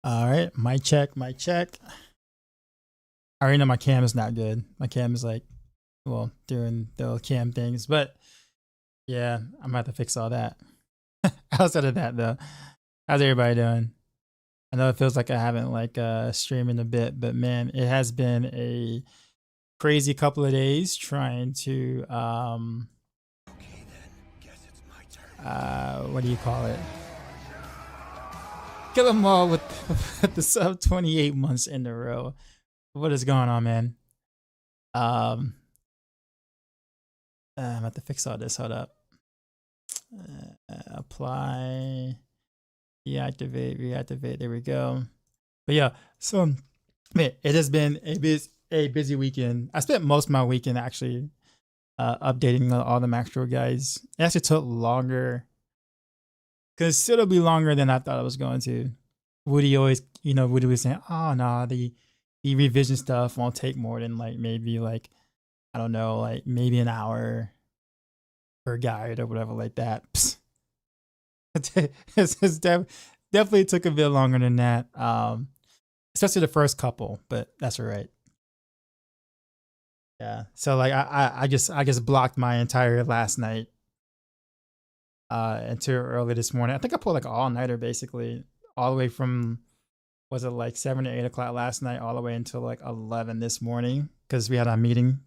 All right, mic check, mic check. I already know my cam is not good. My cam is like, well, doing the cam things, but yeah, I'm gonna have to fix all that. Outside of that, though, how's everybody doing? I know it feels like I haven't like streamed in a bit, but man, it has been a crazy couple of days trying to what do you call it? Kill them all with the sub 28 months in a row. What is going on, man? I'm about to fix all this. Hold up. Apply, deactivate, reactivate. There we go. But yeah, so man, it has been a busy weekend. I spent most of my weekend actually updating all the Maxroll guys. It actually took longer, considerably longer than I thought it was going to. Woody always, Woody was saying, "Oh no, the revision stuff won't take more than like maybe like I don't know, like maybe an hour per guide or whatever like that." It's definitely took a bit longer than that, especially the first couple, but that's all right. Yeah, so like I just blocked my entire last night until early this morning. I think I pulled like all nighter basically, all the way from, was it like 7 or 8 o'clock last night all the way until like 11 this morning, because we had a meeting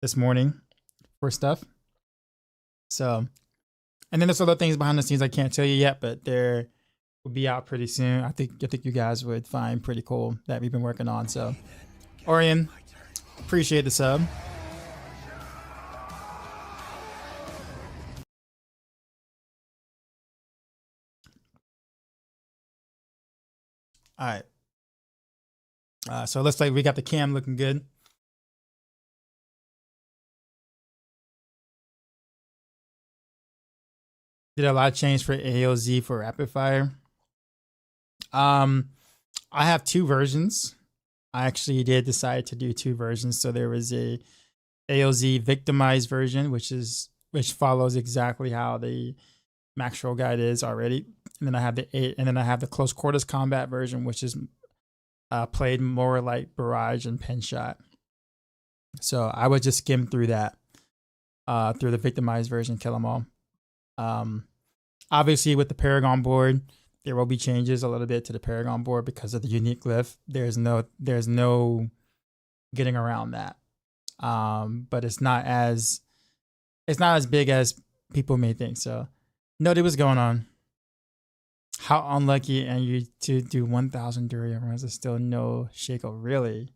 this morning for stuff. So, and then there's other things behind the scenes I can't tell you yet, but they're will be out pretty soon. I think you guys would find pretty cool that we've been working on. So, Orion, appreciate the sub. All right. So it looks like we got the cam looking good. Did a lot of change for AOZ for rapid fire. I have two versions. I actually did decide to do two versions. So there was a AOZ victimized version, which follows exactly how the Maxroll guide is already. And then I have the close quarters combat version, which is played more like Barrage and Pen Shot. So I would just skim through that, through the victimized version, kill them all. Obviously with the Paragon board, there will be changes a little bit to the Paragon board because of the unique glyph. There's no getting around that. But it's not as big as people may think. So noted what's going on. How unlucky and you to do 1,000 Durian runs is still no Shaco, really?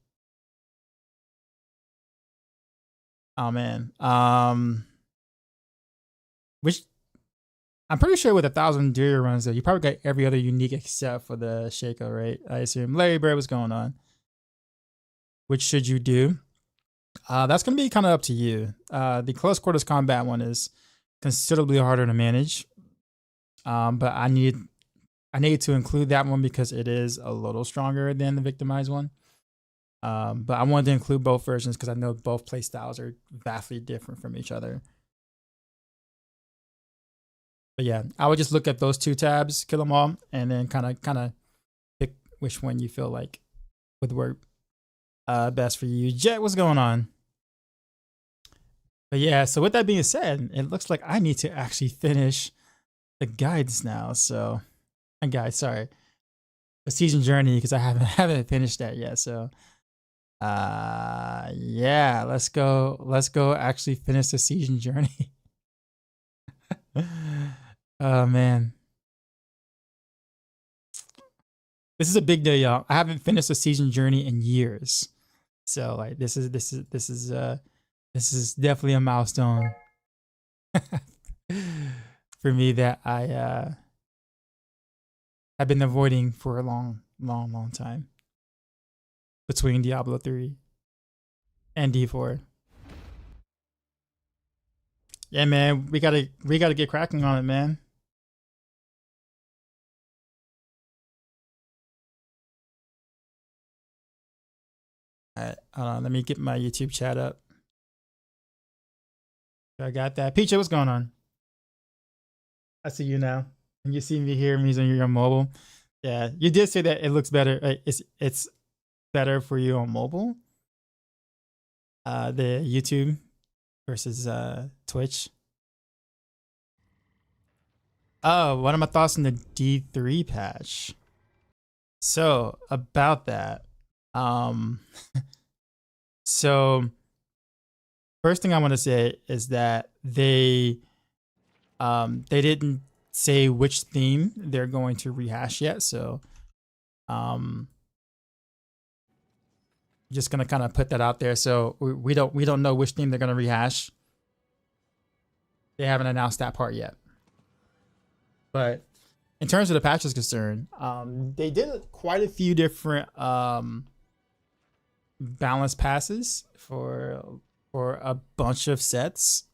Oh man. Which I'm pretty sure with 1,000 Durian runs though, you probably got every other unique except for the Shaco, right? I assume. Larry Bird, what's going on? Which should you do? That's gonna be kind of up to you. The close quarters combat one is considerably harder to manage. But I need to include that one because it is a little stronger than the victimized one. But I wanted to include both versions because I know both play styles are vastly different from each other. But yeah, I would just look at those two tabs, kill them all, and then kind of pick which one you feel like would work best for you. Jet, what's going on? But yeah, so with that being said, it looks like I need to actually finish the guides now. So, guys, sorry, the season journey, because I haven't finished that yet. So, yeah, let's go actually finish the season journey. Oh man, this is a big day, y'all. I haven't finished the season journey in years, so like this is definitely a milestone for me that I have been avoiding for a long time between Diablo 3 and D4. Yeah, man, we gotta get cracking on it, man. All right, hold on. Let me get my YouTube chat up. I got that. Peach, what's going on? I see you now. And you see me here, me on your mobile. Yeah, you did say that it looks better. It's better for you on mobile. The YouTube versus Twitch. Oh, what are my thoughts on the D3 patch? So about that, um, so first thing I want to say is that they didn't say which theme they're going to rehash yet. So, just gonna kind of put that out there. So we don't know which theme they're gonna rehash. They haven't announced that part yet. But in terms of the patch is concerned, they did quite a few different balance passes for a bunch of sets.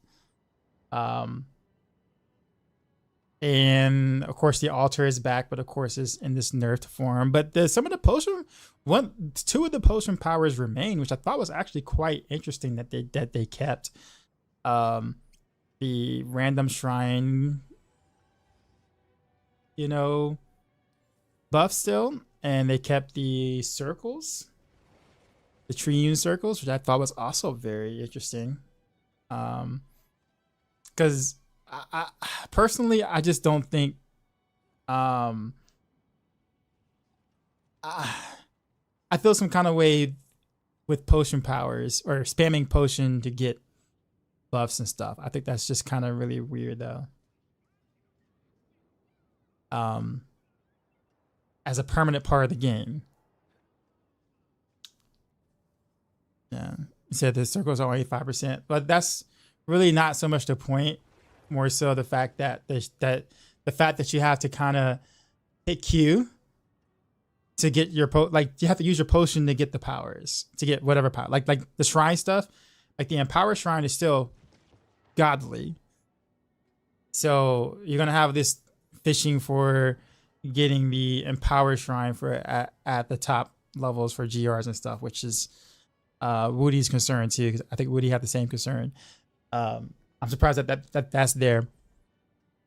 And of course the altar is back, but of course is in this nerfed form. But some of the potion, two of the potion powers remain, which I thought was actually quite interesting that they kept. The random shrine, buff still, and they kept the circles, the Triune circles, which I thought was also very interesting. Because I personally, I just don't think I feel some kind of way with potion powers or spamming potion to get buffs and stuff. I think that's just kind of really weird though. As a permanent part of the game. Yeah. You said the circles are only 5%, but that's really not so much the point. More so the fact that you have to kind of hit Q to get your you have to use your potion to get the powers, to get whatever power. Like the shrine stuff, like the Empower Shrine is still godly. So you're gonna have this fishing for getting the Empower Shrine for at the top levels for GRs and stuff, which is Woody's concern too, because I think Woody had the same concern. I'm surprised that that's there.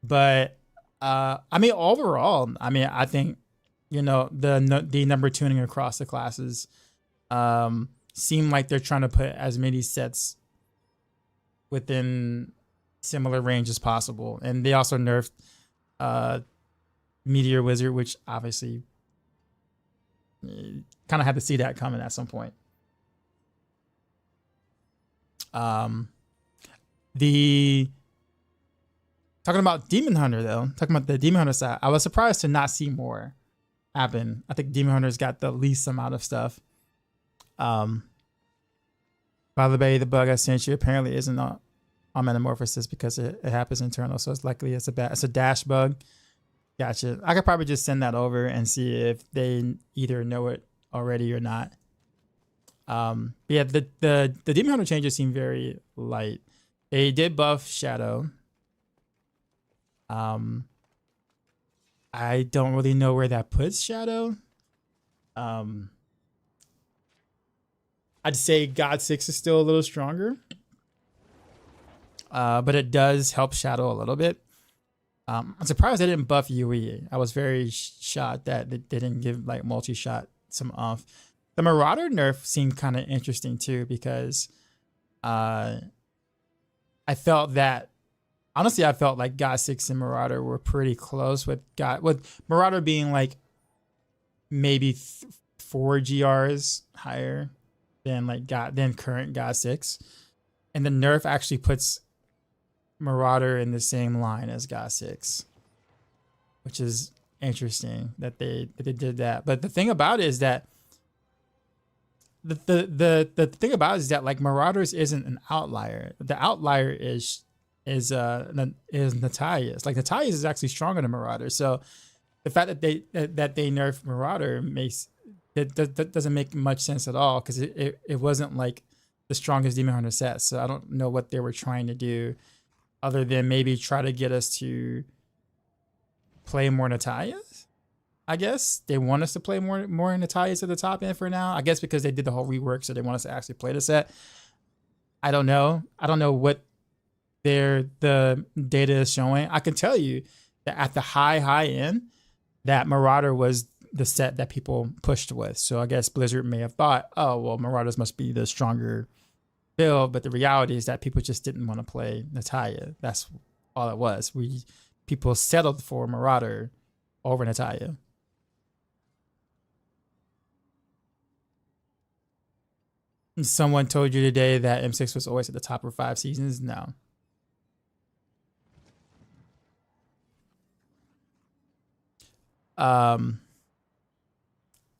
But I mean, overall, I mean, I think, the number tuning across the classes seem like they're trying to put as many sets within similar range as possible. And they also nerfed Meteor Wizard, which obviously kind of had to see that coming at some point. Talking about Demon Hunter though, talking about the Demon Hunter side, I was surprised to not see more happen. I think Demon Hunter's got the least amount of stuff. By the way, the bug I sent you apparently isn't on Metamorphosis because it happens internal, so it's likely it's a dash bug. Gotcha. I could probably just send that over and see if they either know it already or not. Yeah, the Demon Hunter changes seem very light. They did buff Shadow. I don't really know where that puts Shadow. I'd say God 6 is still a little stronger. But it does help Shadow a little bit. I'm surprised they didn't buff UE. I was very shocked that they didn't give like multi-shot some off. The Marauder nerf seemed kind of interesting too, because I felt that, honestly, I felt like God 6 and Marauder were pretty close, with Marauder being like maybe 4 GRs higher than current God 6. And the nerf actually puts Marauder in the same line as God 6, which is interesting that they did that. But the thing about it is that the thing about it is that like Marauders isn't an outlier. The outlier is Natalia's. Like Natalia's is actually stronger than Marauder. So the fact that they nerfed Marauder that doesn't make much sense at all, because it wasn't like the strongest Demon Hunter set. So I don't know what they were trying to do, other than maybe try to get us to play more Natalia's. I guess they want us to play more Natalia's at the top end for now. I guess because they did the whole rework, so they want us to actually play the set. I don't know. I don't know what the data is showing. I can tell you that at the high end, that Marauder was the set that people pushed with. So I guess Blizzard may have thought, oh, well, Marauders must be the stronger build. But the reality is that people just didn't want to play Natalia. That's all it was. People settled for Marauder over Natalia. Someone told you today that M6 was always at the top for 5 seasons? No.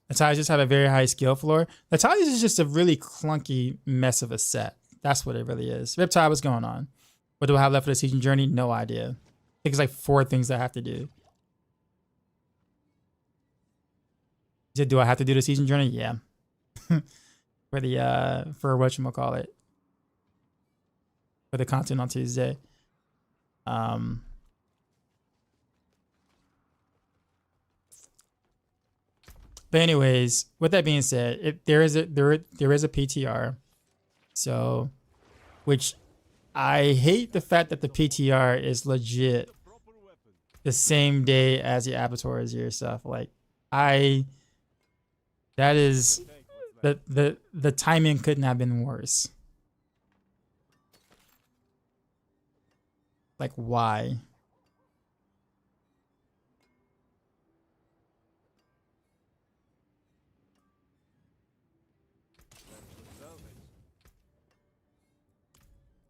Natalia's just have a very high skill floor. Natalia's is just a really clunky mess of a set. That's what it really is. Riptide, what's going on? What do I have left for the season journey? No idea. I think it's like 4 things I have to do. Do I have to do the season journey? Yeah. For the for whatchamacallit. For the content on Tuesday. But anyways, with that being said, there is a PTR. So, which I hate the fact that the PTR is legit the same day as the Avatar is here stuff. Like that is the timing couldn't have been worse. Like why?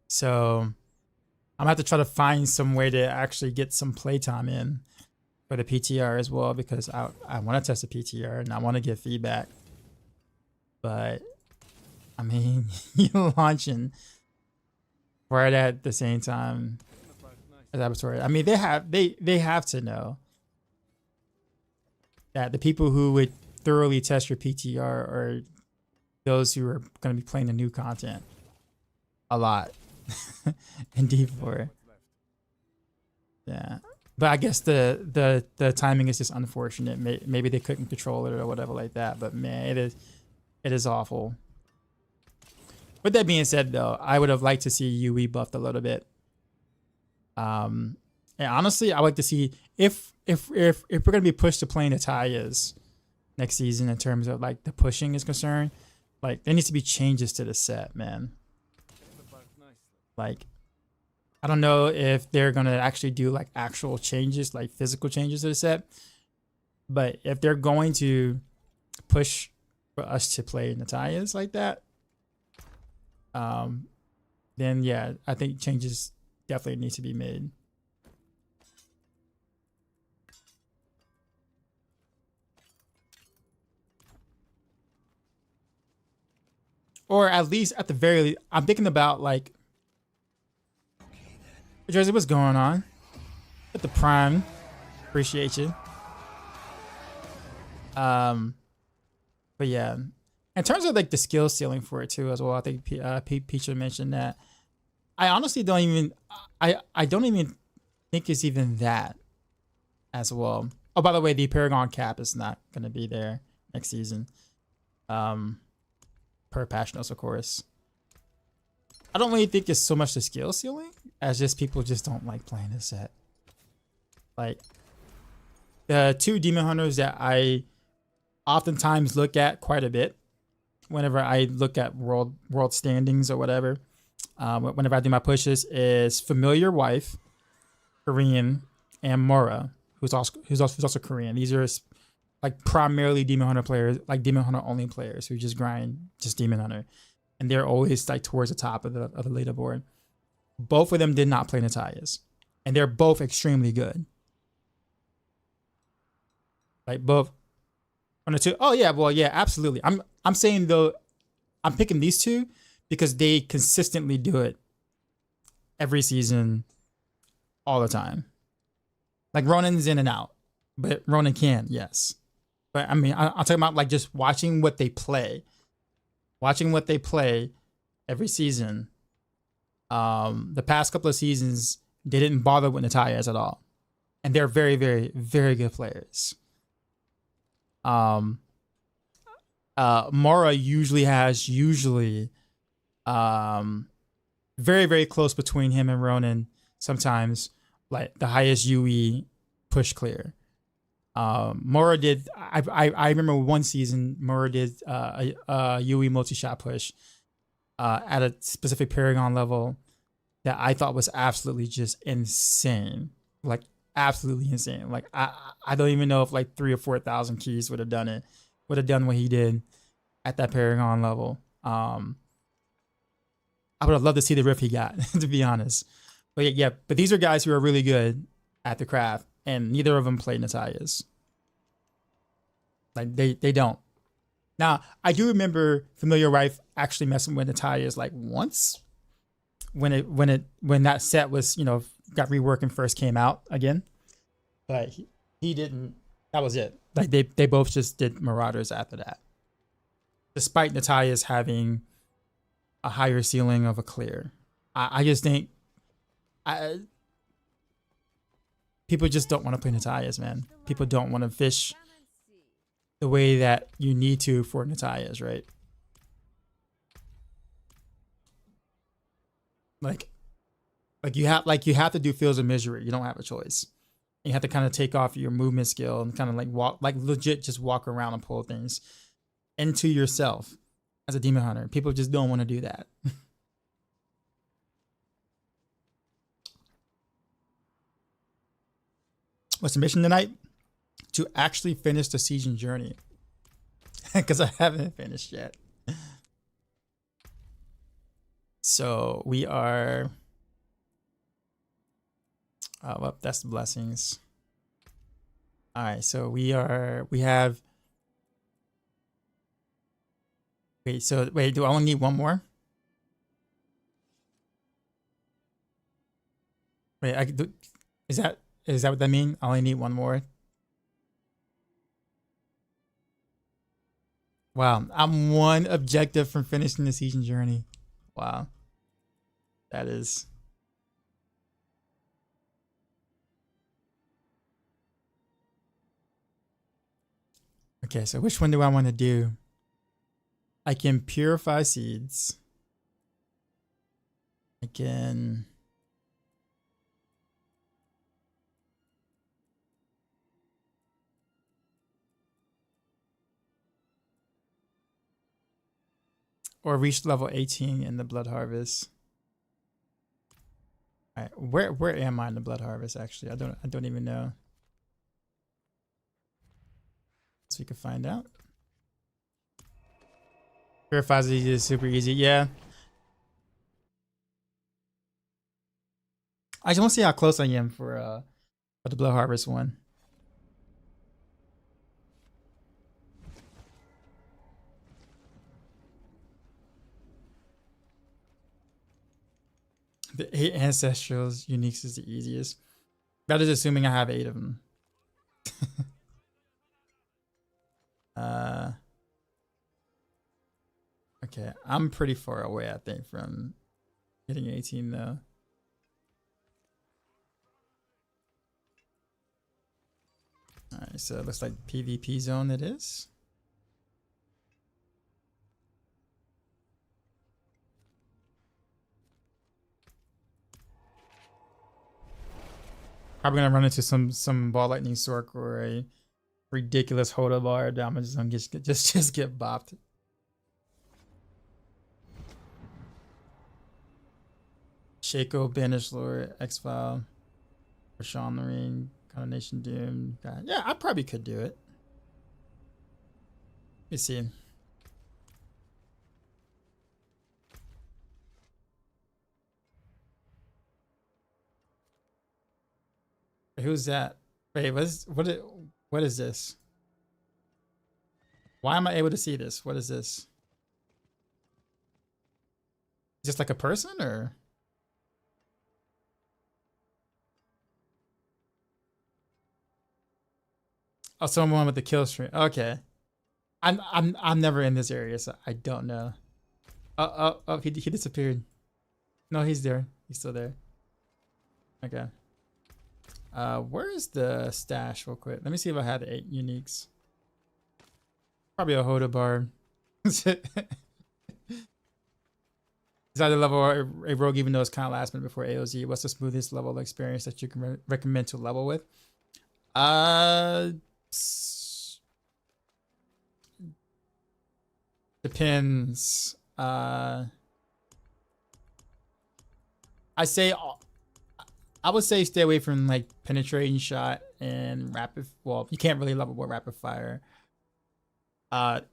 So I'm gonna have to try to find some way to actually get some playtime in for the PTR as well, because I want to test the PTR and I want to get feedback. But I mean, you're launching right at the same time as Laboratory. I mean, they have to know that the people who would thoroughly test your PTR are those who are going to be playing the new content a lot in D4. Yeah, but I guess the timing is just unfortunate. Maybe they couldn't control it or whatever like that. But man, it is awful. With that being said, though, I would have liked to see UE buffed a little bit. And honestly, I would like to see if we're gonna be pushed to playing Natalia's next season in terms of like the pushing is concerned. Like there needs to be changes to the set, man. Like I don't know if they're gonna actually do like actual changes, like physical changes to the set. But if they're going to push for us to play Natalia's like that, then yeah, I think changes definitely need to be made. Or at least at the very least, I'm thinking about like, Jersey, what's going on? With the Prime, appreciate you. But yeah, in terms of like the skill ceiling for it too as well, I think Peach mentioned that. I honestly don't even, I don't even think it's even that as well. Oh, by the way, the Paragon cap is not going to be there next season. Per Passionos, of course. I don't really think it's so much the skill ceiling as just people just don't like playing this set. Like the 2 Demon Hunters that I oftentimes look at quite a bit whenever I look at world standings or whatever. Whenever I do my pushes is Familiar Wife, Korean, and Mora, who's also Korean. These are like primarily Demon Hunter players, like Demon Hunter only players who just grind just Demon Hunter, and they're always like towards the top of the leaderboard. Both of them did not play Natalia's, and they're both extremely good. Like both on the 2. Oh yeah, well yeah, absolutely. I'm saying though, I'm picking these 2 because they consistently do it every season, all the time. Like Ronan's in and out, but Ronan can, yes. But I mean, I'm talking about like just watching what they play. Watching what they play every season. The past couple of seasons, they didn't bother with Natalia's at all. And they're very, very, very good players. Mora usually has very, very close between him and Ronan. Sometimes like the highest UE push clear. Mora did. I remember one season Mora did a UE multi-shot push at a specific Paragon level that I thought was absolutely just insane. Like absolutely insane. Like I don't even know if like 3,000 or 4,000 keys would have done it. Would have done what he did at that Paragon level. I would have loved to see the riff he got, to be honest. But yeah, but these are guys who are really good at the craft, and neither of them play Natalia's. Like they don't. Now I do remember Familiar Rife actually messing with Natalia's like once when that set was, you know, got reworked and first came out again. But he didn't. That was it. Like they both just did Marauders after that. Despite Natalia's having a higher ceiling of a clear. I just think people just don't want to play Natalia's, man. People don't want to fish the way that you need to for Natalia's, right? Like you have to do Fields of Misery. You don't have a choice. You have to kind of take off your movement skill and kind of like walk, like legit just walk around and pull things into yourself as a demon hunter. People just don't want to do that. What's the mission tonight? To actually finish the Siege and Journey. Because I haven't finished yet. So we are... well, that's the blessings. Alright, so we have... Wait, do I only need one more? Wait, is that what that means? I only need one more? Wow, I'm one objective from finishing the Siege and Journey. Wow. That is... Okay, so which one do I want to do? I can purify seeds. I can... Or reach level 18 in the Blood Harvest. All right, where am I in the Blood Harvest? Actually, I don't even know. So we can find out. Purifies is super easy, yeah. I just want to see how close I am for the Blood Harvest one. The 8 Ancestrals uniques is the easiest. That is assuming I have 8 of them. Okay, I'm pretty far away, I think, from hitting 18 though. Alright, so it looks like PvP zone it is. Probably gonna run into some ball lightning sork or a ridiculous Hoda bar damage and just get bopped. Shaco, Banish Lord, X-File, Rashawn the Ring, Condemnation Doom. God. Yeah, I probably could do it. Let me see. Who's that? Wait, what is this? Why am I able to see this? What is this? Just like a person or? Oh, someone with the kill stream. Okay. I'm never in this area, so I don't know. Oh, he disappeared. No, he's there. He's still there. Okay. Where is the stash real quick? Let me see if I had 8 uniques. Probably a Hoda bar. Is that the level a rogue even though it's kind of last minute before AOZ? What's the smoothest level of experience that you can recommend to level with? Depends. I would say stay away from like penetrating shot and rapid. Well, you can't really level with rapid fire. But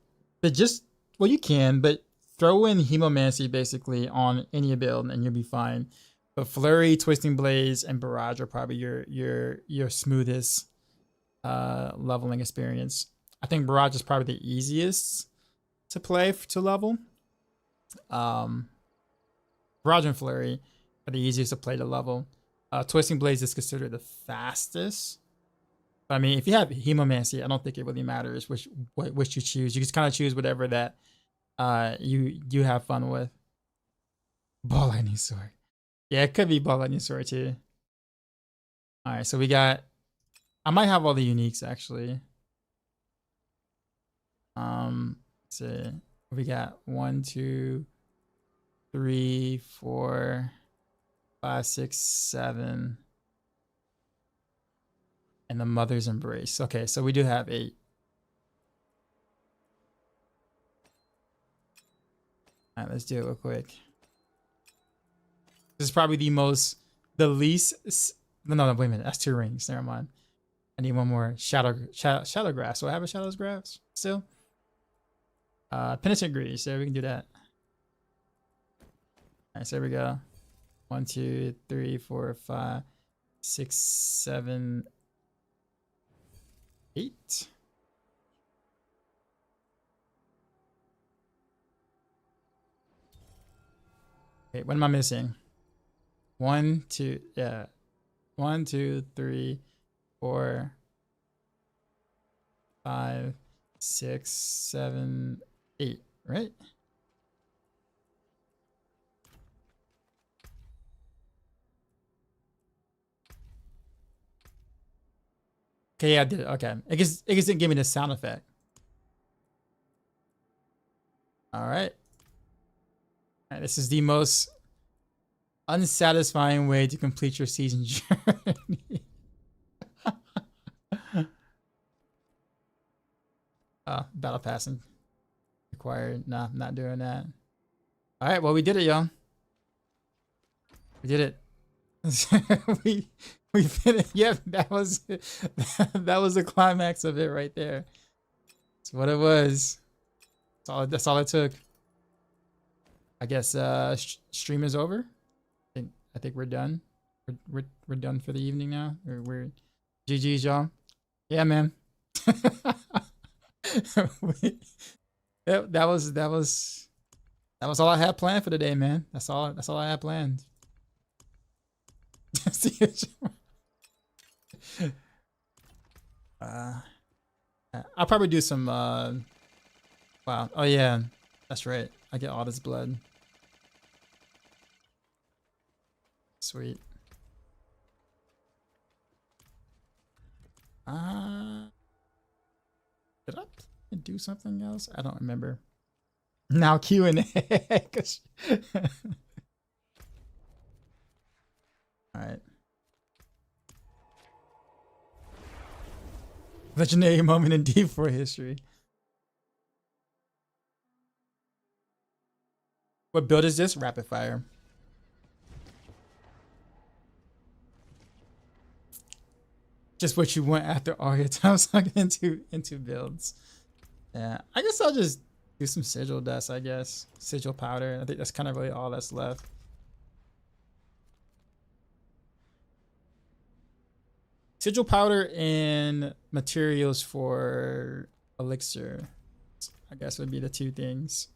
just well, you can, but throw in hemomancy basically on any build and you'll be fine. But Flurry, Twisting Blaze, and Barrage are probably your smoothest leveling experience. I think Barrage is probably the easiest to play to level. Barrage and Flurry are the easiest to play to level. Twisting Blaze is considered the fastest. But I mean, if you have Hemomancy, I don't think it really matters which you choose. You just kind of choose whatever that you have fun with. Ball Lightning Sword. Yeah, it could be Ball Lightning Sword too. All right, so we got. I might have all the uniques actually. Let's see. We got 1, 2, 3, 4, 5, 6, 7. And the Mother's Embrace. Okay, so we do have 8. All right, let's do it real quick. This is probably the least. No, wait a minute. That's 2 rings. Never mind. I need one more shadow grasp. So I have a Shadow's Grasp still. Penitent Grease. So we can do that. All right, so there we go. 1, 2, 3, 4, 5, 6, 7, 8. Wait, what am I missing? 1, 2, yeah. 1, 2, 3, 4, 5, 6, 7, 8, right? Okay, yeah, I did it. Okay. It just didn't give me the sound effect. All right. All right, this is the most unsatisfying way to complete your season journey. Battle passing required. Nah, I'm not doing that. All right, well, we did it, y'all. We did it. we finished. Yep, that was the climax of it right there. That's what it was. That's all it took. I guess stream is over. I think we're done. We're done for the evening now. We're GG's, y'all. Yeah, man. that was all I had planned for the day, man. That's all I had planned. I'll probably do some wow. Oh yeah, that's right. I get all this blood. Sweet. Did I do something else? I don't remember. Now Q&A. All right. Legendary moment in D4 history. What build is this? Rapid fire. Just what you want after all your time sunk into builds. Yeah, I guess I'll just do some sigil dust. I guess sigil powder. I think that's kind of really all that's left. Sigil powder and materials for elixir, I guess, would be the 2 things.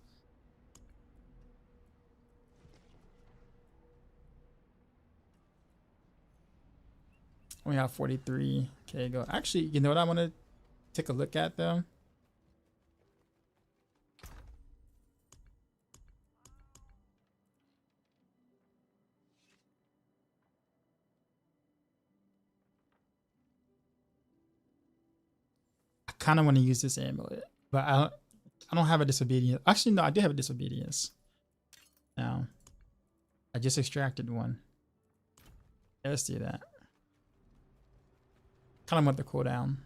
We have 43. Okay, go. Actually, you know what I want to take a look at though? I kind of want to use this amulet, but I don't have a disobedience. Actually, no, I do have a disobedience. Now, I just extracted one. Yeah, let's do that. Kind of want the cooldown.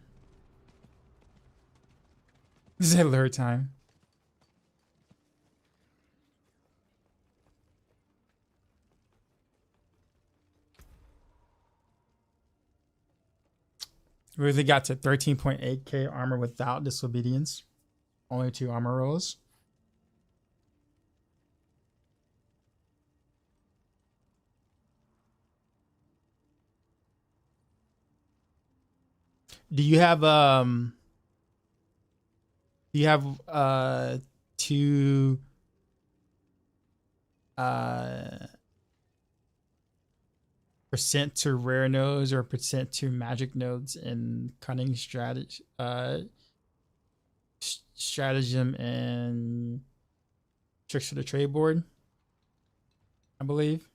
This is lure time. We really got to 13.8k armor without disobedience. Only 2 armor rolls. Do you have 2 percent to rare nodes or percent to magic nodes in cunning strategy, stratagem and tricks for the trade board? I believe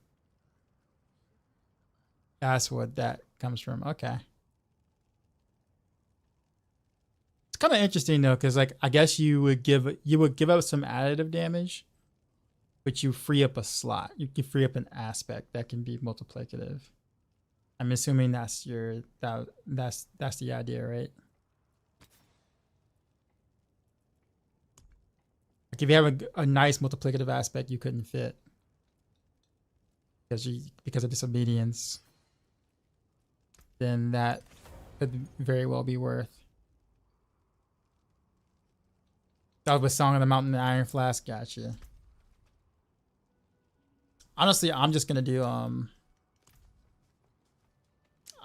that's what that comes from. Okay. Kind of interesting though, because like I guess you would give up some additive damage, but you free up a slot. You can free up an aspect that can be multiplicative. I'm assuming that's that's the idea, right? Like if you have a nice multiplicative aspect you couldn't fit because of disobedience, then that could very well be worth. That was Song of the Mountain and Iron Flask. Gotcha. Honestly, I'm just gonna do I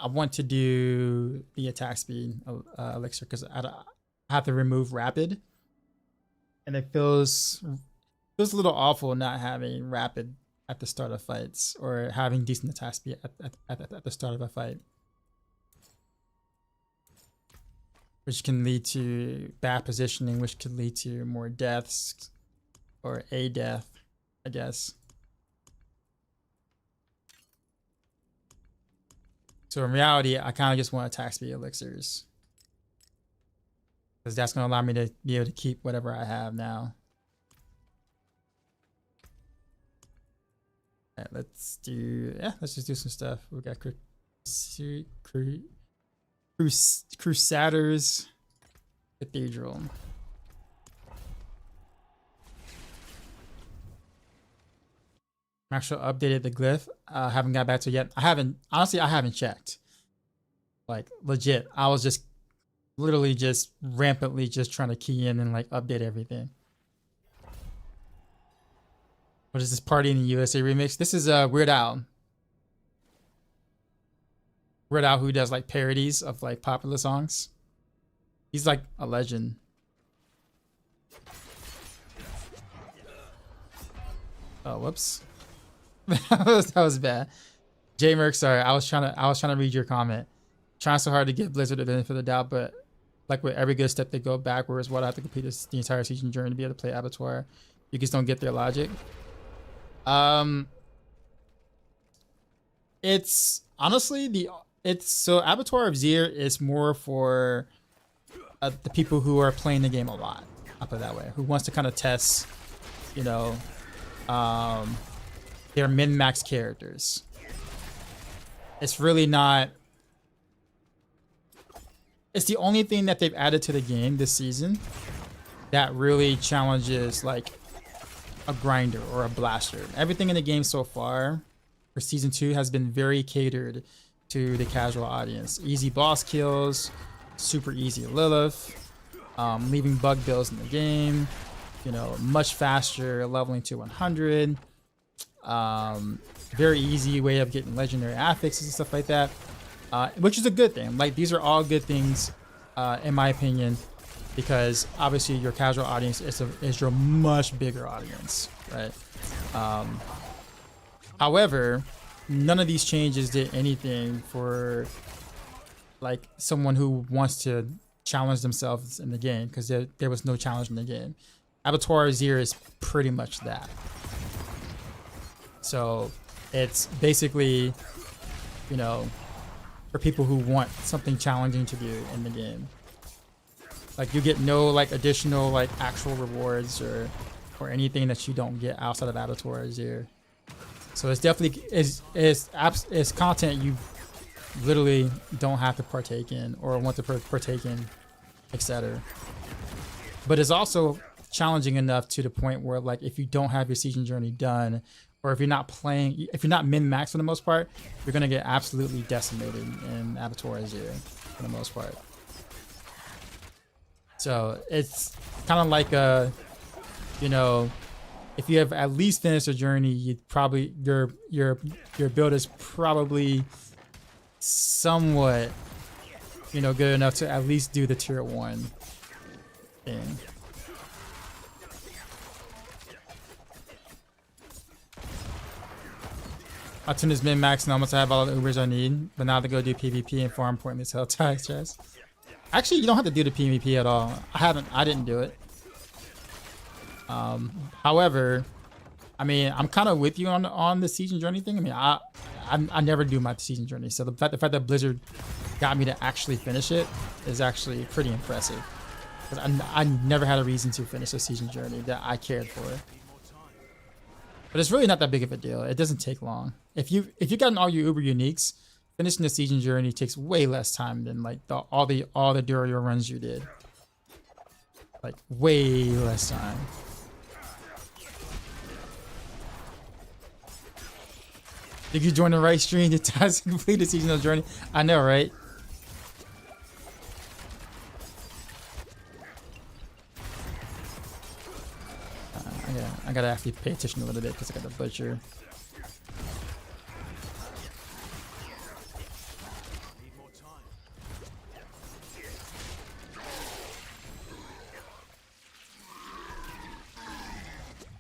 want to do the attack speed elixir because I have to remove rapid, and it feels a little awful not having rapid at the start of fights or having decent attack speed at the start of a fight, which can lead to bad positioning, which could lead to more deaths or a death, I guess. So in reality, I kind of just want attack speed elixirs because that's going to allow me to be able to keep whatever I have now. All right, let's just do some stuff. We got Crusaders Cathedral. Maxroll updated the glyph. Haven't got back to it yet. I haven't checked. Like legit, I was just literally just rampantly just trying to key in and like update everything. What is this Party in the USA remix? This is Weird Al. Weird Al, who does like parodies of like popular songs. He's like a legend. Oh, whoops. that was bad. J Merck, sorry. I was trying to read your comment. Trying so hard to give Blizzard the benefit of the doubt, but like with every good step they go backwards. What I have to complete the entire season journey to be able to play Abattoir. You just don't get their logic. It's honestly so Abattoir of Zir is more for the people who are playing the game a lot. I'll put it that way. Who wants to kind of test, you know, their min-max characters. It's really not. It's the only thing that they've added to the game this season that really challenges like a grinder or a blaster. Everything in the game so far for season 2 has been very catered to the casual audience. Easy boss kills, super easy Lilith, leaving bug bills in the game, you know, much faster leveling to 100, very easy way of getting legendary affixes and stuff like that, which is a good thing. Like these are all good things in my opinion, because obviously your casual audience is your much bigger audience, right? However, none of these changes did anything for like someone who wants to challenge themselves in the game, because there was no challenge in the game. Abattoir Zir is pretty much that. So it's basically, you know, for people who want something challenging to do in the game. Like you get no like additional like actual rewards or anything that you don't get outside of Abattoir Zir. So it's definitely it's content you literally don't have to partake in or want to partake in, etc. but it's also challenging enough to the point where like if you don't have your season journey done, or if you're not playing, if you're not min-max for the most part, you're gonna get absolutely decimated in Abattoir Azir for the most part. So it's kind of like a, you know, if you have at least finished a journey, you'd probably your build is probably somewhat, you know, good enough to at least do the tier 1 thing. My tune is min-max and almost have all the Ubers I need, but now to go do PvP and farm pointless hell tags chest. Actually, you don't have to do the PvP at all. I didn't do it. However, I mean, I'm kind of with you on the season journey thing. I mean, I never do my season journey, so the fact that Blizzard got me to actually finish it is actually pretty impressive. Because I never had a reason to finish a season journey that I cared for. But it's really not that big of a deal. It doesn't take long. If you gotten all your Uber uniques, finishing the season journey takes way less time than like all the Durio runs you did. Like way less time. Did you join the right stream to complete the seasonal journey? I know, right? I gotta actually pay attention a little bit because I got the butcher.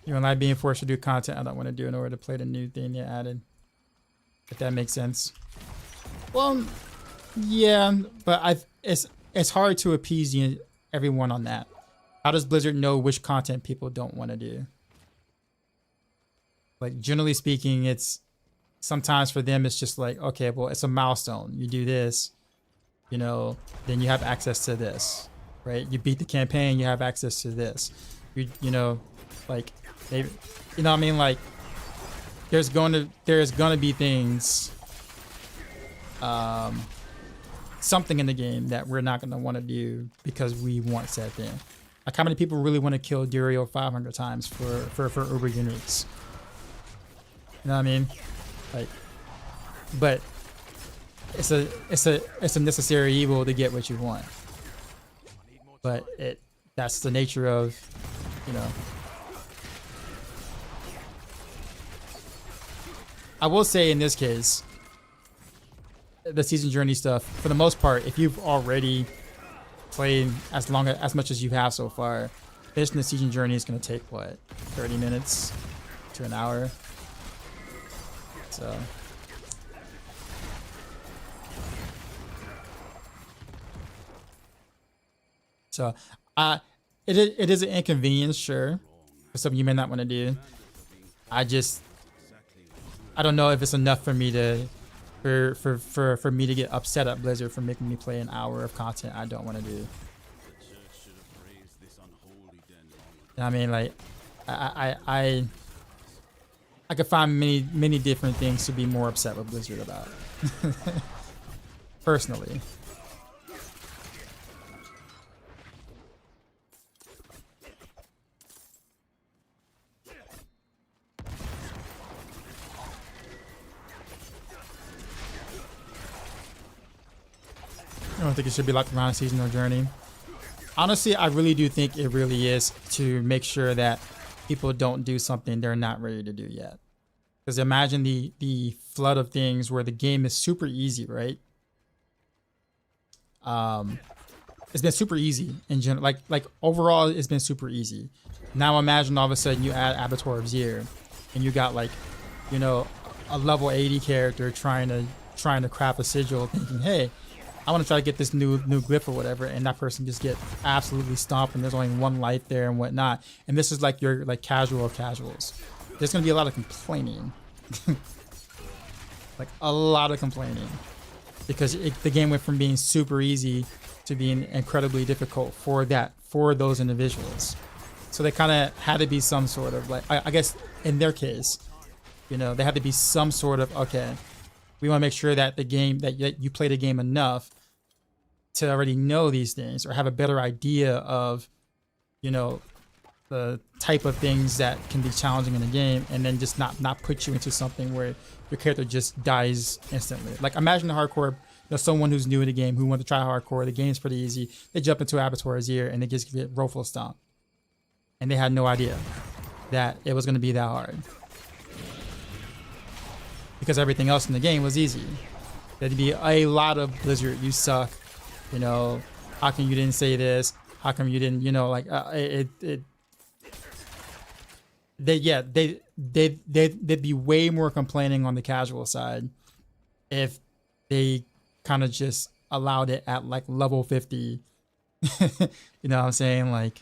You and I being forced to do content I don't want to do in order to play the new thing they added. If that makes sense. Well, yeah, but it's hard to appease everyone on that. How does Blizzard know which content people don't want to do? Like generally speaking, it's sometimes for them it's just like, okay, well, it's a milestone. You do this, you know, then you have access to this, right? You beat the campaign, you have access to this. You know, like they, you know what I mean? Like there's gonna be things, something in the game that we're not gonna want to do because we want said thing. Like how many people really want to kill Durio 500 times for Uber uniques? You know what I mean? Like, but it's a necessary evil to get what you want. But that's the nature of, you know. I will say in this case, the season journey stuff, for the most part, if you've already played as much as you have so far, finishing the season journey is going to take what, 30 minutes to an hour. So it is an inconvenience, sure, for something you may not want to do. I don't know if it's enough for me to for me to get upset at Blizzard for making me play an hour of content I don't want to do. I mean, like I could find many different things to be more upset with Blizzard about. Personally. I don't think it should be locked around a seasonal journey. Honestly, I really do think it really is to make sure that people don't do something they're not ready to do yet. Because imagine the flood of things where the game is super easy, right? It's been super easy in general. Like overall, it's been super easy. Now imagine all of a sudden you add Abattoir Azir, and you got like, you know, a level 80 character trying to craft a sigil, thinking, hey, I want to try to get this new glyph or whatever, and that person just get absolutely stomped, and there's only one life there and whatnot. And this is like your like casual of casuals. There's gonna be a lot of complaining, like a lot of complaining, because the game went from being super easy to being incredibly difficult for those individuals. So they kind of had to be some sort of like, I guess in their case, you know, they had to be some sort of, okay, we want to make sure that the game that you play the game enough to already know these things or have a better idea of you know, the type of things that can be challenging in the game, and then just not put you into something where your character just dies instantly. Like imagine the hardcore, someone who's new in the game who wants to try hardcore. The game's pretty easy. They jump into Abattoir's ear and they just get roll stomp, and they had no idea that it was going to be that hard because everything else in the game was easy. There'd be a lot of Blizzard, you suck. You know, how come you didn't say this? How come you didn't? You know, like they'd be way more complaining on the casual side if they kind of just allowed it at like level 50. You know what I'm saying? Like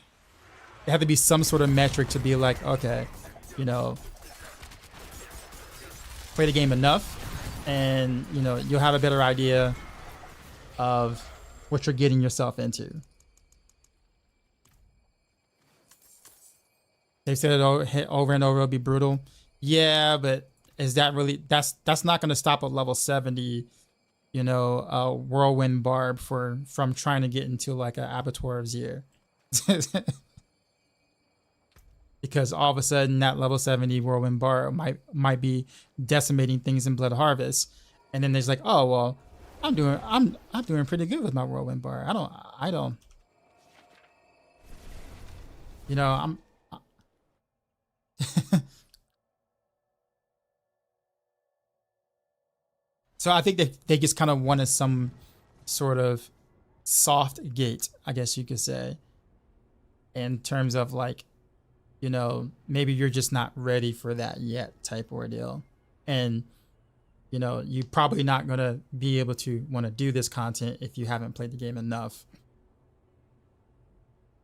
there had to be some sort of metric to be like, okay, you know, play the game enough and you know you'll have a better idea of what you're getting yourself into. They said it over and over, it'll be brutal. Yeah, but is that really, that's not going to stop a level 70, you know, whirlwind barb from trying to get into like an Abattoir's ear. Because all of a sudden that level 70 whirlwind barb might be decimating things in Blood Harvest. And then there's like, oh, well, I'm doing pretty good with my whirlwind barb. I don't, you know, so I think they just kind of wanted some sort of soft gate, I guess you could say, in terms of like, you know, maybe you're just not ready for that yet type ordeal. And, you know, you're probably not going to be able to want to do this content if you haven't played the game enough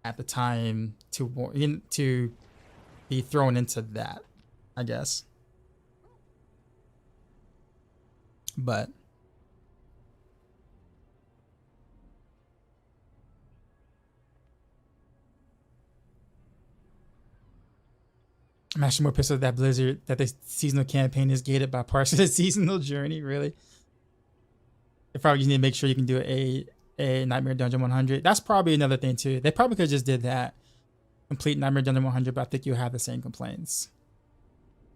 at the time to be thrown into that, I guess. But I'm actually more pissed at that Blizzard that the seasonal campaign is gated by parts of the seasonal journey. Really, they probably just need to make sure you can do a Nightmare Dungeon 100. That's probably another thing too. They probably could have just did that, complete Nightmare Dungeon 100, but I think you have the same complaints.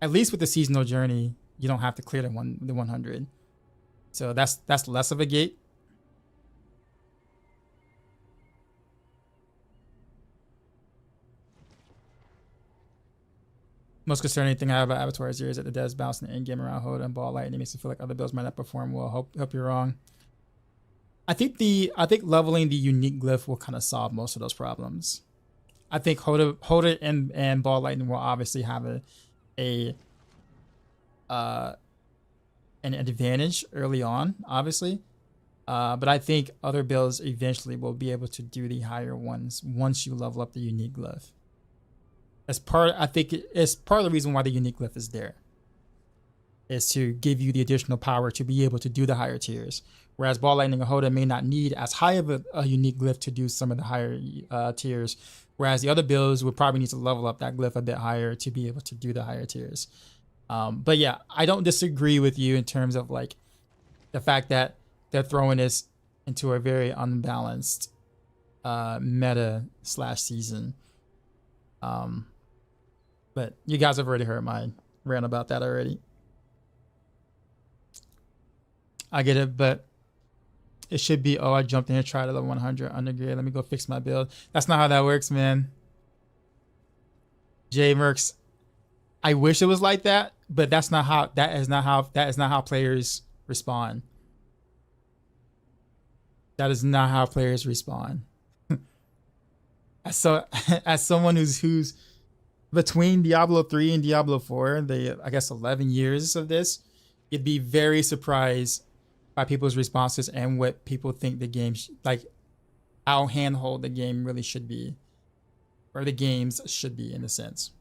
At least with the seasonal journey, you don't have to clear the 100. So that's less of a gate. Most concerning thing I have about Abattoir's ear is that the devs bouncing the end game around hold and ball lightning makes it feel like other builds might not perform well. Hope you're wrong. I think leveling the unique glyph will kind of solve most of those problems. I think hold it and ball lightning will obviously have an advantage early on, obviously. But I think other builds eventually will be able to do the higher ones once you level up the unique glyph. I think it's part of the reason why the unique glyph is there, is to give you the additional power to be able to do the higher tiers. Whereas Ball Lightning and Hoda may not need as high of a unique glyph to do some of the higher tiers, whereas the other builds would probably need to level up that glyph a bit higher to be able to do the higher tiers. But yeah, I don't disagree with you in terms of like the fact that they're throwing this into a very unbalanced meta / season. But you guys have already heard my rant about that already. I get it, but it should be, oh, I jumped in and tried to level 100 undergrade. Let me go fix my build. That's not how that works, man. J Mercs, I wish it was like that, but that is not how players respond. That is not how players respond. So as someone who's between Diablo 3 and Diablo 4, I guess 11 years of this, you'd be very surprised by people's responses and what people think the game, like how handhold the game really should be, or the games should be in a sense.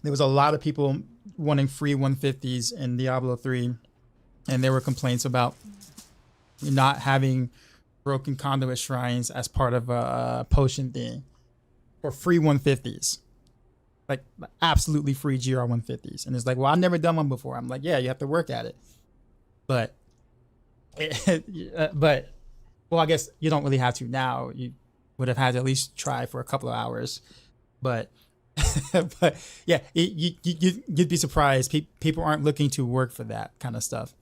There was a lot of people wanting free 150s in Diablo 3, and there were complaints about not having broken conduit shrines as part of a potion thing, or free 150s, like absolutely free GR 150s. And it's like, well, I've never done one before. I'm like, yeah, you have to work at it, but Well, I guess you don't really have to now. You would have had to at least try for a couple of hours, but but yeah, you'd be surprised. People aren't looking to work for that kind of stuff.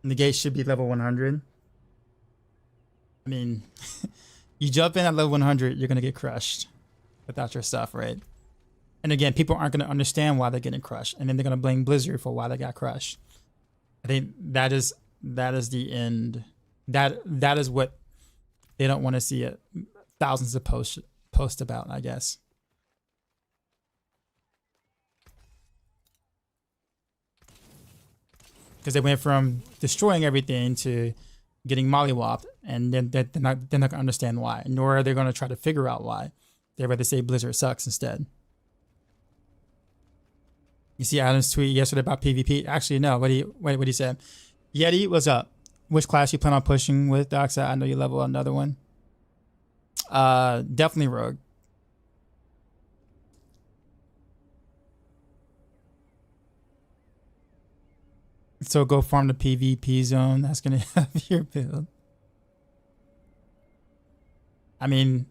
And the gate should be level 100. I mean, you jump in at level 100, you're gonna get crushed without your stuff, right? And again, people aren't gonna understand why they're getting crushed, and then they're gonna blame Blizzard for why they got crushed. I think that is the end. That is what they don't want to see it. Thousands of post about, I guess. Because they went from destroying everything to getting mollywopped, and then they're not gonna understand why, nor are they gonna try to figure out why. They'd rather say Blizzard sucks instead. You see Adam's tweet yesterday about PvP? Actually, no. What he said? Yeti, what's up? Which class you plan on pushing with, Doxa? I know you level another one. Definitely Rogue. So go farm the PvP zone. That's gonna have your build. I mean,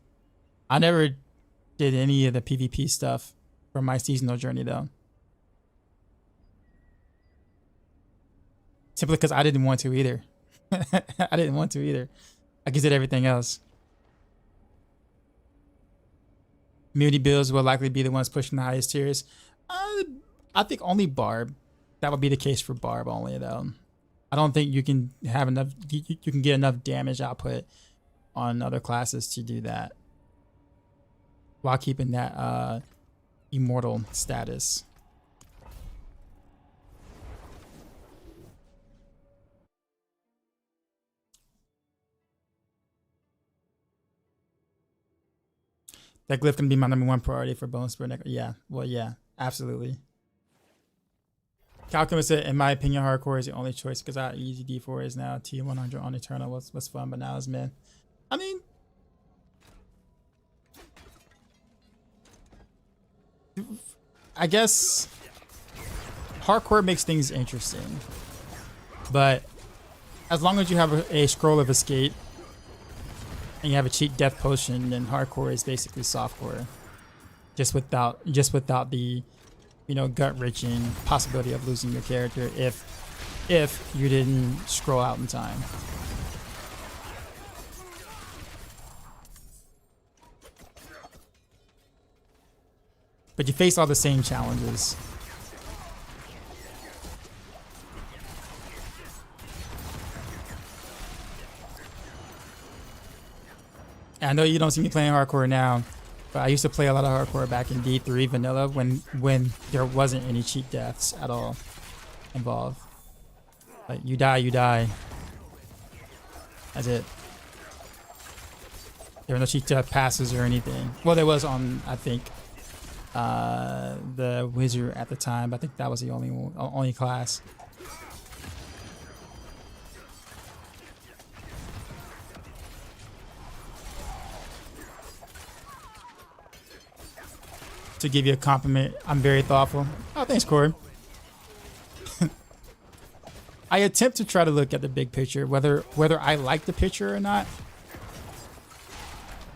I never did any of the PvP stuff for my seasonal journey though. Simply because I didn't want to either. I didn't want to either. I just did everything else. Community builds will likely be the ones pushing the highest tiers. I think only Barb. That would be the case for Barb only though. I don't think you can have enough. You can get enough damage output on other classes to do that, while keeping that immortal status. That glyph can be my #1 priority for bonus for next. Yeah, well, yeah, absolutely. Calculus said, in my opinion, hardcore is the only choice because our easy D4 is now T100 on Eternal. What's fun, but now it's mid. I mean, I guess hardcore makes things interesting, but as long as you have a scroll of escape and you have a cheap death potion, then hardcore is basically softcore, just without the, you know, gut-wrenching possibility of losing your character if you didn't scroll out in time. But you face all the same challenges. And I know you don't see me playing hardcore now, but I used to play a lot of hardcore back in D3 vanilla when there wasn't any cheat deaths at all involved. Like you die. That's it. There were no cheat death passes or anything. Well, there was on, I think, the wizard at the time, but I think that was the only class. To give you a compliment, I'm very thoughtful. Oh, thanks, Corey. I attempt to try to look at the big picture, whether I like the picture or not.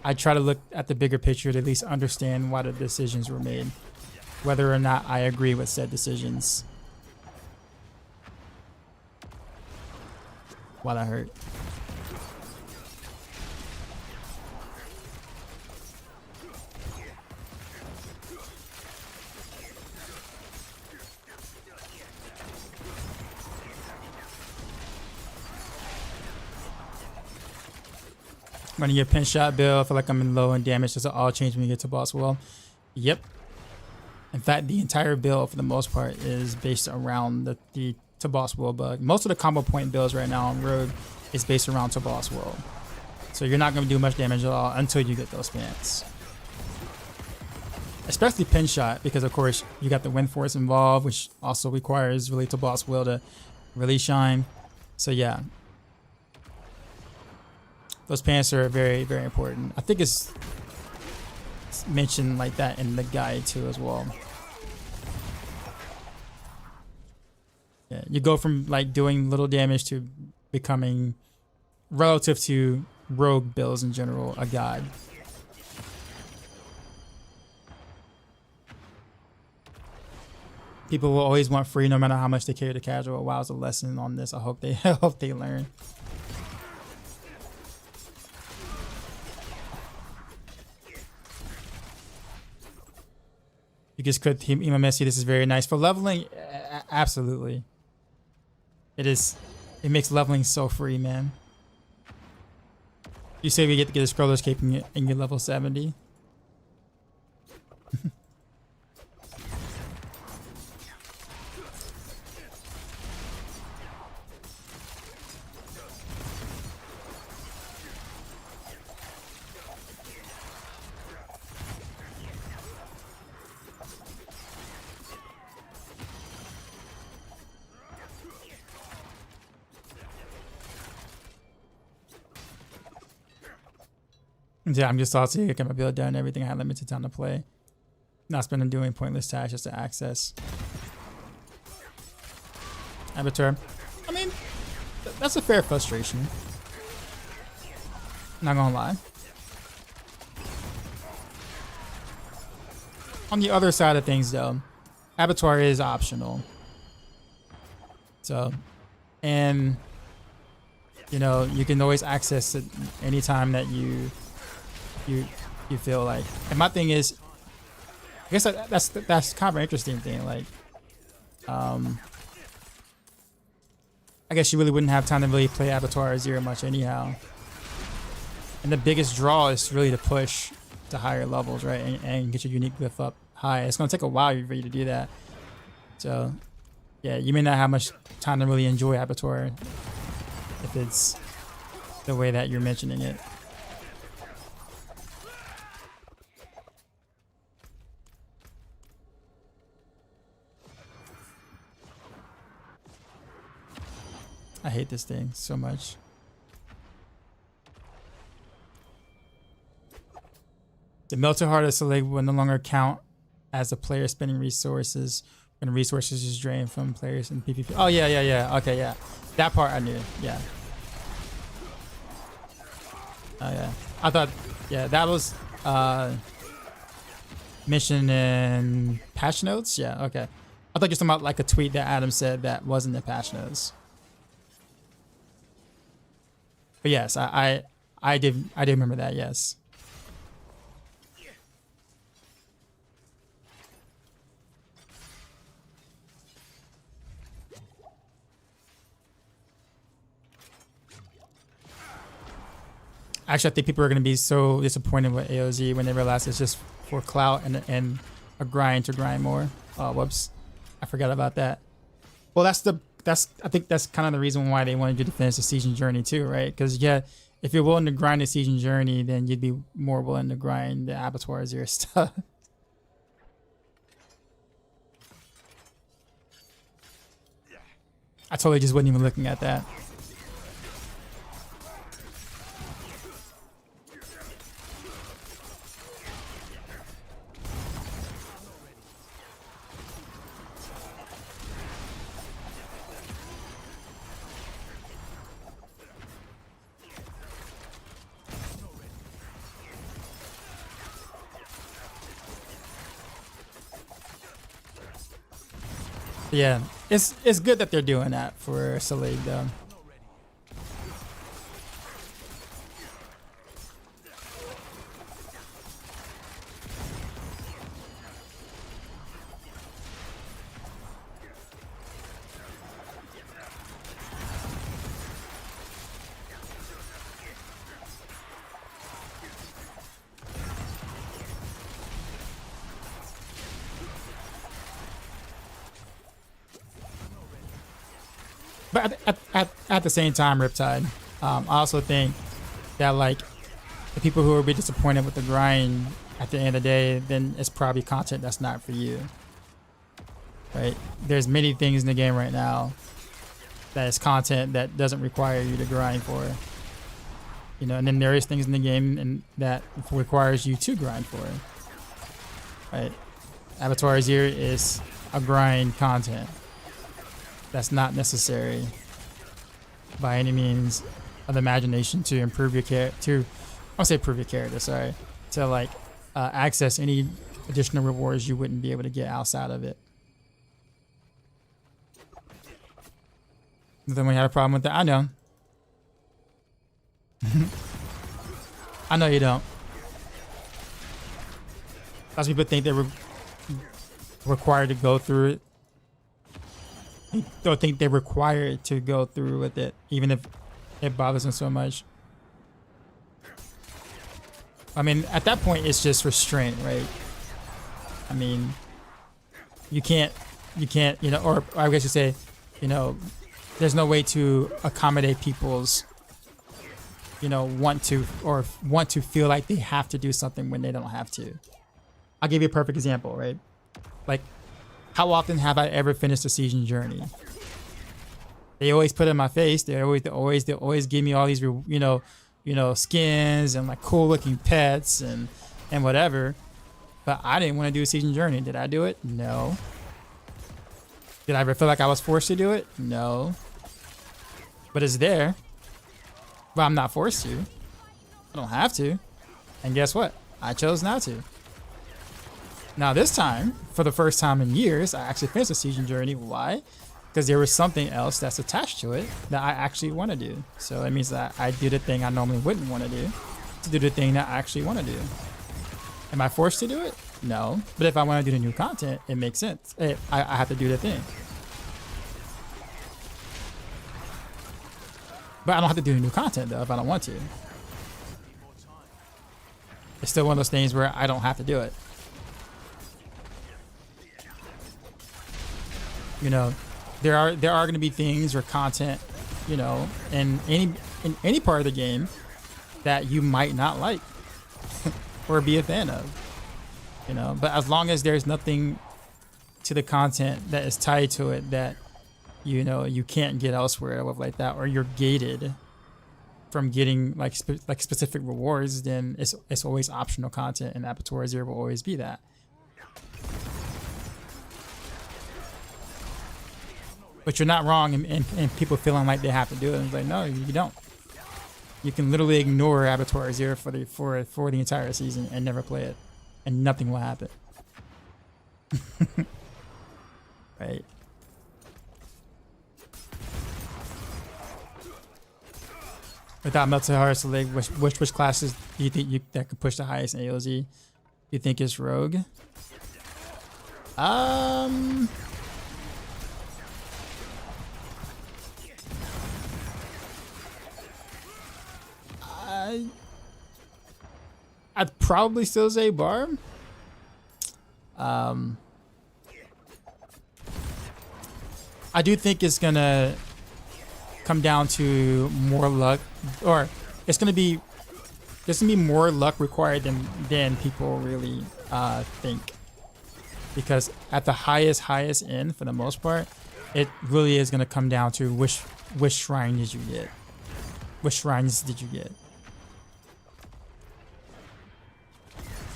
I try to look at the bigger picture to at least understand why the decisions were made, whether or not I agree with said decisions. Wow, that hurt. Running your pin shot build, I feel like I'm in low in damage. Does it all change when you get to boss wall? Yep. In fact, the entire build for the most part is based around the to boss wall bug. Most of the combo point builds right now on Rogue is based around to boss wall. So you're not going to do much damage at all until you get those pants. Especially pin shot, because of course you got the wind force involved, which also requires really to boss will to really shine. So yeah. Those pants are very, very important. I think it's mentioned like that in the guide too as well. You go from like doing little damage to becoming, relative to rogue builds in general, a god. People will always want free no matter how much they carry the casual. WoW's a lesson on this. I hope they I hope they learn. You just could team Messi. This is very nice for leveling. Absolutely. It is. It makes leveling so free, man. You say we get to get a scroller's cape and you're level 70. Yeah, I'm just salty. I got my build done and everything. I had limited time to play. Not spending doing pointless tasks just to access. Avatar. I mean, that's a fair frustration. Not gonna lie. On the other side of things, though, Abattoir is optional. So, and you know, you can always access it anytime that you feel like. And my thing is, I guess that's kind of an interesting thing. Like, I guess you really wouldn't have time to really play Abattoir Zero much anyhow. And the biggest draw is really to push to higher levels, right? And get your unique glyph up high. It's gonna take a while for you to do that. So, yeah, you may not have much time to really enjoy Abattoir if it's the way that you're mentioning it. I hate this thing so much. The melted heart of Selig will no longer count as a player spending resources when resources is drained from players in PvP. Oh, yeah. Okay, yeah. That part I knew. Yeah. Oh, yeah. I thought, yeah, that was mentioned in patch notes. Yeah, okay. I thought you were talking about like a tweet that Adam said that wasn't in patch notes. But yes, I did remember that, yes. Actually, I think people are going to be so disappointed with AOZ when they realize it's just for clout and a grind to grind more. Oh, whoops. I forgot about that. Well, I think that's kind of the reason why they wanted you to finish the season journey too, right? Because yeah, if you're willing to grind the season journey, then you'd be more willing to grind the Abattoir Zero stuff. I totally just wasn't even looking at that. Yeah, it's good that they're doing that for Selig though. But at the same time, Riptide, I also think that like the people who will be disappointed with the grind at the end of the day, then it's probably content that's not for you. Right? There's many things in the game right now that is content that doesn't require you to grind for. You know, and then there is things in the game and that requires you to grind for. Right? Abattoir Zero is a grind content that's not necessary by any means of the imagination to improve your character. I won't say improve your character, sorry. To like access any additional rewards you wouldn't be able to get outside of it. Then we had a problem with that. I know. I know you don't. Lots of people think they were required to go through it. They don't think they're required to go through with it, even if it bothers them so much. I mean, at that point, it's just restraint, right? I mean, you can't, you know, or I guess you say, you know, there's no way to accommodate people's, you know, want to feel like they have to do something when they don't have to. I'll give you a perfect example, right? Like, how often have I ever finished a season journey? They always put it in my face. They always give me all these, you know, skins and like cool looking pets and whatever. But I didn't want to do a season journey. Did I do it? No. Did I ever feel like I was forced to do it? No. But it's there. But I'm not forced to. I don't have to. And guess what? I chose not to. Now this time, for the first time in years, I actually finished a season journey. Why? Because there was something else that's attached to it that I actually want to do. So it means that I do the thing I normally wouldn't want to do the thing that I actually want to do. Am I forced to do it? No. But if I want to do the new content, it makes sense. I have to do the thing. But I don't have to do the new content though if I don't want to. It's still one of those things where I don't have to do it. You know, there are going to be things or content, you know, in any part of the game that you might not like or be a fan of, you know. But as long as there's nothing to the content that is tied to it that, you know, you can't get elsewhere with like that, or you're gated from getting like specific rewards, then it's always optional content, and Apertura Zero will always be that. But you're not wrong in people feeling like they have to do it. And it's like, no, you don't. You can literally ignore Apertura Zero for the entire season and never play it, and nothing will happen. Right. Without Melted Heart Select, which classes do you think that could push the highest in AOZ? Do you think it's Rogue? I'd probably still say Barb. I do think it's gonna come down to more luck, or there's gonna be more luck required than people really think, because at the highest end, for the most part, it really is gonna come down to which shrine did you get, which shrines did you get.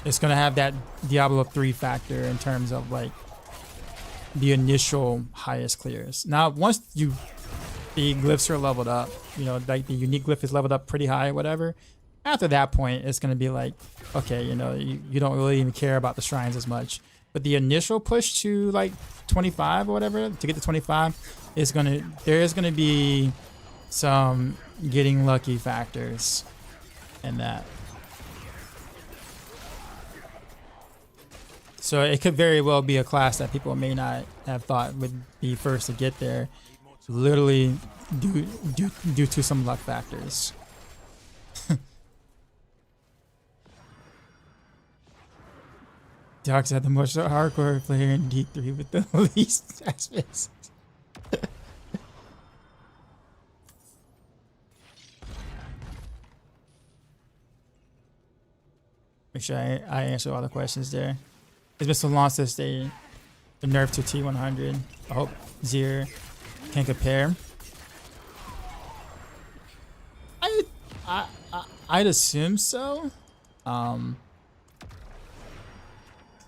It's gonna have that Diablo 3 factor in terms of like the initial highest clears. Now, once the glyphs are leveled up, you know, like the unique glyph is leveled up pretty high, whatever. After that point, it's gonna be like, okay, you know, you don't really even care about the shrines as much. But the initial push to like 25 or whatever, to get to 25, there is gonna be some getting lucky factors in that. So it could very well be a class that people may not have thought would be first to get there, literally due to some luck factors. Dogs had the most hardcore player in D3 with the least aspects. Make sure I answer all the questions there. It's been so long since the nerf to T100. I hope Zero can compare. I'd assume so. I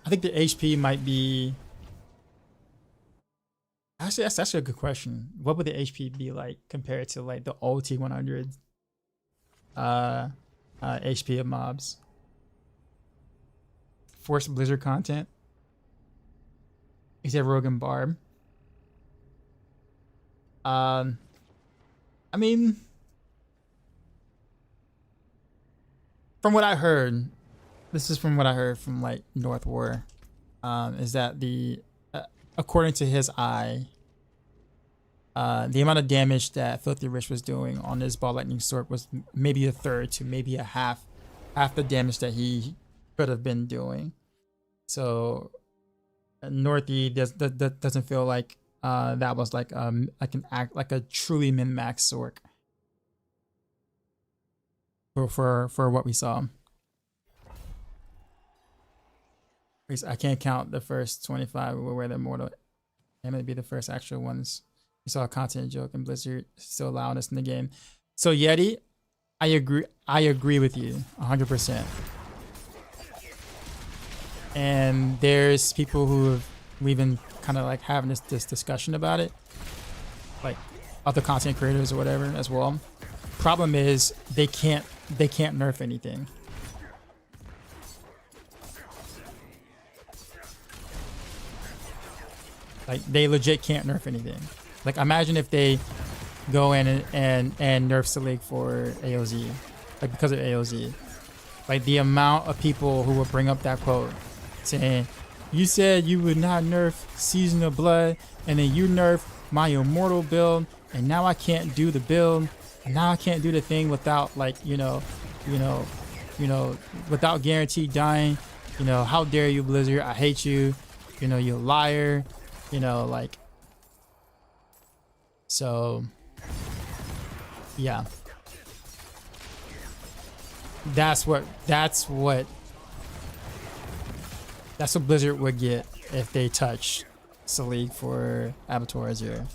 think the HP might be. Actually, that's actually a good question. What would the HP be like compared to like the old T100 HP of mobs? Forced Blizzard content. He said Rogue and Barb. I mean, from what I heard, this is from what I heard from like North War, is that the according to his eye, the amount of damage that Filthy Rich was doing on his Ball Lightning Sword was maybe a third to maybe a half the damage that he could have been doing. So Northy doesn't feel like that was like a truly min-max sword for what we saw. I can't count the first 25 where the mortal and it'd be the first actual ones. We saw a content joke and Blizzard still allowing us in the game. So Yeti, I agree with you 100%. And there's people we've been kind of like having this discussion about it, like other content creators or whatever as well. Problem is they can't nerf anything. Like they legit can't nerf anything. Like imagine if they go in and nerf Selig for AOZ, like because of AOZ. Like the amount of people who will bring up that quote saying, you said you would not nerf Season of Blood, and then you nerf my Immortal build, and now I can't do the build, and now I can't do the thing without like, without guaranteed dying. How dare you, Blizzard? I hate you. You liar. Like, so yeah. That's what Blizzard would get if they touch Selig for Abattoir Azure.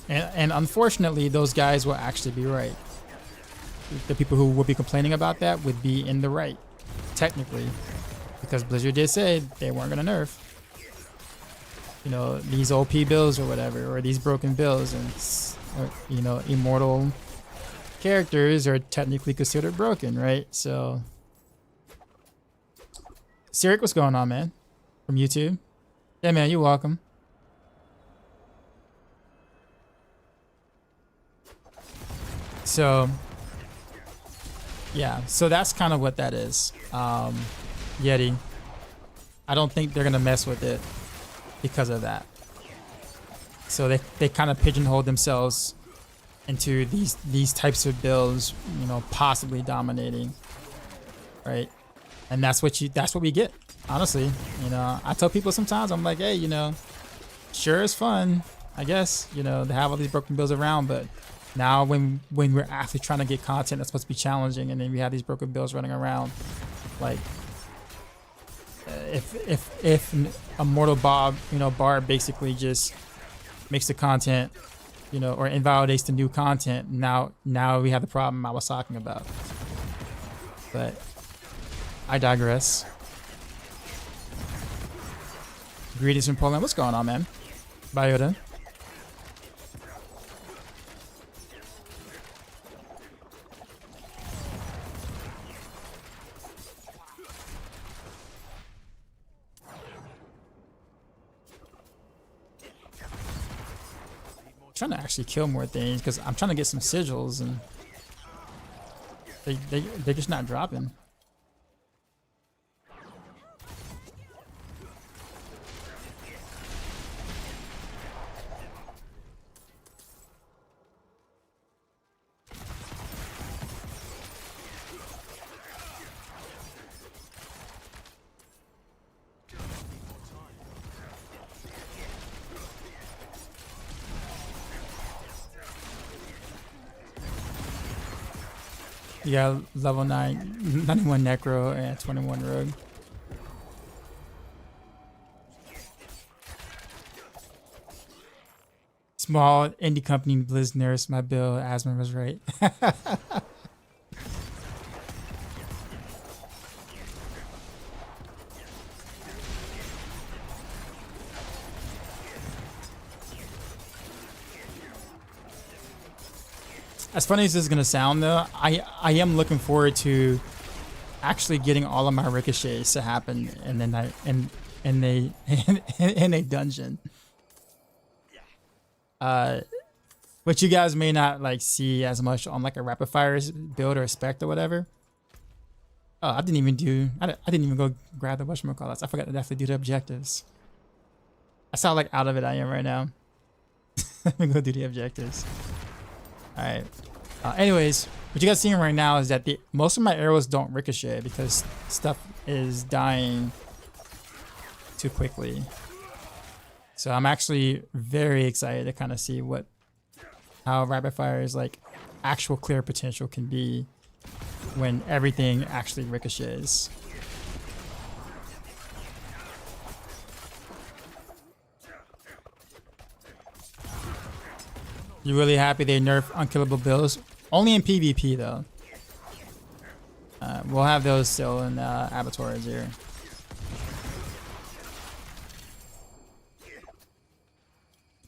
And unfortunately, those guys will actually be right. The people who would be complaining about that would be in the right, technically, because Blizzard did say they weren't going to nerf, these OP builds or whatever, or these broken builds, and immortal characters are technically considered broken, right? So, Sirik, what's going on, man? From YouTube? Yeah, man, you're welcome. So, yeah, so that's kind of what that is. Yeti, I don't think they're gonna mess with it because of that. So they kind of pigeonhole themselves into these types of builds, possibly dominating, right? And that's what we get, honestly. I tell people sometimes, I'm like, hey, sure, it's fun, I guess, to have all these broken builds around, but now when we're actually trying to get content that's supposed to be challenging, and then we have these broken builds running around, like, if Immortal Barb basically just makes the content, or invalidates the new content, now we have the problem I was talking about. But I digress. Greetings from Poland. What's going on, man? Biota. Trying to actually kill more things because I'm trying to get some sigils, and they're just not dropping. You got level 9, 91 Necro and 21 Rogue. Small indie company, Blizz Nurse, my bill, Asman was right. As funny as this is gonna sound though, I am looking forward to actually getting all of my ricochets to happen and then in a dungeon. Which you guys may not like see as much on like a rapid fire build or a spec or whatever. Oh, I didn't even go grab the whatchamacallits. I forgot to definitely do the objectives. That's how like out of it I am right now. Let me go do the objectives. Alright. Anyways, what you guys seeing right now is that most of my arrows don't ricochet because stuff is dying too quickly. So I'm actually very excited to kind of see how rapid fire's like actual clear potential can be when everything actually ricochets. You really happy they nerf unkillable builds? Only in PvP though. We'll have those still in abattoirs here.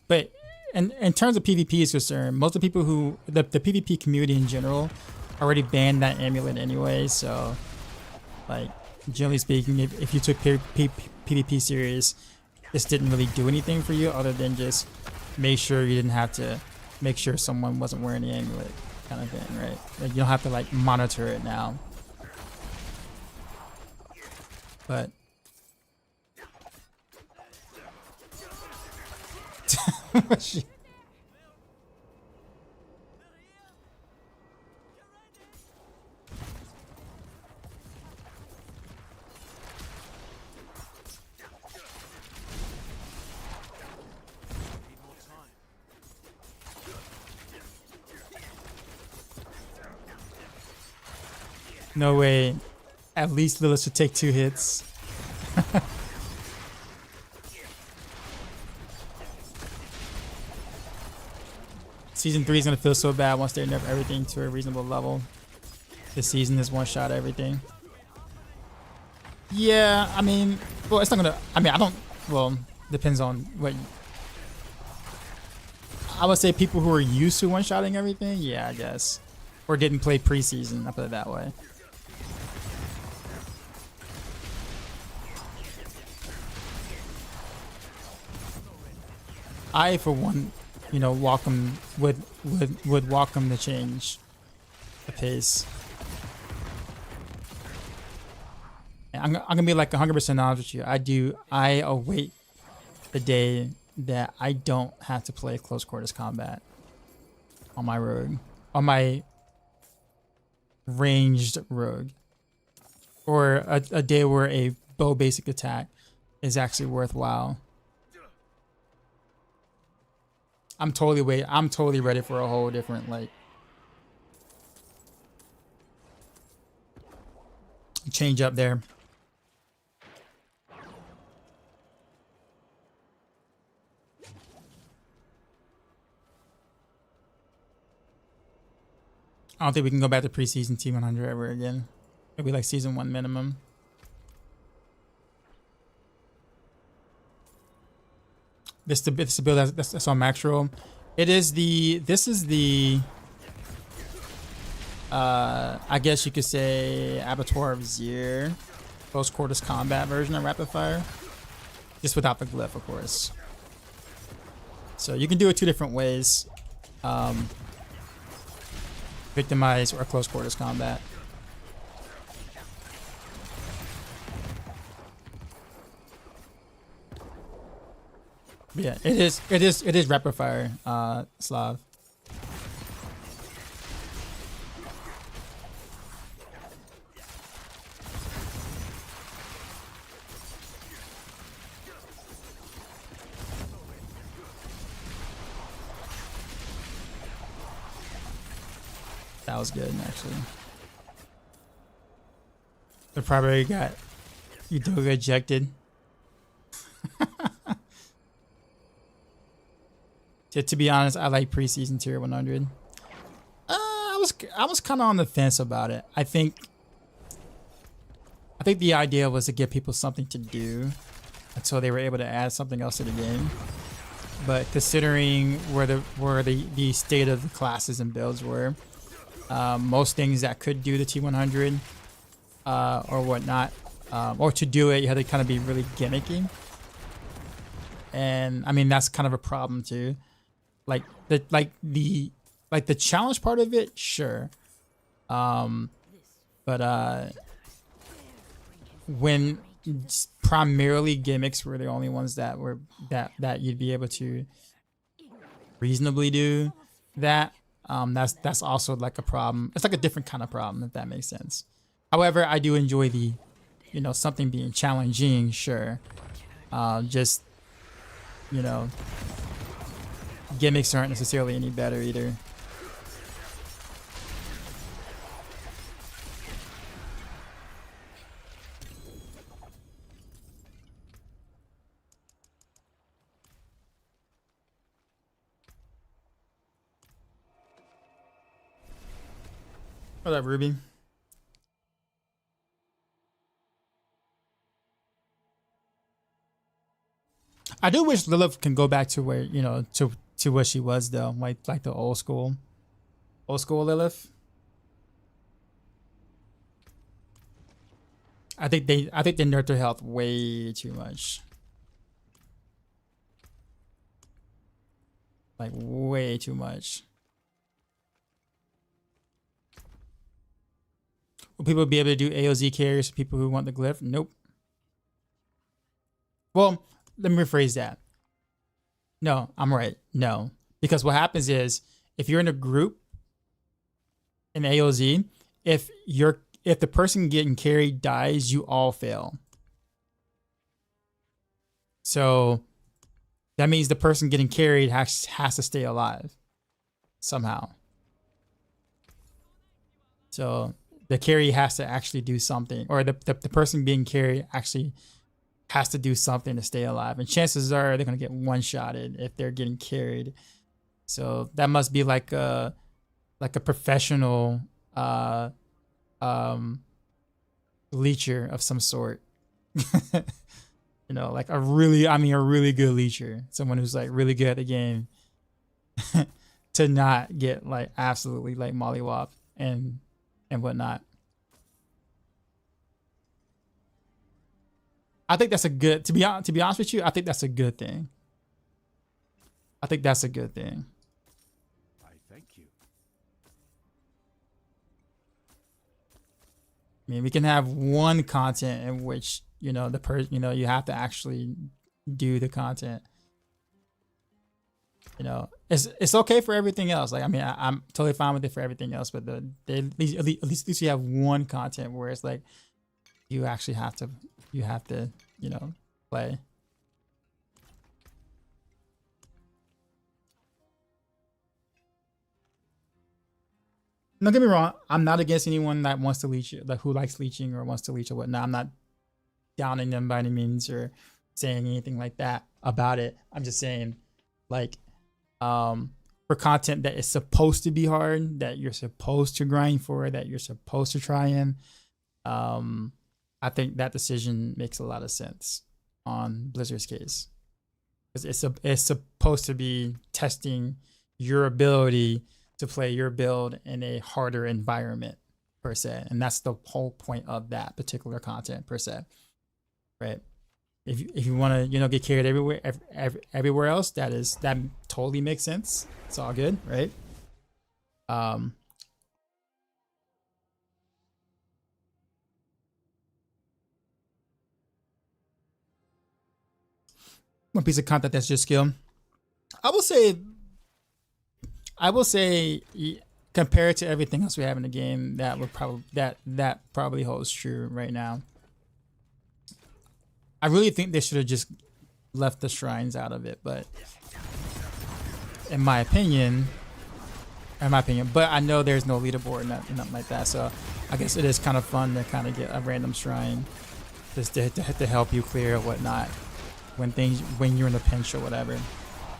But in terms of PvP is concerned, most of the people who the PvP community in general already banned that amulet anyway. So, like generally speaking, if you took PvP serious, this didn't really do anything for you other than just make sure you didn't have to make sure someone wasn't wearing the amulet, kind of thing, right? Like you don't have to like monitor it now. But no way. At least Lilith should take 2 hits. Season 3 is gonna feel so bad once they nerf everything to a reasonable level. This season is one shot everything. Yeah, I mean, well, it's not gonna. I mean, I don't. Well, depends on what. I would say people who are used to one-shotting everything. Yeah, I guess, or didn't play preseason. I put it that way. I, for one, you know, would welcome the change, the pace. I'm gonna be like 100% honest with you. I await the day that I don't have to play close quarters combat on my rogue, on my ranged rogue, or a day where a bow basic attack is actually worthwhile. I'm totally ready for a whole different like change up there. I don't think we can go back to preseason T100 ever again. It'll be like season 1 minimum. This the build that's on Maxroll. This is the I guess you could say Abattoir of Zir, close quarters combat version of rapid fire, just without the glyph, of course. So you can do it 2 different ways: victimize or close quarters combat. Yeah, it is rapid fire, Slav. That was good, actually. The probably got Udoga ejected. To be honest, I like preseason tier 100. I was kind of on the fence about it. I think the idea was to give people something to do until they were able to add something else to the game. but considering where the state of the classes and builds were, most things that could do the T100 or whatnot, or to do it, you had to kind of be really gimmicky. And I mean, that's kind of a problem too. Like the challenge part of it, sure. But when primarily gimmicks were the only ones that were that you'd be able to reasonably do that, that's also like a problem. It's like a different kind of problem, if that makes sense. However, I do enjoy the, you know, something being challenging, sure. Just, you know, gimmicks aren't necessarily any better either. What up, Ruby? I do wish Lilith can go back to where, you know, to what she was though, like the old school Lilith. I think they nerfed her health way too much. Like way too much. Will people be able to do AOZ carries for people who want the glyph? Nope. Well, let me rephrase that. No, I'm right. No. Because what happens is, if you're in a group in AOZ, if the person getting carried dies, you all fail. So that means the person getting carried has to stay alive somehow. So the carry has to actually do something, or the person being carried actually has to do something to stay alive. And chances are they're going to get one-shotted if they're getting carried. So that must be like a professional leecher of some sort. You know, like a really good leecher, someone who's like really good at the game, to not get like absolutely like mollywopped and whatnot. I think that's a good, to be honest with you, I think that's a good thing. I think that's a good thing. I thank you. I mean, we can have one content in which, you know, you have to actually do the content. You know, it's okay for everything else. Like, I mean, I'm totally fine with it for everything else, but at least you have one content where it's like you actually have to, you know, play. Don't get me wrong, I'm not against anyone that wants to leech, like who likes leeching or wants to leech or whatnot. I'm not downing them by any means or saying anything like that about it. I'm just saying, like, for content that is supposed to be hard, that you're supposed to grind for, that you're supposed to try in, I think that decision makes a lot of sense on Blizzard's case, because it's supposed to be testing your ability to play your build in a harder environment per se, and that's the whole point of that particular content per se, right? If you want to, you know, get carried everywhere else, that totally makes sense. It's all good, right? One piece of content that's just skill. I will say compared to everything else we have in the game, that would probably that probably holds true right now. I really think they should have just left the shrines out of it, but in my opinion, but I know there's no leaderboard, nothing like that, so I guess it is kind of fun to kind of get a random shrine just to help you clear or whatnot when you're in a pinch or whatever.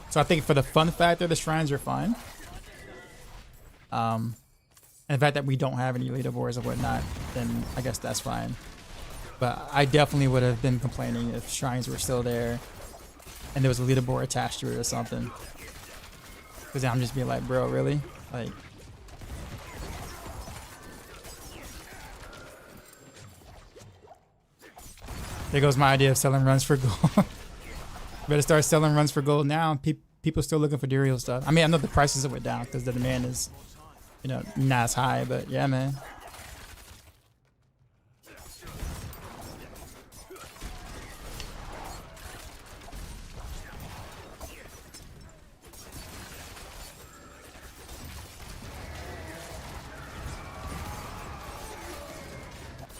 So I think for the fun factor, the shrines are fine. And the fact that we don't have any leaderboards or whatnot, then I guess that's fine. But I definitely would have been complaining if shrines were still there. and there was a leaderboard attached to it or something. Because I'm just being like, bro, really? Like, there goes my idea of selling runs for gold. Better start selling runs for gold now. People still looking for Duriel stuff. I mean, I know the prices went down because the demand is, you know, not as high, but yeah, man.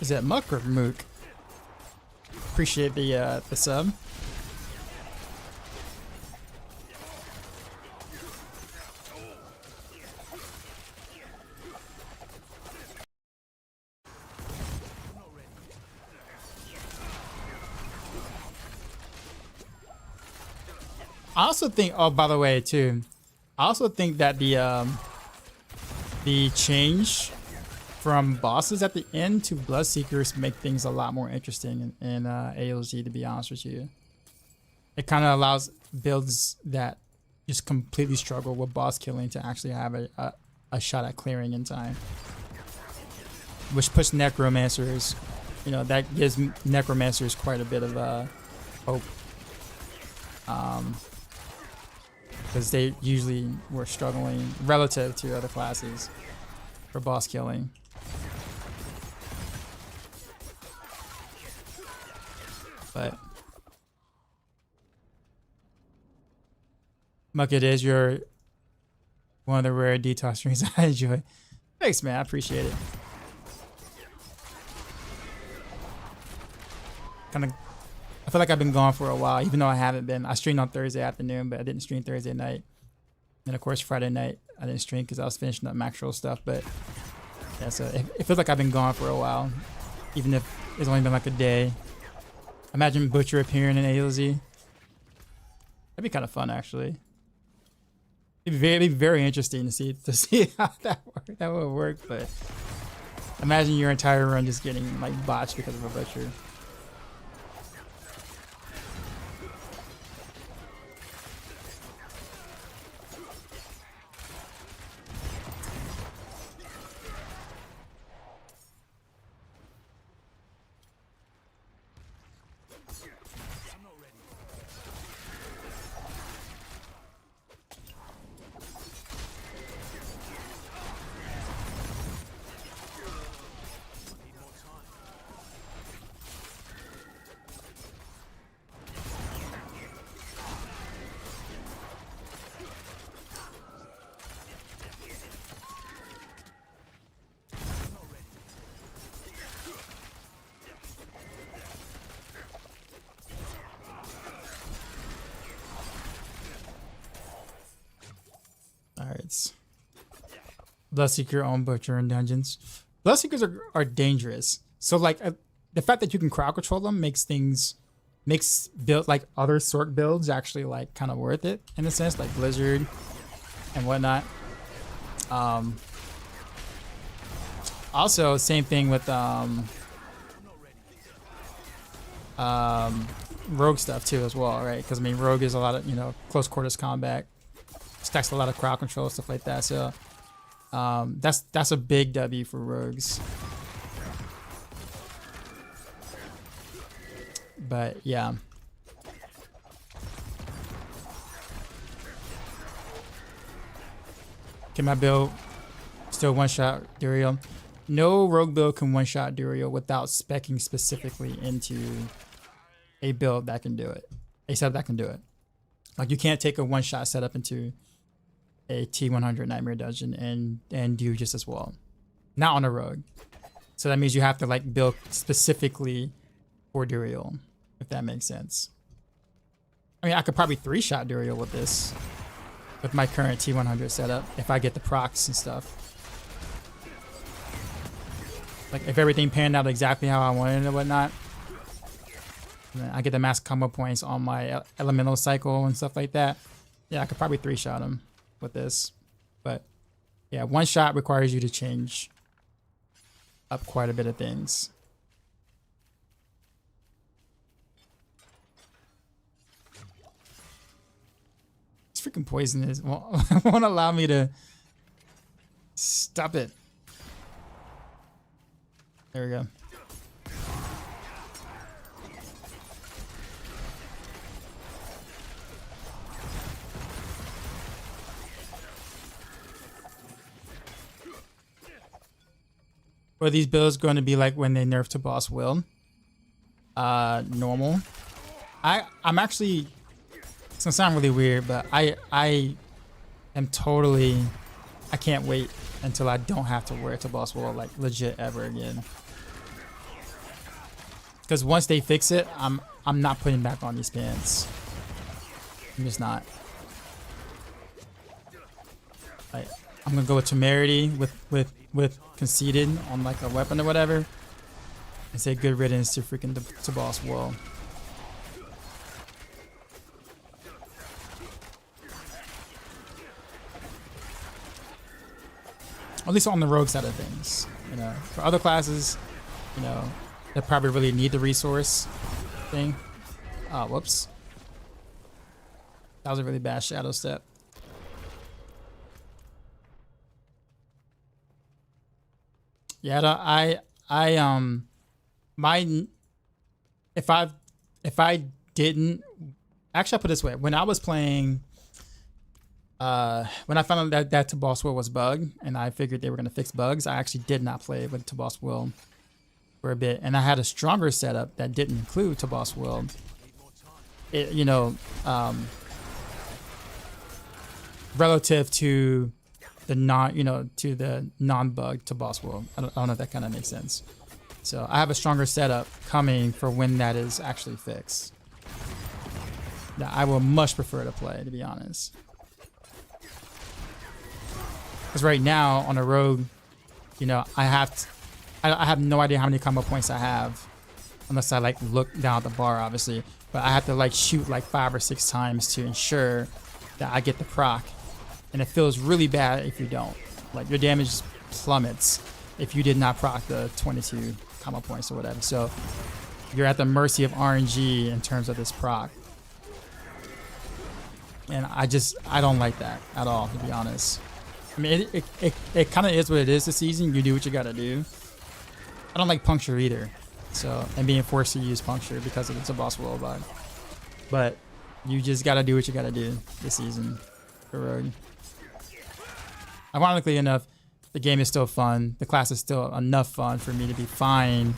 Is that Muck or Mook? Appreciate the sub. I also think, oh, by the way, too, I also think that the change from bosses at the end to Bloodseekers make things a lot more interesting in AOZ, to be honest with you. It kind of allows builds that just completely struggle with boss killing to actually have a shot at clearing in time. Which puts Necromancers, you know, that gives Necromancers quite a bit of hope. Because they usually were struggling relative to other classes for boss killing. But Muck, it is your one of the rare detox streams I enjoy. Thanks, man. I appreciate it. Kind of, I feel like I've been gone for a while, even though I haven't been. I streamed on Thursday afternoon, but I didn't stream Thursday night. And of course, Friday night I didn't stream because I was finishing up Maxroll stuff. But yeah, so it feels like I've been gone for a while, even if it's only been like a day. Imagine Butcher appearing in AOZ. That'd be kind of fun, actually. It'd be very interesting to see how that would work. But imagine your entire run just getting like botched because of a Butcher. Alright. Bloodseeker on Butcher in dungeons. Bloodseekers are dangerous. So like the fact that you can crowd control them makes build like other sort builds actually like kind of worth it in a sense, like Blizzard and whatnot. Also same thing with Rogue stuff too as well, right? Because I mean Rogue is a lot of, you know, close quarters combat, stacks a lot of crowd control, stuff like that. So that's a big W for Rogues. But yeah. Can my build still one-shot Duriel? No Rogue build can one-shot Duriel without speccing specifically into a build that can do it. A setup that can do it. Like you can't take a one-shot setup into a T100 Nightmare Dungeon and do just as well. Not on a Rogue. So that means you have to like build specifically for Duriel, if that makes sense. I mean, I could probably 3-shot Duriel with this, with my current T100 setup, if I get the procs and stuff. Like if everything panned out exactly how I wanted it and whatnot, and I get the max combo points on my elemental cycle and stuff like that. Yeah, I could probably 3-shot him with this. But yeah, one shot requires you to change up quite a bit of things. freaking poison is won't allow me to stop it. There we go. Are these builds going to be like when they nerf to boss will? Normal. I'm actually, it's gonna sound really weird, but I am totally, I can't wait until I don't have to wear it to boss will like legit ever again. Because once they fix it, I'm not putting back on these pants. I'm just not. Like, I'm gonna go with temerity with conceited on like a weapon or whatever, and say good riddance to freaking to boss will. At least on the rogue side of things, you know. For other classes, you know, they probably really need the resource thing. Oh, whoops. That was a really bad shadow step. Yeah, if I didn't, actually I'll put it this way, when I was playing, when I found out that to boss will was bug and I figured they were going to fix bugs, I actually did not play with to boss will for a bit, and I had a stronger setup that didn't include to boss will. It, you know, relative to the non-bug to boss will. I don't know if that kind of makes sense. So I have a stronger setup coming for when that is actually fixed. That I will much prefer to play, to be honest. Because right now on a rogue, you know, I have no idea how many combo points I have, unless I like look down at the bar, obviously. But I have to like shoot like 5 or 6 times to ensure that I get the proc, and it feels really bad if you don't. Like your damage plummets if you did not proc the 22 combo points or whatever. So you're at the mercy of RNG in terms of this proc, and I don't like that at all, to be honest. I mean, it kind of is what it is this season. You do what you gotta do. I don't like puncture either, so, and being forced to use puncture because it's a boss will bug. But you just gotta do what you gotta do this season for Rogue. Ironically enough, the game is still fun. The class is still enough fun for me to be fine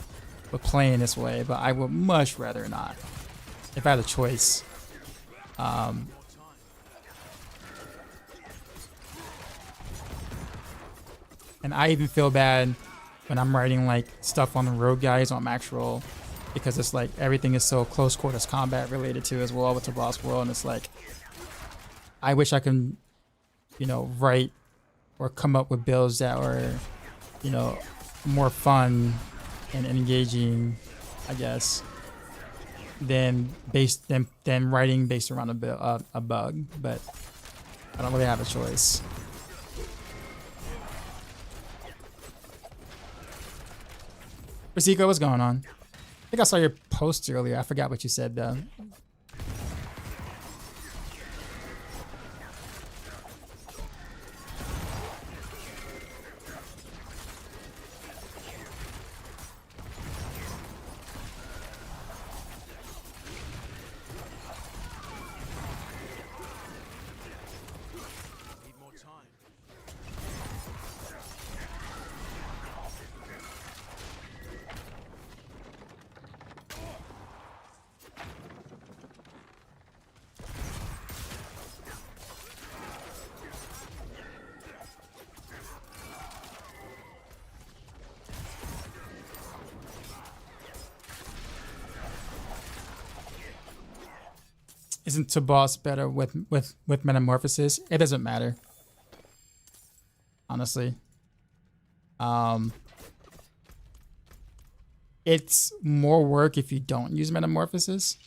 with playing this way, but I would much rather not. If I had a choice. And I even feel bad when I'm writing like stuff on the rogue guys on Maxroll, because it's like everything is so close quarters combat related to as well with the boss world, and it's like I wish I can, you know, write or come up with builds that were, you know, more fun and engaging, I guess, than writing based around a bug. But I don't really have a choice. Rasico, what's going on? I think I saw your post earlier. I forgot what you said though. Isn't to boss better with metamorphosis? It doesn't matter, honestly. It's more work if you don't use metamorphosis.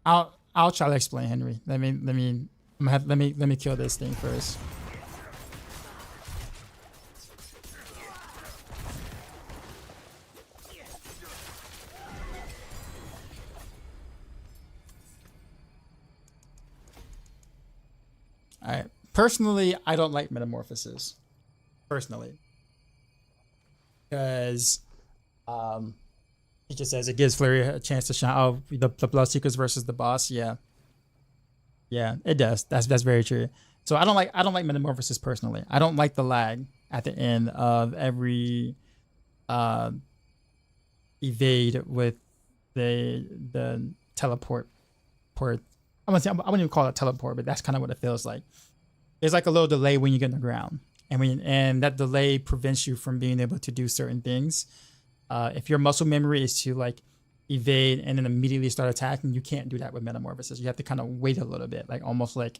I'll try to explain, Henry. Let me kill this thing first. All right. Personally, I don't like metamorphosis. Personally, because he just says it gives Flurry a chance to shine. Oh, the Bloodseekers versus the boss. Yeah, yeah, it does. That's very true. So I don't like metamorphosis personally. I don't like the lag at the end of every uh evade with the teleport port. I wouldn't even call it teleport, but that's kind of what it feels like. There's like a little delay when you get on the ground, and that delay prevents you from being able to do certain things. If your muscle memory is to like evade and then immediately start attacking, you can't do that with metamorphosis. You have to kind of wait a little bit, like almost like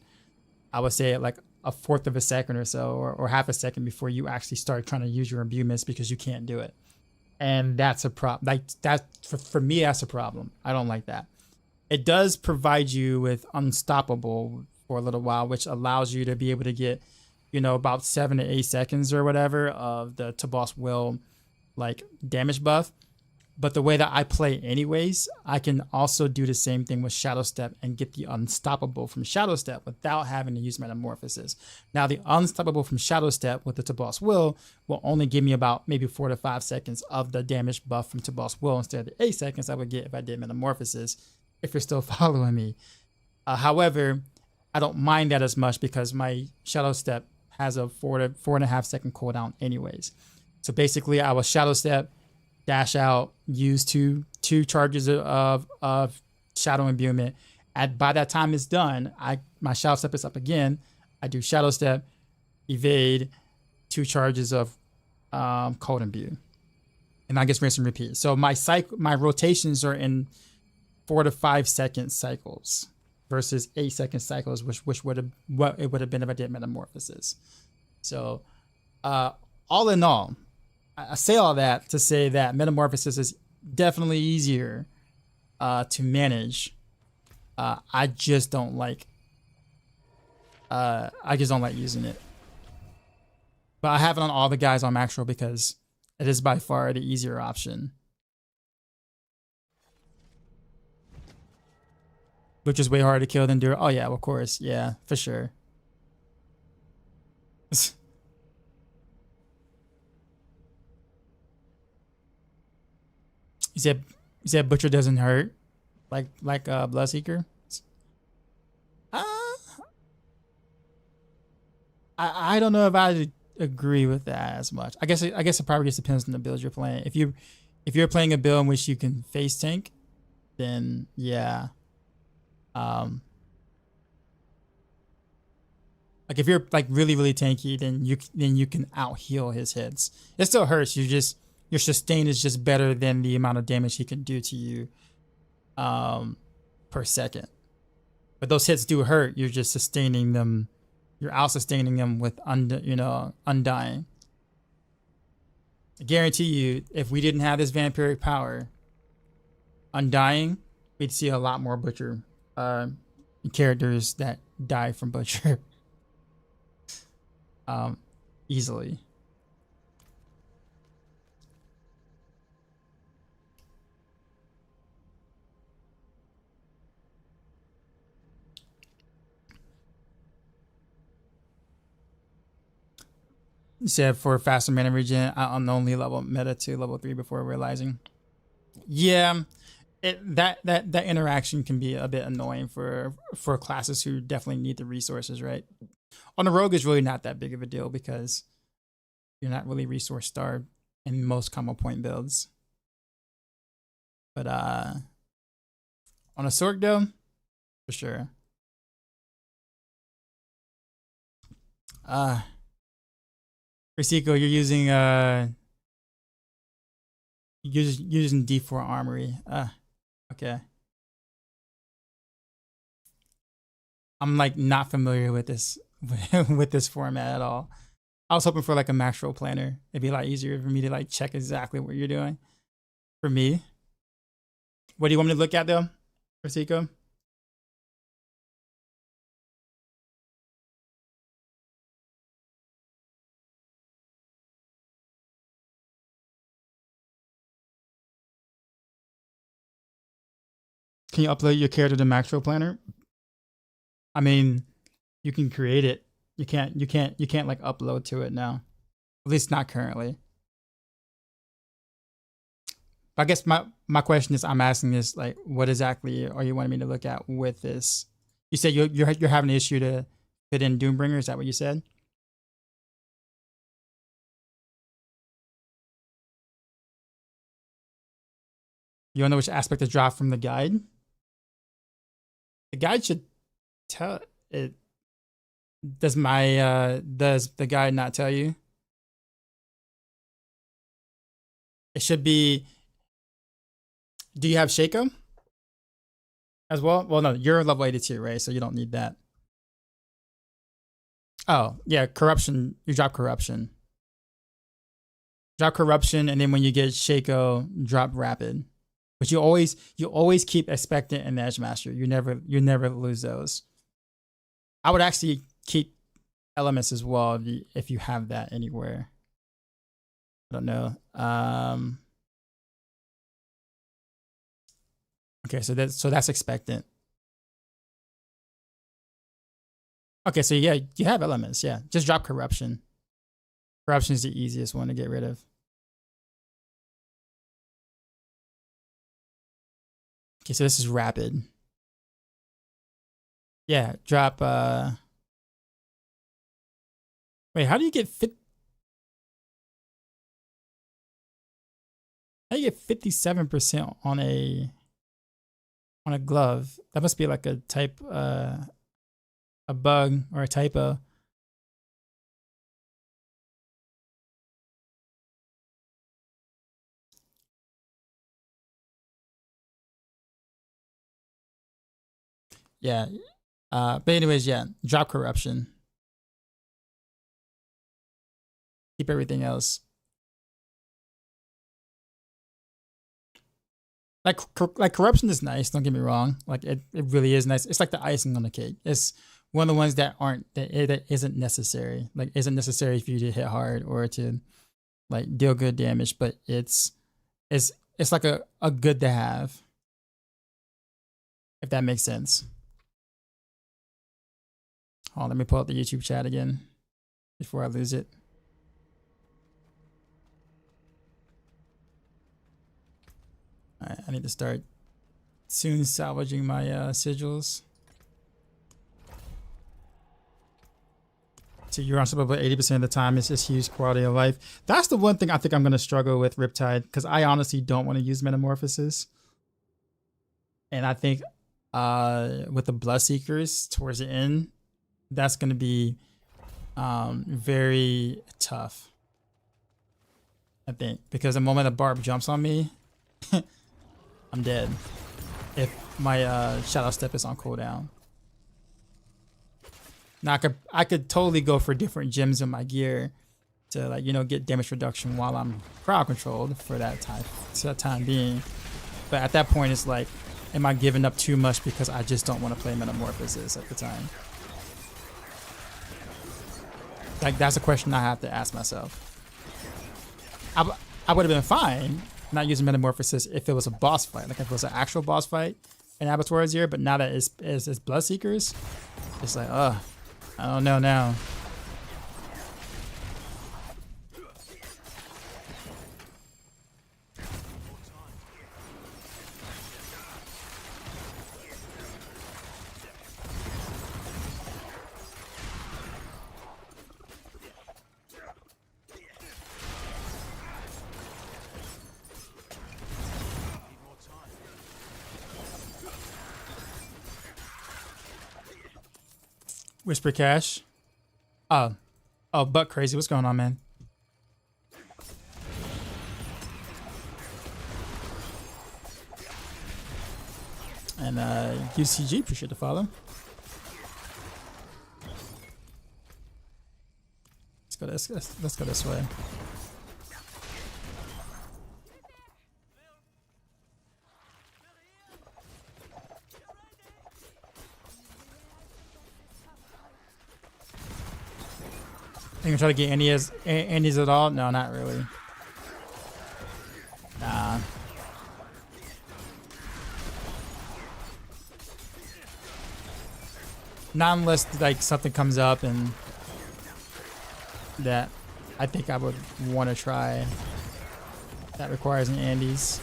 I would say like a fourth of a second or so, or half a second before you actually start trying to use your imbuements because you can't do it. And that's a problem. Like that for me, that's a problem. I don't like that. It does provide you with unstoppable for a little while, which allows you to be able to get, about 7 to 8 seconds or whatever of the to boss will like damage buff. But the way that I play anyways, I can also do the same thing with Shadow Step and get the Unstoppable from Shadow Step without having to use Metamorphosis. Now the Unstoppable from Shadow Step with the Toboss will only give me about maybe 4 to 5 seconds of the damage buff from Toboss will instead of the 8 seconds I would get if I did Metamorphosis, if you're still following me. However, I don't mind that as much because my Shadow Step has a 4.5 second cooldown anyways. So basically I will Shadow Step, dash out, use two charges of shadow imbuement. By that time it's done, my Shadow Step is up again. I do Shadow Step, evade, 2 charges of cold imbue, and I guess rinse and repeat. So my rotations are in 4 to 5 second cycles versus 8 second cycles, which would have what it would have been if I did Metamorphosis. So all in all, I say all that to say that Metamorphosis is definitely easier to manage. I just don't like using it. But I have it on all the guys on Maxroll because it is by far the easier option. Which is way harder to kill than do. Oh yeah, of course. Yeah, for sure. You said Butcher doesn't hurt like Bloodseeker. Uh, I don't know if I agree with that as much. I guess it probably just depends on the build you're playing. If you're playing a build in which you can face tank, then yeah. Like if you're like really really tanky, then you can out heal his hits. It still hurts. Your sustain is just better than the amount of damage he can do to you per second. But those hits do hurt. You're just sustaining them. You're out sustaining them with undying. I guarantee you, if we didn't have this vampiric power, undying, we'd see a lot more Butcher characters that die from Butcher easily. You said for faster mana regen, I only level meta to level 3 before realizing. Yeah, that interaction can be a bit annoying for classes who definitely need the resources, right? On the Rogue is really not that big of a deal because you're not really resource starved in most combo point builds. But on a Sorg though, for sure. Risico, you're using using D4 Armory. Okay. I'm like not familiar with this with this format at all. I was hoping for like a Maxroll planner. It'd be a lot easier for me to like check exactly what you're doing. For me, what do you want me to look at though, Risico? Can you upload your character to Maxroll planner? I mean, You can create it. You can't like upload to it now. At least not currently. But I guess my question is, I'm asking this, like, what exactly are you wanting me to look at with this? You said you're having an issue to fit in Doombringer. Is that what you said? You don't know which aspect to drop from the guide? The guide should tell it. Does the guide not tell you? It should be. Do you have Shaco as well? Well, no, you're level 82, right? So you don't need that. Oh, yeah, corruption. You drop corruption. Drop corruption, and then when you get Shaco, drop rapid. But you always keep expectant and Edge Master. You never lose those. I would actually keep elements as well if you have that anywhere. I don't know. Okay, so that's expectant. Okay, so yeah, you have elements. Yeah, just drop corruption. Corruption is the easiest one to get rid of. Okay, so this is rapid. Yeah, drop. Wait, how do you get fit? How do you get 57% on a glove? That must be like a type, a bug or a typo. Yeah. But anyways, yeah, drop corruption. Keep everything else. Like corruption is nice, don't get me wrong. Like it really is nice. It's like the icing on the cake. It's one of the ones that isn't necessary. Like isn't necessary for you to hit hard or to like deal good damage, but it's like a good to have. If that makes sense. Hold on, let me pull up the YouTube chat again before I lose it. All right, I need to start soon salvaging my sigils. So you're on something about 80% of the time. It's just huge quality of life. That's the one thing I think I'm going to struggle with Riptide, because I honestly don't want to use Metamorphosis. And I think with the Bloodseekers towards the end, that's going to be very tough. I think, because the moment a barb jumps on me, I'm dead. If my Shadow Step is on cooldown. Now I could totally go for different gems in my gear to, like, you know, get damage reduction while I'm crowd controlled for that time being. But at that point, it's like, am I giving up too much because I just don't want to play Metamorphosis at the time? Like, that's a question I have to ask myself. I would have been fine not using Metamorphosis if it was a boss fight, like if it was an actual boss fight in Abattoir Azir, but now that it's Bloodseekers, it's like, I don't know now. Whisper Cash. Oh, Buck Crazy. What's going on, man? And UCG, appreciate the follow. Let's go this way. You gonna try to get Andy's at all? No, not really. Nah. Not unless like something comes up and that I think I would want to try. That requires an Andes.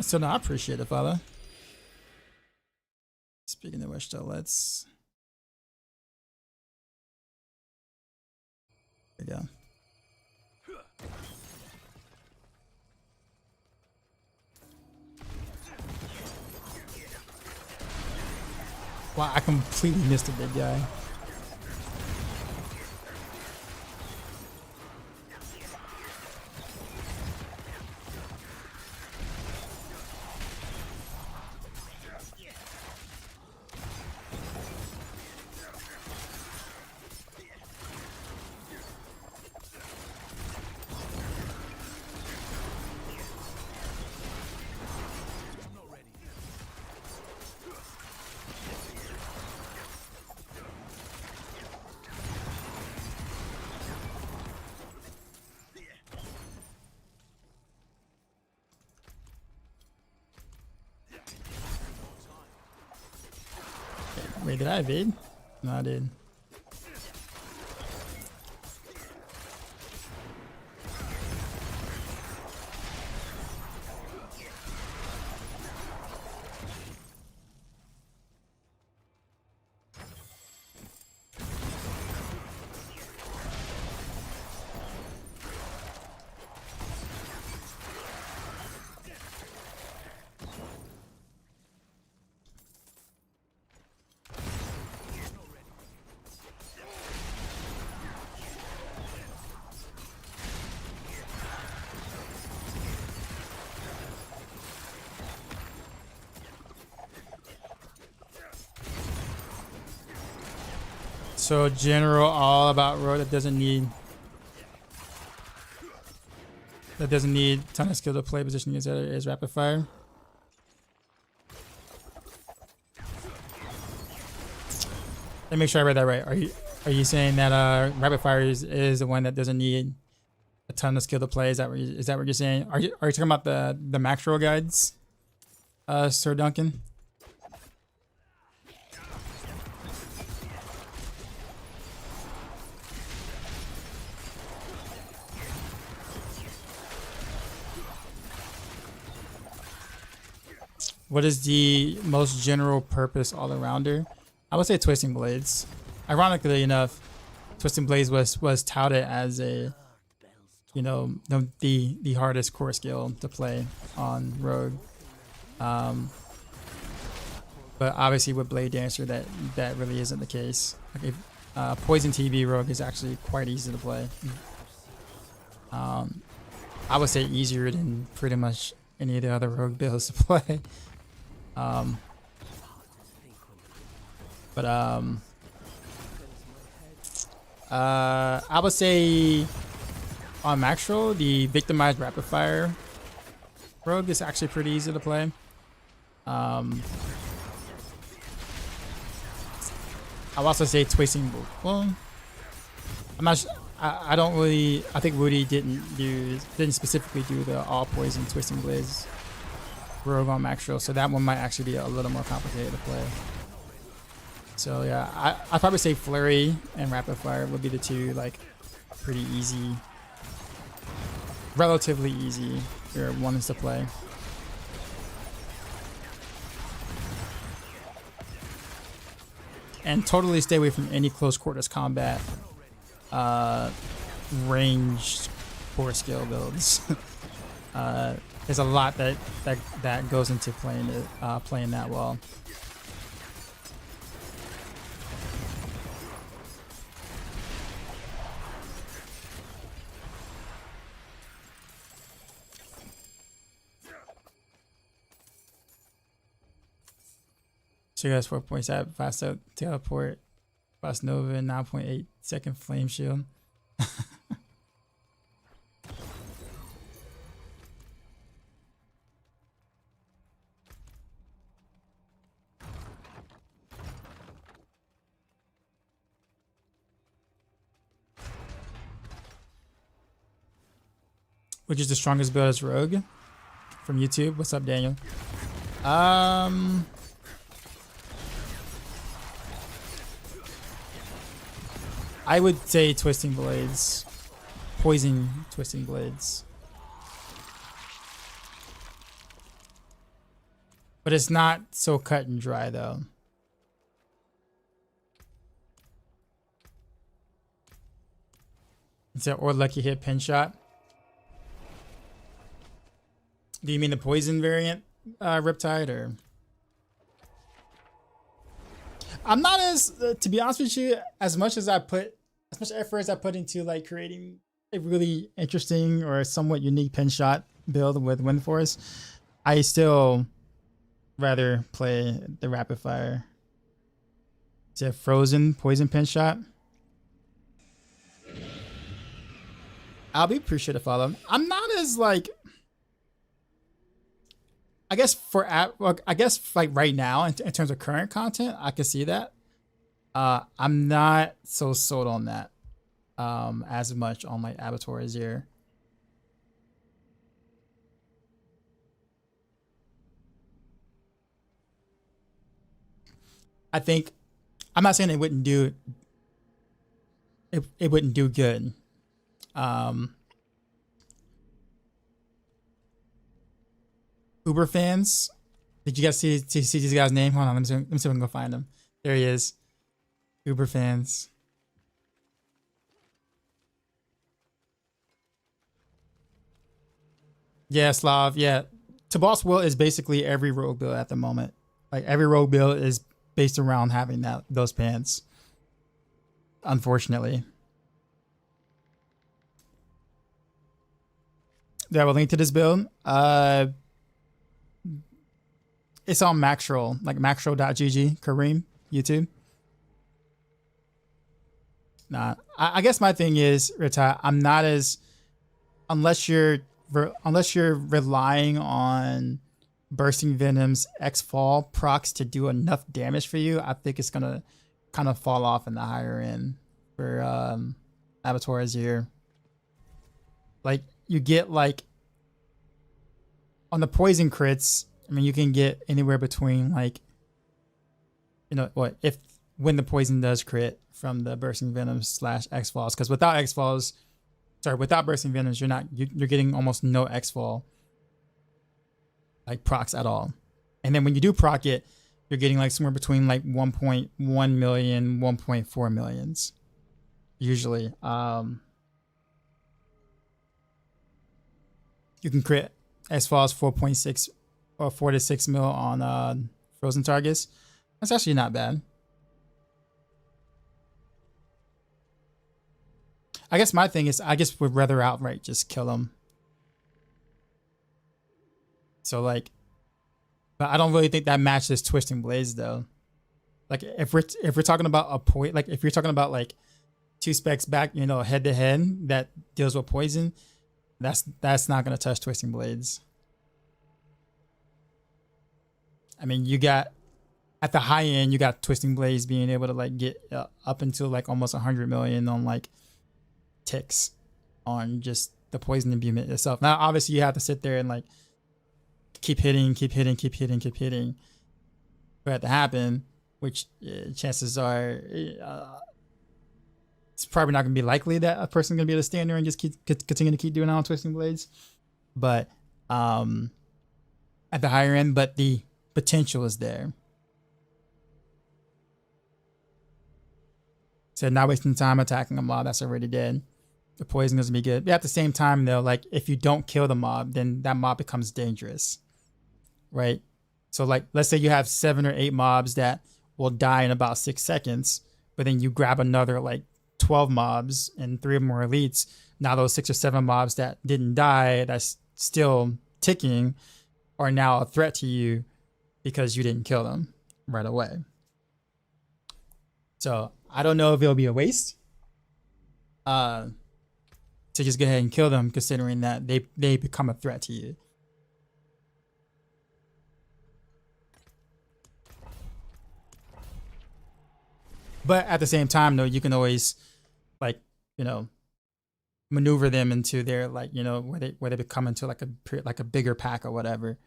So no, I appreciate it, Father. Speaking of which, though, let's. There we go. Wow, I completely missed the big guy. Wait, did I evade? No, I did. So general, all about road that doesn't need ton of skill to play position is rapid fire. Let me make sure I read that right. Are you saying that rapid fire is the one that doesn't need a ton of skill to play? Is that what you're saying? Are you talking about the Maxroll guides, Sir Duncan? What is the most general purpose all-arounder? I would say Twisting Blades. Ironically enough, Twisting Blades was touted as a, you know, the hardest core skill to play on Rogue. But obviously with Blade Dancer, that really isn't the case. Like Poison TV Rogue is actually quite easy to play. I would say easier than pretty much any of the other Rogue builds to play. I would say on Maxroll, the Victimized Rapid Fire Rogue is actually pretty easy to play. I'll also say Twisting. Well, I'm not. I don't really. I think Woody didn't specifically do the all poison Twisting Blades Rogue on Maxroll, so that one might actually be a little more complicated to play. So yeah, I'd probably say Flurry and Rapid Fire would be the two like pretty easy, relatively easy ones to play. And totally stay away from any close quarters combat, ranged core skill builds. There's a lot that goes into playing that well. Trigger has 4 points at fast out teleport, fast nova, 9.8 second flame shield. Which is the strongest build as Rogue from YouTube? What's up, Daniel? I would say Twisting Blades. Poison Twisting Blades. But it's not so cut and dry though. It's an or lucky hit pin shot. Do you mean the poison variant, Riptide, or? I'm not as, to be honest with you, as much effort as I put into like creating a really interesting or somewhat unique pin shot build with Windforce, I still rather play the rapid fire. It's a frozen poison pin shot. I'll be pretty sure to follow. I'm not as like, I guess like right now in terms of current content, I can see that. I'm not so sold on that as much on like Abattoir Azir. I think I'm not saying it wouldn't do it wouldn't do good. Uber fans, did you guys see this guy's name? Hold on, let me see if I can go find him. There he is. Uber fans. Yeah, Slav. Yeah, Toboss Will is basically every rogue build at the moment. Like every rogue build is based around having those pants. Unfortunately. Do I have a link to this build? It's on Maxroll, like maxroll.gg, Kareem, YouTube. Nah, I guess my thing is, Rita, I'm not as, unless you're relying on Bursting Venom's X-Fall procs to do enough damage for you, I think it's gonna kind of fall off in the higher end for Abattoir Azir. Like you get like on the poison crits, I mean you can get anywhere between like, you know what, when the poison does crit from the Bursting Venom / X-Falls, because without X-Falls, without Bursting Venoms, you're getting almost no X-Fall like procs at all. And then when you do proc it, you're getting like somewhere between like 1.1 million, 1.4 millions usually. You can crit as far as 4.6 or 4 to 6 mil on frozen targets. That's actually not bad. I guess my thing is, I just would rather outright just kill them. So like, but I don't really think that matches Twisting Blades though. Like if we're talking about a point, like if you're talking about like 2 specs back, you know, head to head that deals with poison, that's not gonna touch Twisting Blades. I mean, you got at the high end, you got Twisting Blades being able to like get up until like almost 100 million on like ticks on just the poison imbuement itself. Now, obviously, you have to sit there and like keep hitting for that to happen, which chances are it's probably not going to be likely that a person's going to be able to stand there and just continue to keep doing it on Twisting Blades. But at the higher end, but the potential is there. So not wasting time attacking a mob that's already dead. The poison is gonna be good. But at the same time though, like if you don't kill the mob, then that mob becomes dangerous. Right? So like let's say you have 7 or 8 mobs that will die in about 6 seconds, but then you grab another like 12 mobs and 3 of them are elites. Now those 6 or 7 mobs that didn't die, that's still ticking, are now a threat to you because you didn't kill them. right away. So I don't know if it'll be a waste to just go ahead and kill them, considering that they become a threat to you. But at the same time, though, you can always, like, you know, maneuver them into their, like, you know, where they become into like a bigger pack or whatever,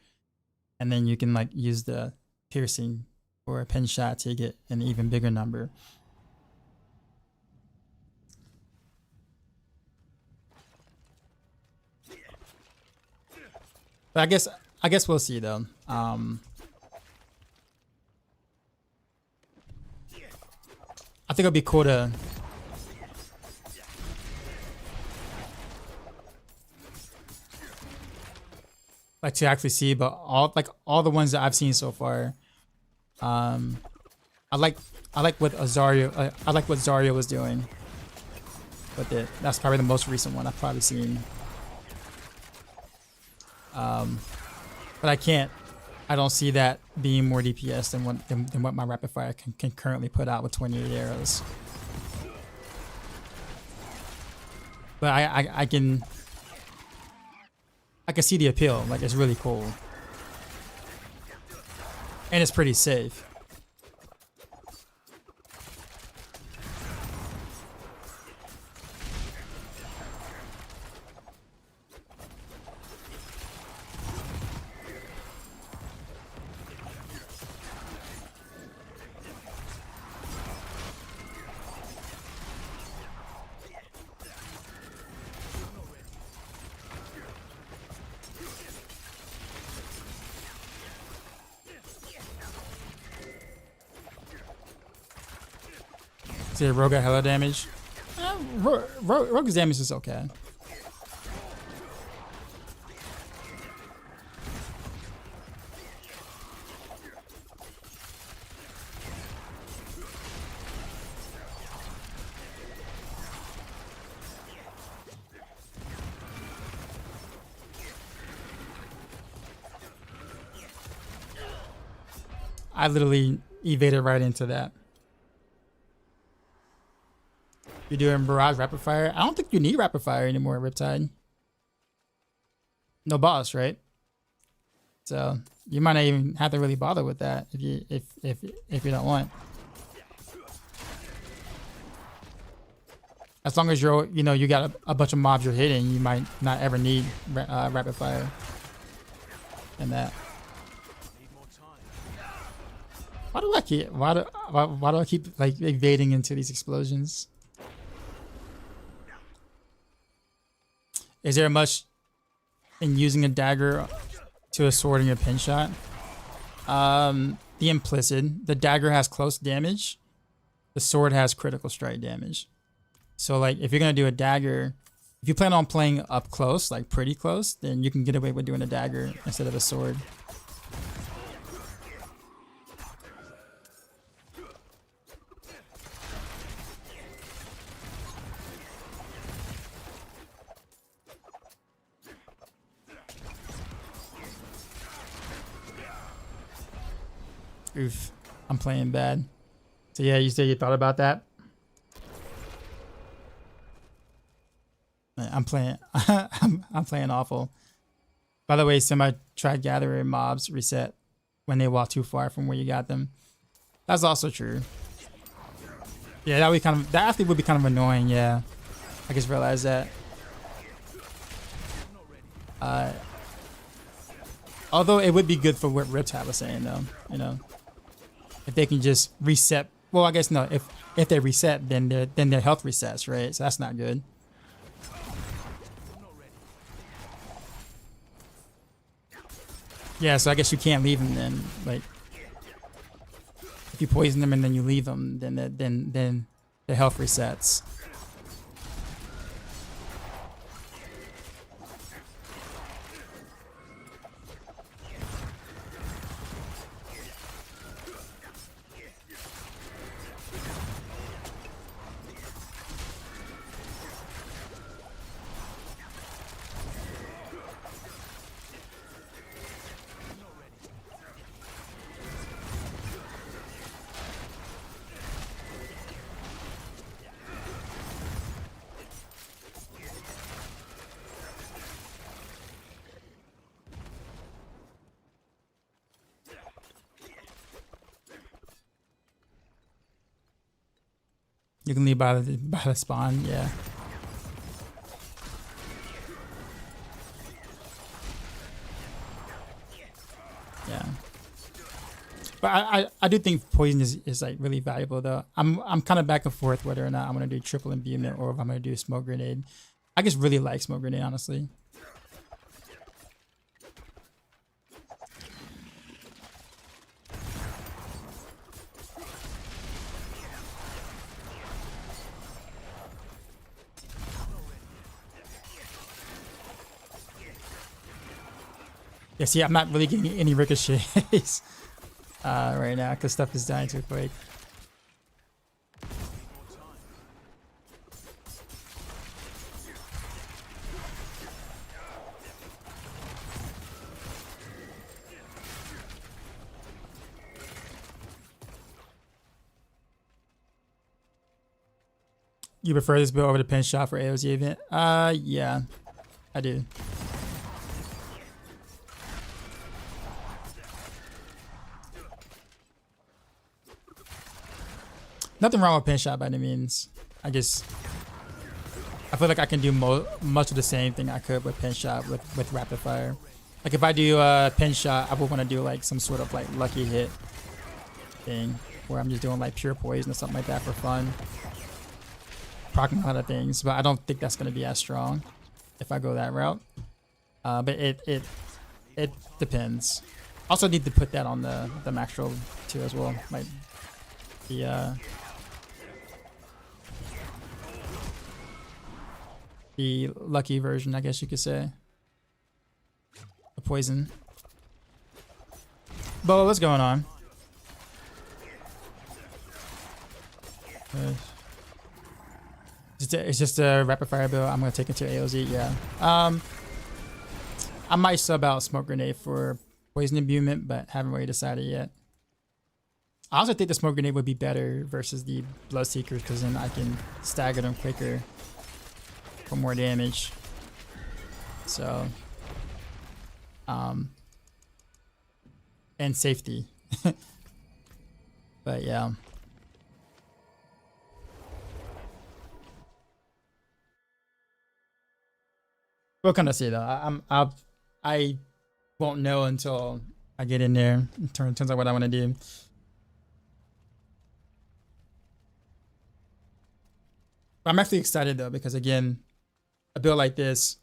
and then you can like use the piercing or a pin shot to get an even bigger number. But I guess we'll see though. I think it'll be cool to like to actually see, but all the ones that I've seen so far, I like what Azario I like what Zarya was doing with it. That's probably the most recent one I've probably seen. But I don't see that being more DPS than what my rapid fire can currently put out with 28 arrows. But I can see the appeal. Like, it's really cool, and it's pretty safe. See, Rogue got hella damage. Rogue's damage is okay. I literally evaded right into that. You're doing Barrage rapid fire. I don't think you need rapid fire anymore, Riptide. No boss, right? So you might not even have to really bother with that if you don't want. As long as you got a bunch of mobs you're hitting, you might not ever need rapid fire. And that. Why do I keep like evading into these explosions? Is there much in using a dagger to a sword in your pin shot? The implicit. The dagger has close damage. The sword has critical strike damage. So like if you're gonna do a dagger, if you plan on playing up close, like pretty close, then you can get away with doing a dagger instead of a sword. Oof, I'm playing bad. So yeah, you said you thought about that? I'm playing I'm playing awful. By the way, semi-track gathering mobs reset when they walk too far from where you got them. That's also true. Yeah, that actually would be kind of annoying, yeah. I just realized that. Although it would be good for what Riptide was saying though, you know. If they can just reset, well, I guess no. If they reset, then their health resets, right? So that's not good. Yeah, so I guess you can't leave them then. Like, if you poison them and then you leave them, then the health resets. You can leave by the spawn, yeah. Yeah. But I do think poison is like really valuable though. I'm kind of back and forth whether or not I'm gonna do triple imbuement or if I'm gonna do smoke grenade. I just really like smoke grenade, honestly. Yeah, see, I'm not really getting any ricochets right now because stuff is dying too quick. You prefer this build over the pin shot for AOZ event? Yeah, I do. Nothing wrong with pin shot by any means. I feel like I can do much of the same thing I could with pin shot with rapid fire. Like if I do pin shot, I would want to do like some sort of like lucky hit thing where I'm just doing like pure poison or something like that for fun. Procking a lot of things, but I don't think that's going to be as strong if I go that route. But it depends. Also need to put that on the Maxroll too as well. Like the lucky version, I guess you could say. The poison. Bo, what's going on? It's just a rapid fire build. I'm gonna take it to AOZ. Yeah. I might sub out smoke grenade for poison imbuement, but haven't really decided yet. I also think the smoke grenade would be better versus the bloodseekers because then I can stagger them quicker for more damage. So, and safety. But yeah. We'll kind of see though. I won't know until I get in there. In terms of what I want to do. I'm actually excited though because again, a build like this,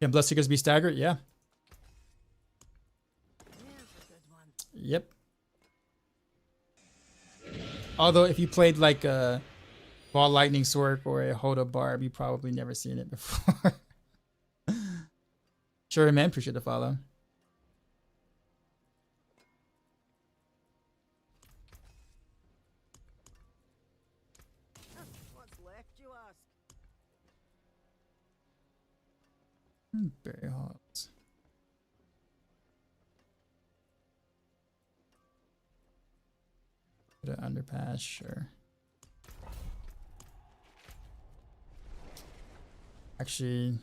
can Bloodseekers be staggered? Yeah. Yep. Although if you played like a Ball Lightning Sword or a Hold Up Barb, you probably never seen it before. Sure, man. Appreciate the follow. What's left, you ask? Very hot. Put an underpass, sure. Actually,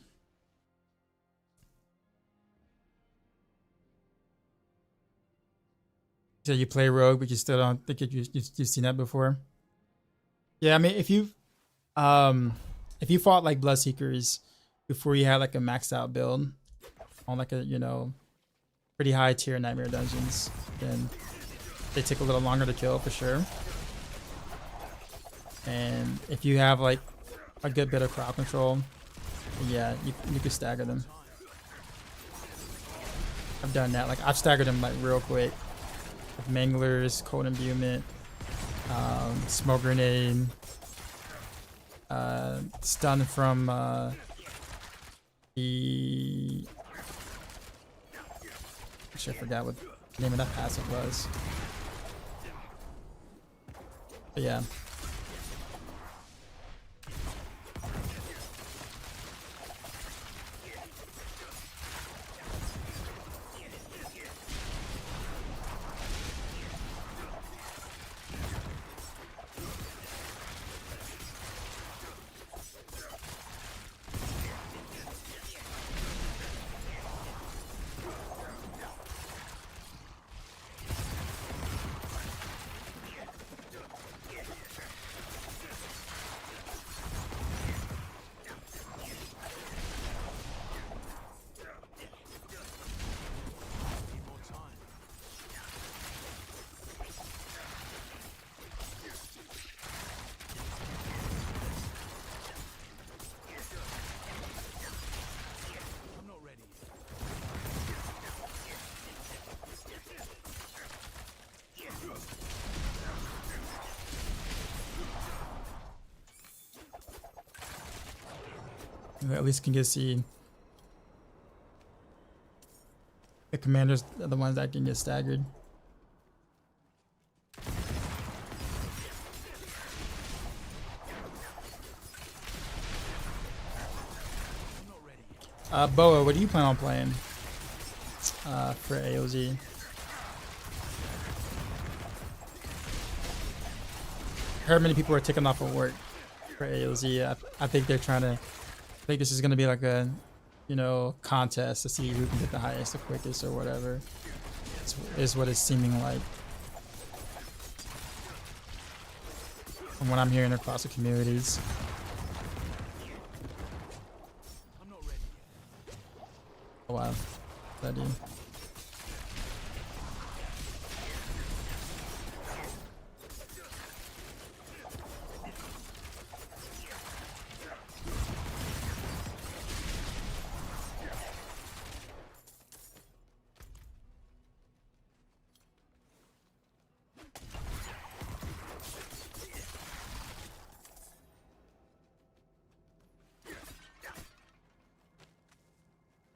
so you play Rogue, but you still don't think you've seen that before. Yeah, I mean, if you fought like Bloodseekers before you had like a maxed out build on like a pretty high tier Nightmare dungeons, then they take a little longer to kill for sure. And if you have like a good bit of crowd control, yeah, you could stagger them. I've done that. Like I've staggered them like real quick. With Manglers, Cold Imbuement, Smoke Grenade, stun from the. Actually, I forgot what the name of that passive was. But yeah. At least can get see the commanders are the ones that can get staggered. Boa, what do you plan on playing for AOZ? Heard many people are taking off of work for AOZ. I think they're trying to. I think this is gonna be like a, you know, contest to see who can get the highest, the quickest, or whatever. Is what it's seeming like from what I'm hearing across the communities. Oh wow, that dude.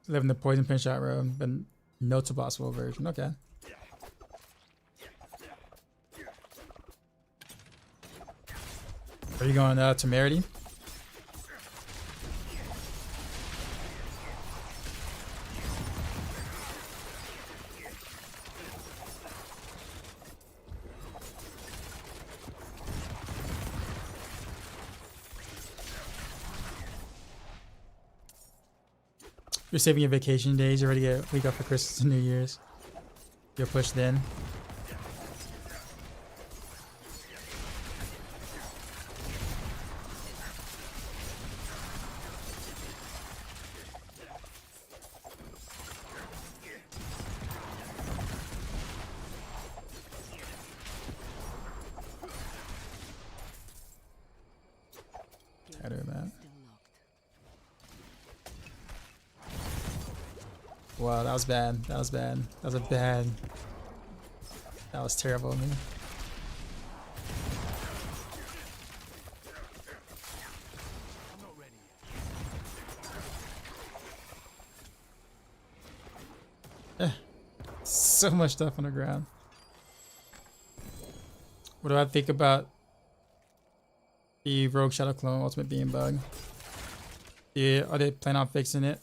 Live in the poison pin shot room, but no to possible version. Okay. Are you going to Merity? You're saving your vacation days. You already get a week off for Christmas and New Year's. You're pushed then. Tired of that. Wow, that was bad. That was bad. That was a bad. That was terrible of me. So much stuff on the ground. What do I think about the Rogue Shadow Clone Ultimate Being bug? Yeah, are they planning on fixing it?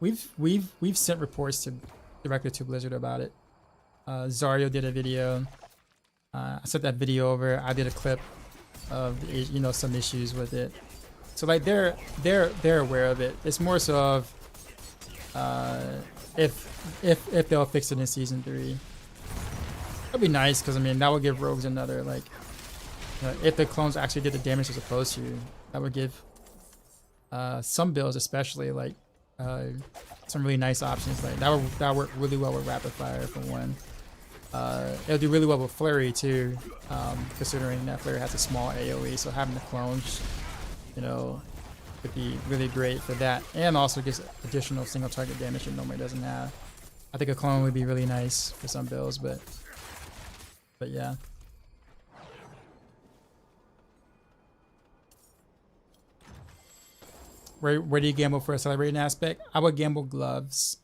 We've sent reports directly to Blizzard about it. Zario did a video. I sent that video over. I did a clip of, you know, some issues with it. So like they're aware of it. It's more so of if they'll fix it in season 3. That'd be nice because I mean that would give rogues another like, if the clones actually did the damage they're supposed to, that would give some builds especially like some really nice options. Like that would work really well with rapid fire for one. It'll do really well with Flurry too, considering that Flurry has a small AoE, so having the clones, you know, would be really great for that, and also gives additional single target damage it normally doesn't have. I think a clone would be really nice for some builds, but yeah. Where do you gamble for a celebrating aspect? I would gamble gloves.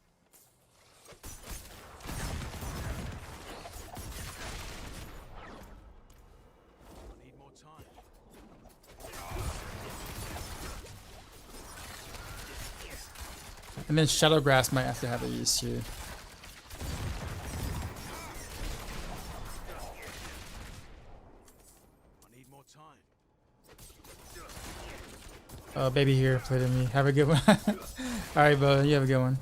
And then Shadowgrass might have to have a use too. Oh, baby here played with me. Have a good one. Alright, bud. You have a good one.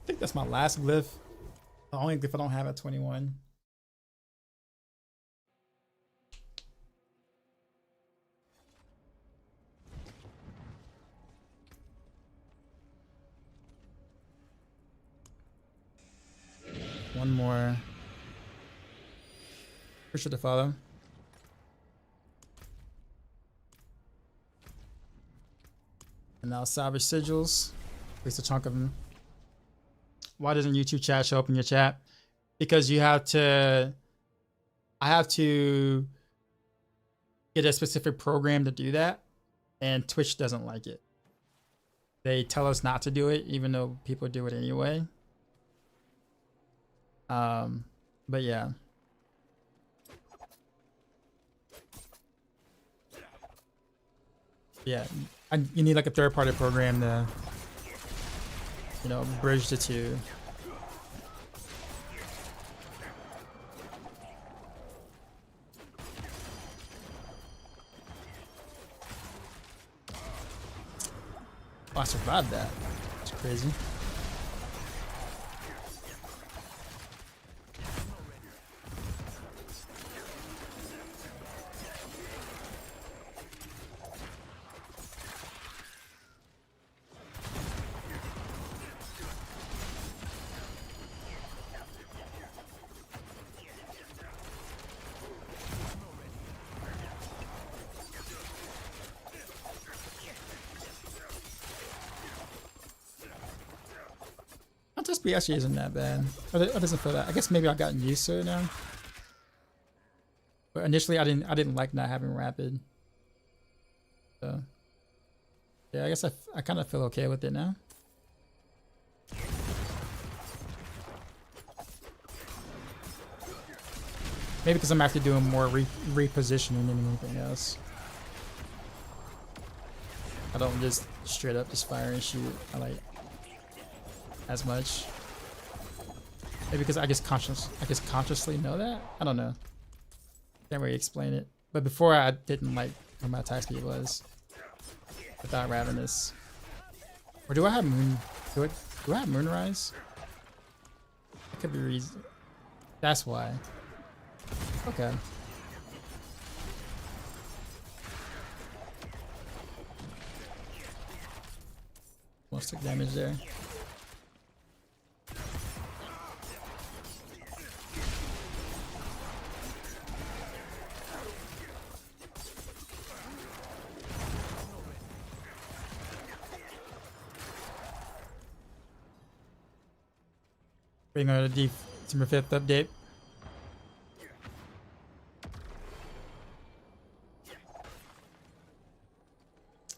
think that's my last glyph. The only glyph I don't have at 21. One more. Appreciate the follow. And now salvage sigils. At least a chunk of them. Why doesn't YouTube chat show up in your chat? Because you have to. I have to get a specific program to do that, and Twitch doesn't like it. They tell us not to do it, even though people do it anyway. But yeah. Yeah, you need like a third-party program to, you know, bridge the two. Oh, I survived that. It's crazy. This actually isn't that bad. It doesn't feel that. I guess maybe I've gotten used to it now. But initially, I didn't like not having rapid. So yeah, I guess I kind of feel okay with it now. Maybe because I'm actually doing more repositioning than anything else. I don't just straight up just fire and shoot. I like as much. Maybe because I just consciously know that. I don't know. Can't really explain it. But before I didn't like what my attack speed was without Ravenous. Or do I have Moon? Do I have Moonrise? That could be reason. That's why. Okay. Almost took damage there. Bring on the December 5th update.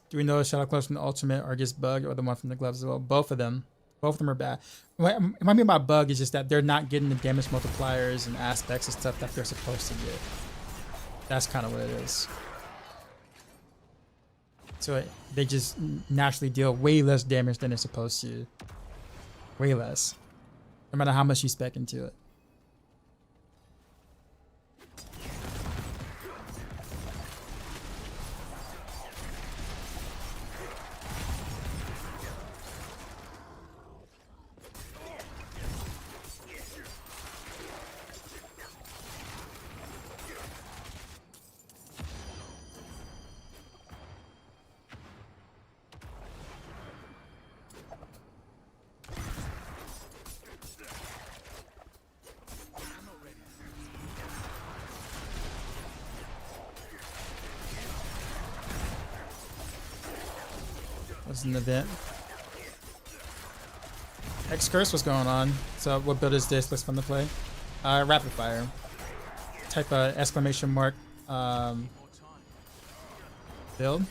Do we know Shadow Clones from the Ultimate are just bug or the one from the gloves as well? Both of them. Both of them are bad. What I mean by bug is just that they're not getting the damage multipliers and aspects and stuff that they're supposed to get. That's kind of what it is. So they just naturally deal way less damage than they're supposed to. Way less. No matter how much you spec into it. Was an event. X Curse was going on. So what build is this? Looks fun to play. Rapid fire. Type of exclamation mark build.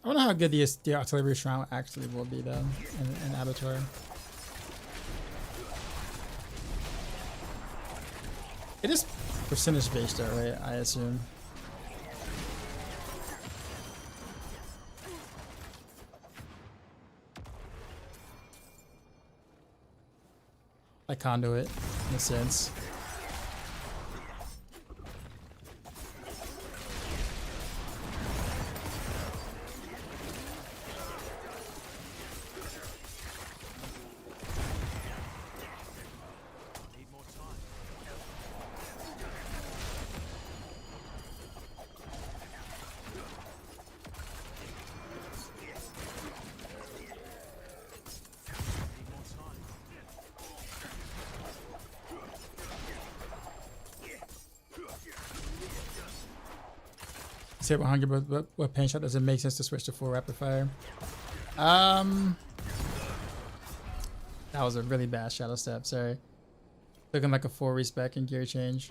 I don't know how good the artillery shrine actually will be though in Abattoir. It is percentage based though, right? I assume. Like conduit in a sense. Hit 100, but what pain shot does it make sense to switch to full rapid fire? That was a really bad shadow step. Sorry, looking like a full respec and gear change.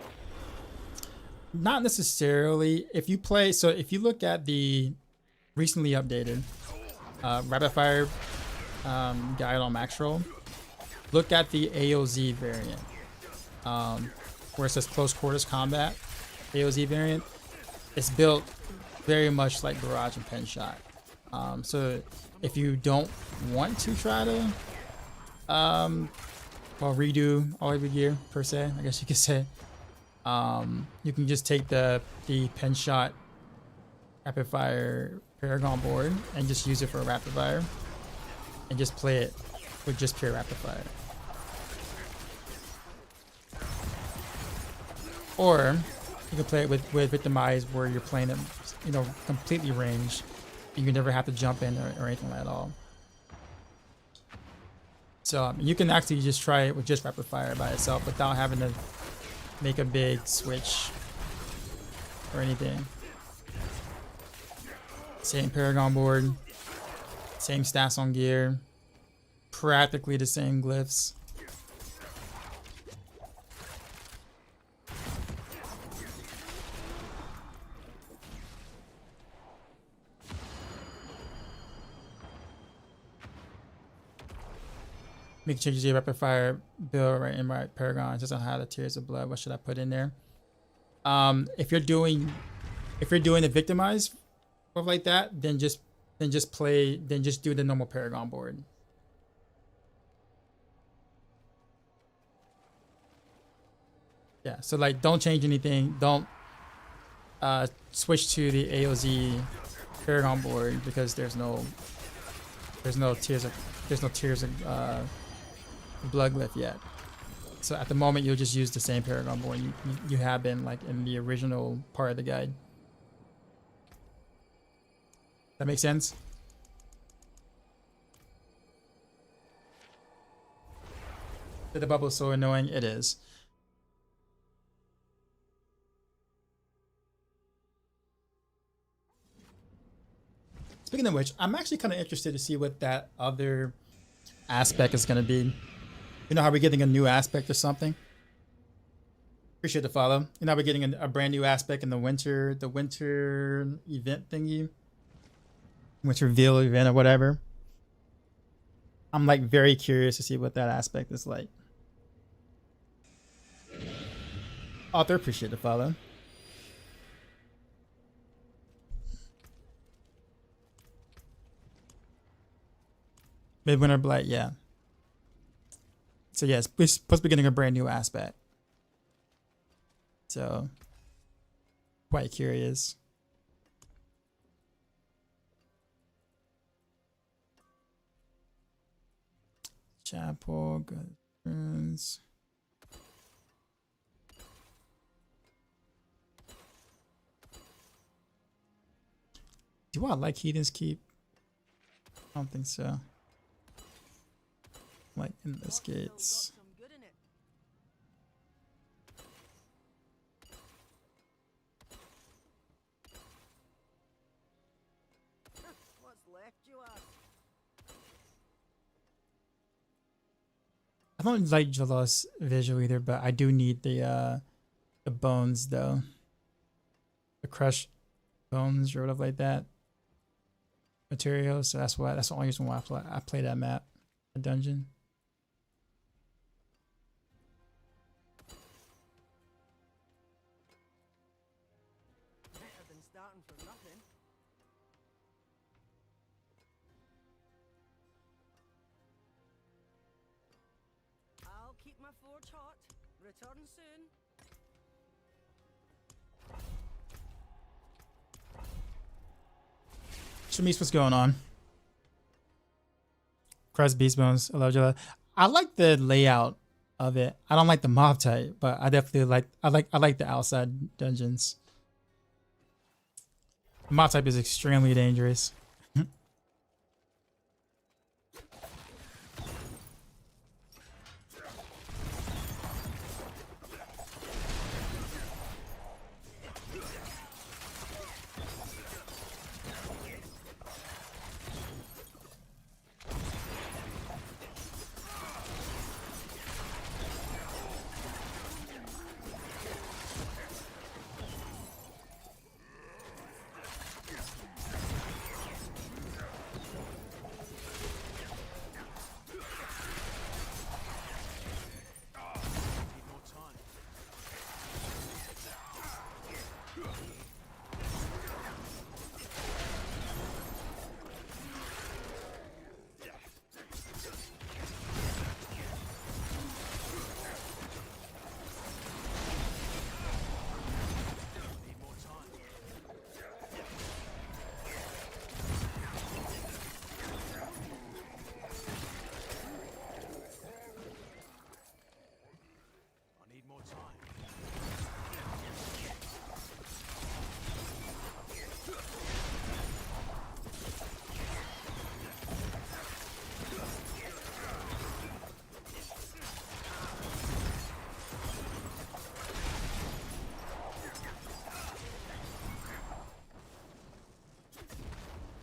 Not necessarily. If you play, so if you look at the recently updated rapid fire guide on Maxroll, look at the AOZ variant, where it says close quarters combat. AOZ variant. It's built very much like Barrage and Pen Shot. So if you don't want to try to well, redo all of your gear per se, I guess you could say, you can just take the Pen Shot rapid fire Paragon board and just use it for a rapid fire and just play it with just pure rapid fire. Or you can play it with Victimize, where you're playing it, you know, completely ranged. You never have to jump in or anything at all. So you can actually just try it with just rapid fire by itself without having to make a big switch or anything. Same Paragon board, same stats on gear, practically the same glyphs. Make changes to your rapid fire build right in my Paragon. It doesn't have the Tears of Blood. What should I put in there? If you're doing the Victimize stuff like that, then just do the normal Paragon board. Yeah, so like don't change anything. Don't switch to the AOZ Paragon board because there's no Tears of Blood glyph yet. So at the moment you'll just use the same Paragon board you have been like in the original part of the guide. That makes sense? The bubble is so annoying. It is. Speaking of which, I'm actually kind of interested to see what that other aspect is going to be. You know how we're getting a new aspect or something? Appreciate the follow. You know how we're getting a brand new aspect in the winter event thingy? Winter reveal event or whatever. I'm like very curious to see what that aspect is like. Author, appreciate the follow. Midwinter Blight, yeah. So yes, we're supposed to be getting a brand new aspect. So, quite curious. Chapel, good friends. Do I like Heathen's Keep? I don't think so. Like Endless Gates. I don't like Jalos visual either, but I do need the bones though. The crushed bones or whatever like that. materials, so that's the only reason why I play that map, a dungeon. Better than starting from nothing. I'll keep my forge hot. Return soon. Shamise, what's going on? Crust Beast Bones, I love you. I like the layout of it. I don't like the mob type, but I definitely like the outside dungeons. The mob type is extremely dangerous.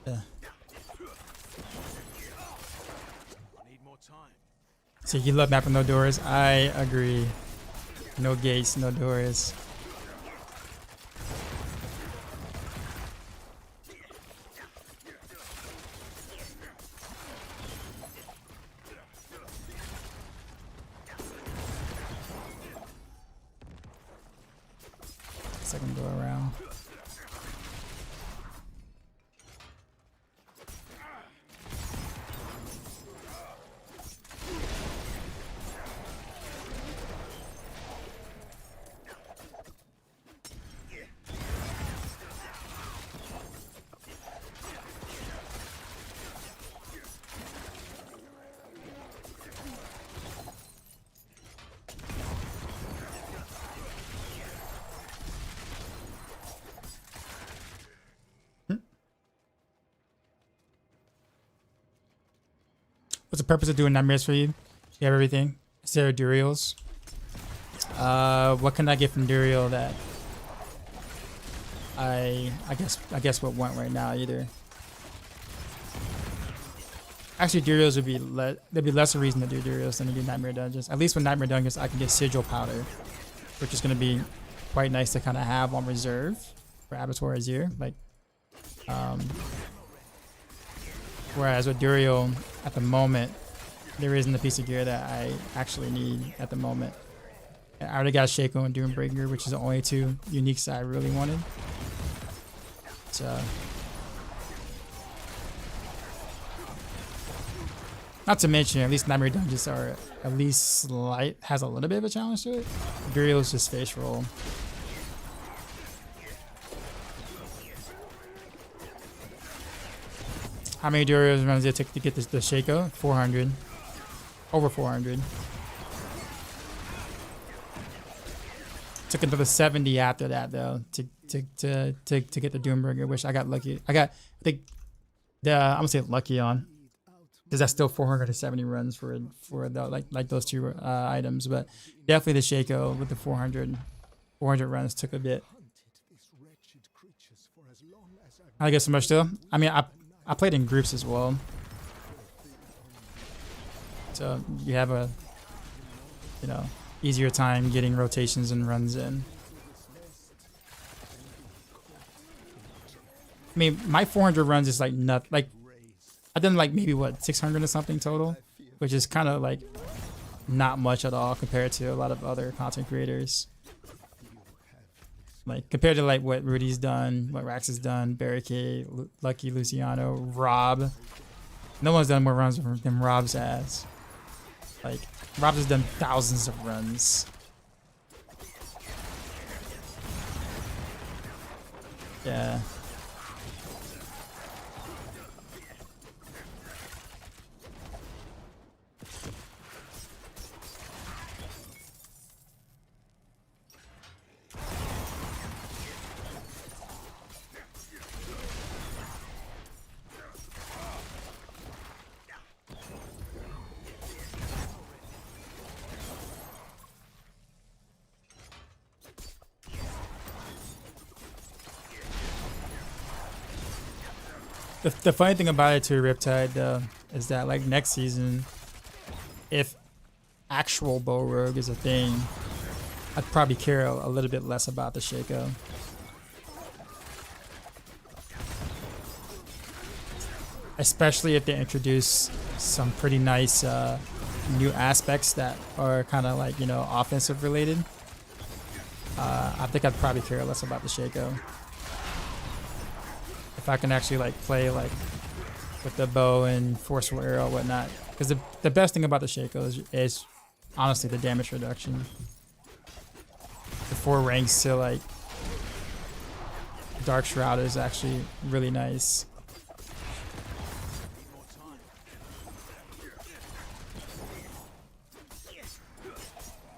Yeah. So you love mapping no doors? I agree. No gates, no doors. Second door around. What's the purpose of doing nightmares for you? You have everything. Is there Duriels? What can I get from Duriel that I guess what want right now either? Actually, Duriels would be there'd be less a reason to do Duriels than to do Nightmare Dungeons. At least with Nightmare Dungeons, I can get Sigil Powder, which is going to be quite nice to kind of have on reserve for Abattoir Azir. Like, whereas with Duriel, at the moment, there isn't a piece of gear that I actually need at the moment. I already got Shaco and Doombreaker, which is the only two uniques I really wanted. So, not to mention, at least Nightmare Dungeons are at least has a little bit of a challenge to it. Duriel is just face roll. How many Duriels runs did it take to get the Shaco? 400. Over 400. Took another 70 after that though to get the Doomburger, which I got lucky. I think I'm gonna say lucky on, because that's still 470 runs for the, like those two items, but definitely the Shaco with the 400 runs took a bit. I guess so much still. I mean, I played in groups as well, so you have a easier time getting rotations and runs in. I mean, my 400 runs is like not like I've done like maybe what 600 or something total, which is kind of like not much at all compared to a lot of other content creators. Like compared to like what Rudy's done, what Rax has done, Barricade, Lucky Luciano, Rob. No one's done more runs than Rob's has. Like Rob has done thousands of runs. Yeah. The funny thing about it too, Riptide, though, is that like next season, if actual Bow Rogue is a thing, I'd probably care a little bit less about the Shaco. Especially if they introduce some pretty nice new aspects that are kind of like, you know, offensive related. I think I'd probably care less about the Shaco. If I can actually like play like with the bow and forceful arrow and whatnot, because the best thing about the Shaco is honestly the damage reduction. The 4 ranks to like Dark Shroud is actually really nice.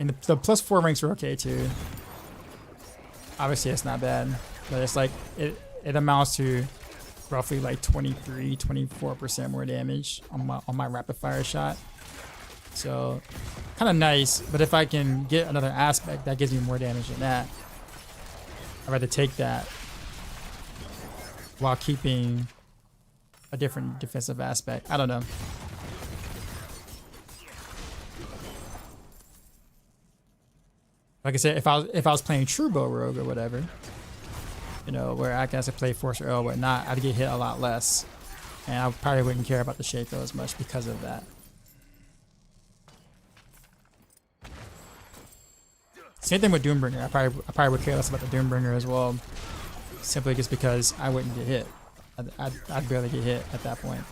And the plus 4 ranks are okay too. Obviously it's not bad, but it's like it amounts to roughly like 23-24% more damage on my rapid fire shot. So kind of nice, but if I can get another aspect that gives me more damage than that, I'd rather take that while keeping a different defensive aspect. I don't know. Like I said, if I was playing True Bow Rogue or whatever, you know, where I guess I play Force or whatnot, I'd get hit a lot less, and I probably wouldn't care about the Shaco as much because of that. Same thing with Doombringer. I probably would care less about the Doombringer as well, simply just because I wouldn't get hit. I'd barely get hit at that point.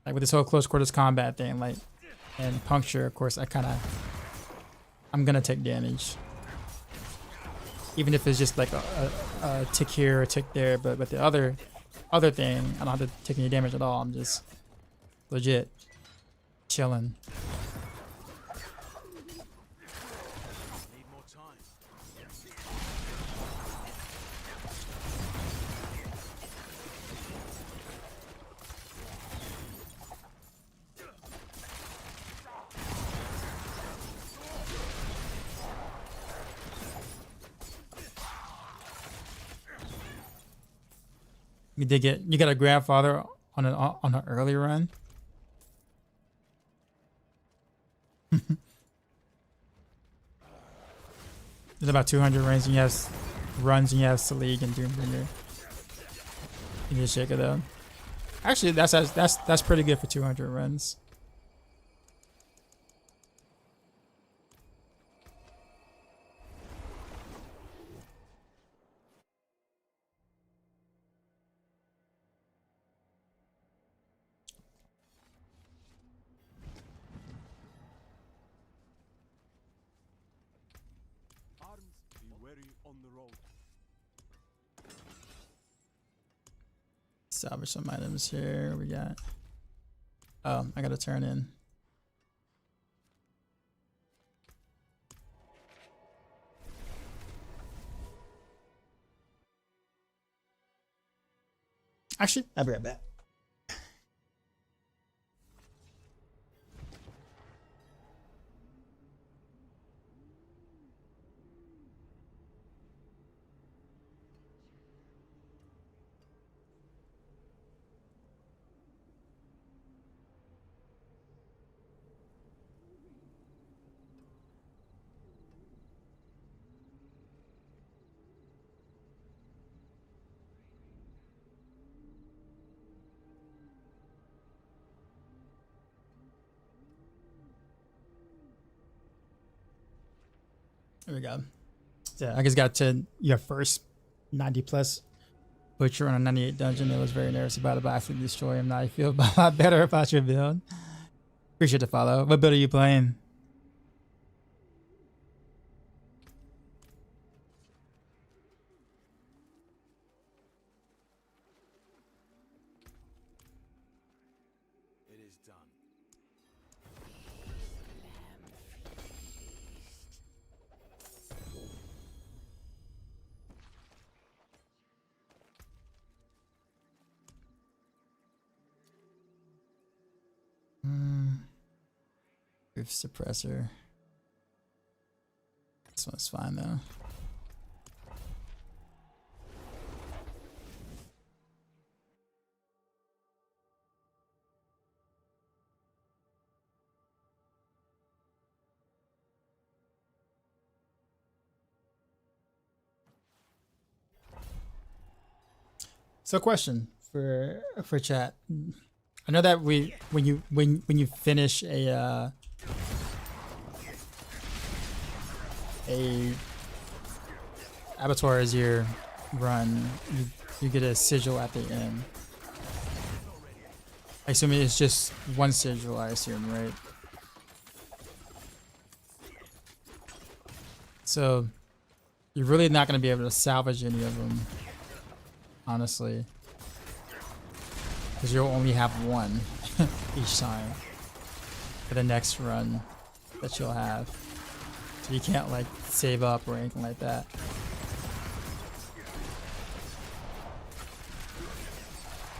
Like with this whole close quarters combat thing, like, and puncture, of course, I'm gonna take damage. Even if it's just like a tick here or a tick there, but with the other thing, I don't have to take any damage at all. I'm just legit chilling. You got a grandfather on an early run. There's about 200 runs and you have Selig and Doombringer. You need to shake it though. Actually, that's pretty good for 200 runs. Salvage some items here. We got. Oh, I gotta turn in. Actually, I'll be right back. There we go. Yeah, I just got to your first 90 plus butcher on a 98 dungeon. I was very nervous about it, but I actually destroy him. Now I feel a lot better about your build. Appreciate the follow. What build are you playing? It is done. Roof suppressor. This one's fine though. So, question for chat. I know that when you finish a Abattoir as your run, you get a sigil at the end. I assume it's just one sigil, I assume, right? So you're really not going to be able to salvage any of them, honestly, because you'll only have one each time for the next run that you'll have. So you can't like save up or anything like that.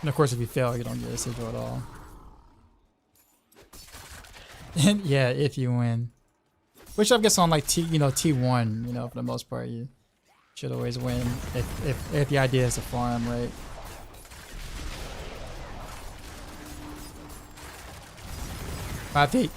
And of course, if you fail, you don't get a sigil at all. And yeah, if you win, which I guess on like T1, for the most part, you should always win if the idea is to farm, right? I think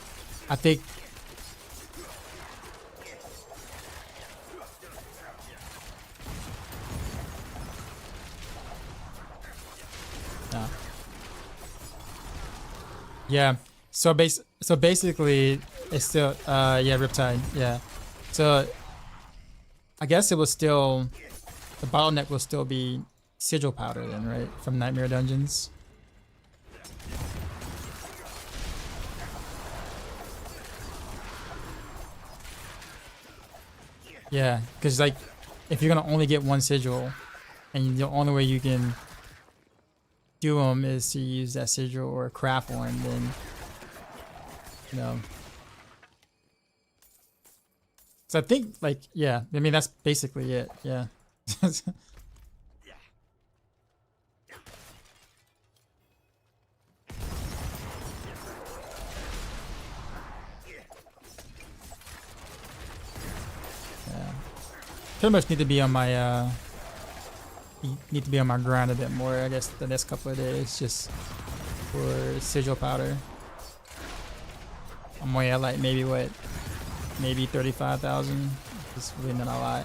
no. Yeah. So basically it's still yeah, Riptide, yeah. So I guess it was still, the bottleneck will still be sigil powder then, right? From Nightmare Dungeons. Yeah, because like if you're gonna only get one sigil, and the only way you can do them is to use that sigil or craft one, then So I think like yeah, I mean that's basically it. Yeah. Pretty much need to be on my grind a bit more, I guess, the next couple of days, just for sigil powder. I'm way at like maybe 35,000. It's really not a lot.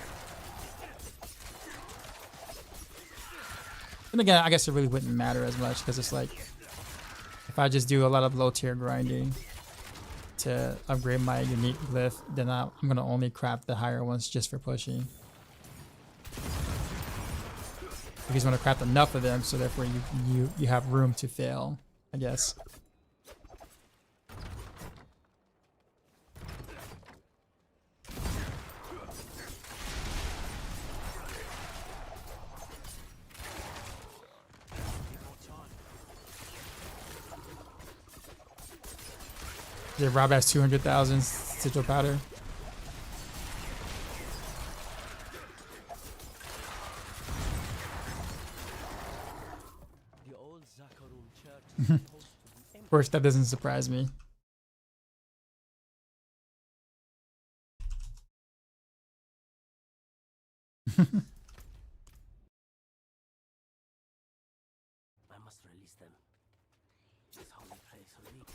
And again, I guess it really wouldn't matter as much because it's like if I just do a lot of low tier grinding to upgrade my unique glyph, then I'm gonna only craft the higher ones just for pushing. Because you want to craft enough of them, so therefore you have room to fail, I guess. Yeah, Rob has 200,000 sigil powder. Of course, that doesn't surprise me. I must release them. This holy place leaks.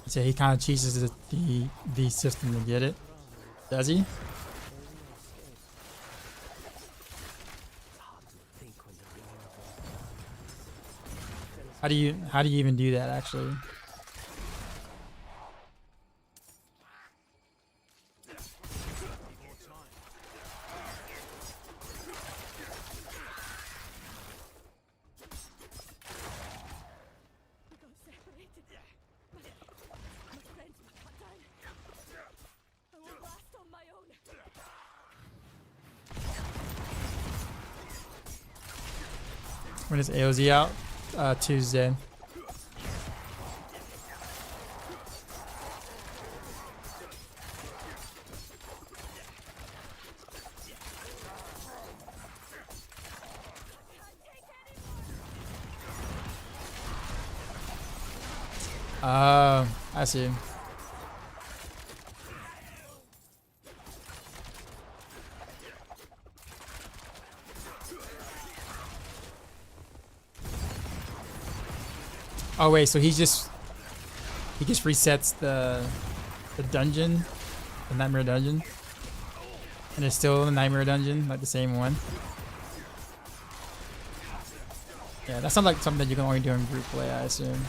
So he kind of cheeses the system to get it. Does he? How do you even do that actually? When is AOZ out? Tuesday. I see. Oh wait, so he just resets the dungeon, the nightmare dungeon, and it's still the nightmare dungeon, like the same one. Yeah, that sounds like something that you can only do in group play, I assume.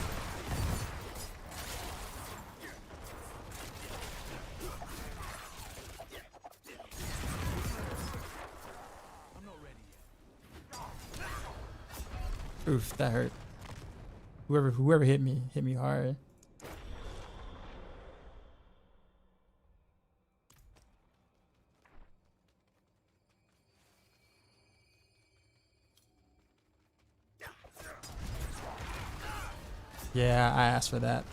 Oof, that hurt. Whoever hit me hard. Yeah, I asked for that.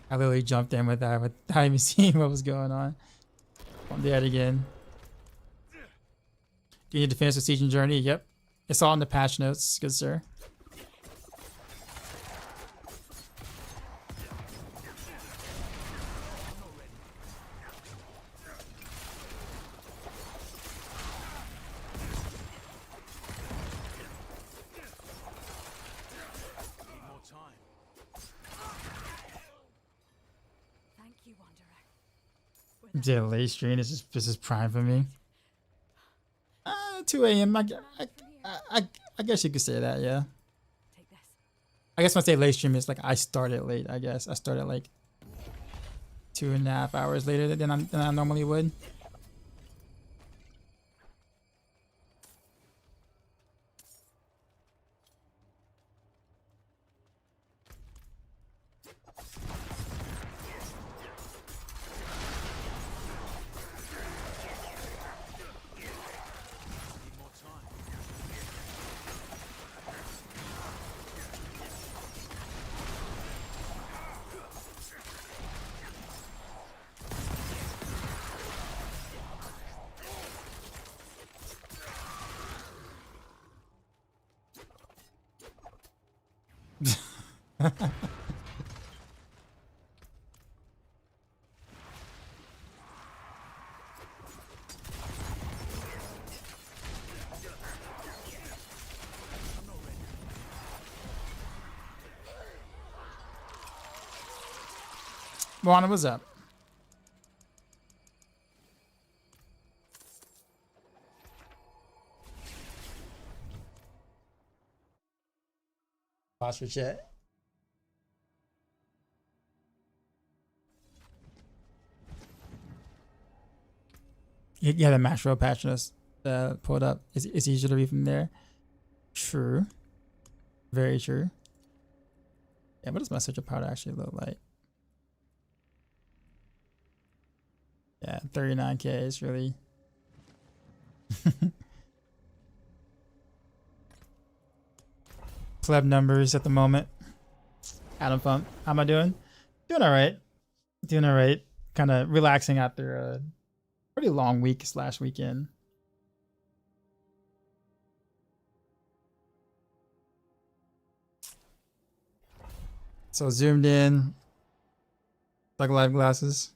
I literally jumped in with that without even seeing what was going on. I'm dead again. Do you need to finish the Siege and Journey? Yep. It's all in the patch notes, good sir. Yeah, late stream. This is prime for me. 2 a.m. I guess you could say that. Yeah. I guess when I say late stream, it's like I started late. I guess I started like 2.5 hours later than I normally would. Moana, what's up? Posture chat. Yeah, the Maxroll patch notes pulled up. It's easier to read from there. True. Very true. Yeah, what does my Surge of Powder actually look like? Yeah, 39k is really... pleb numbers at the moment. Adam Fump, how am I doing? Doing all right. Doing all right. Kind of relaxing after a pretty long week / weekend. So zoomed in, like live glasses.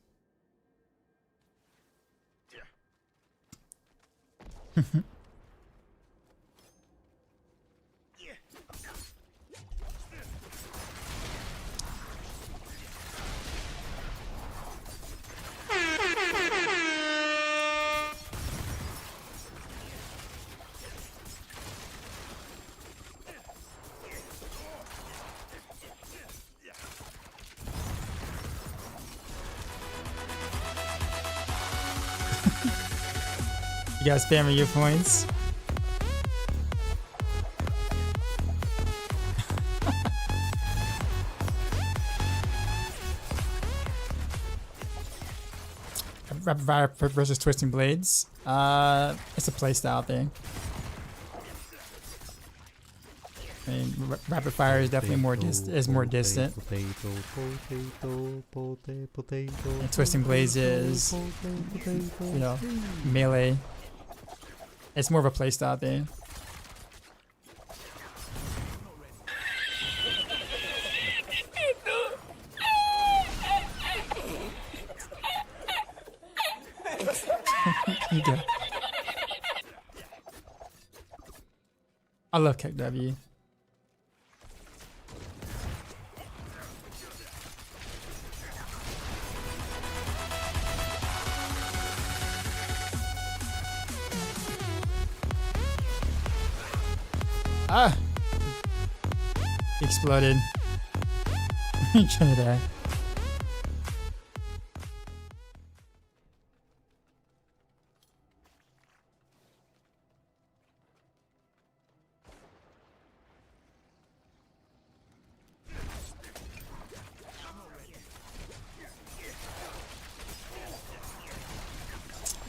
You guys spamming your points. Rapid Fire versus Twisting Blades. It's a playstyle thing. rapid fire is definitely more distant. And twisting blades is, you know, melee. It's more of a playstyle thing. Okay. I love Kick W. Ah! Exploded. Trying to die.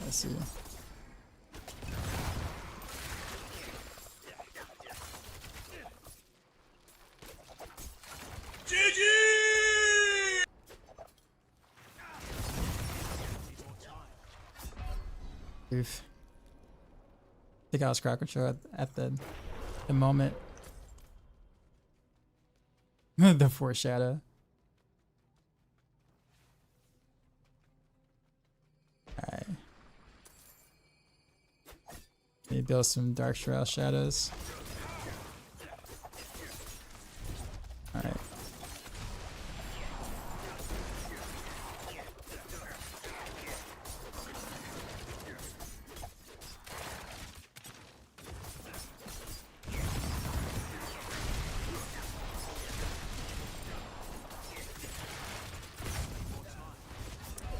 Let's see. Oof. I think I was crowd control at the moment. The foreshadow. Alright. Maybe build some dark trail shadows. Alright.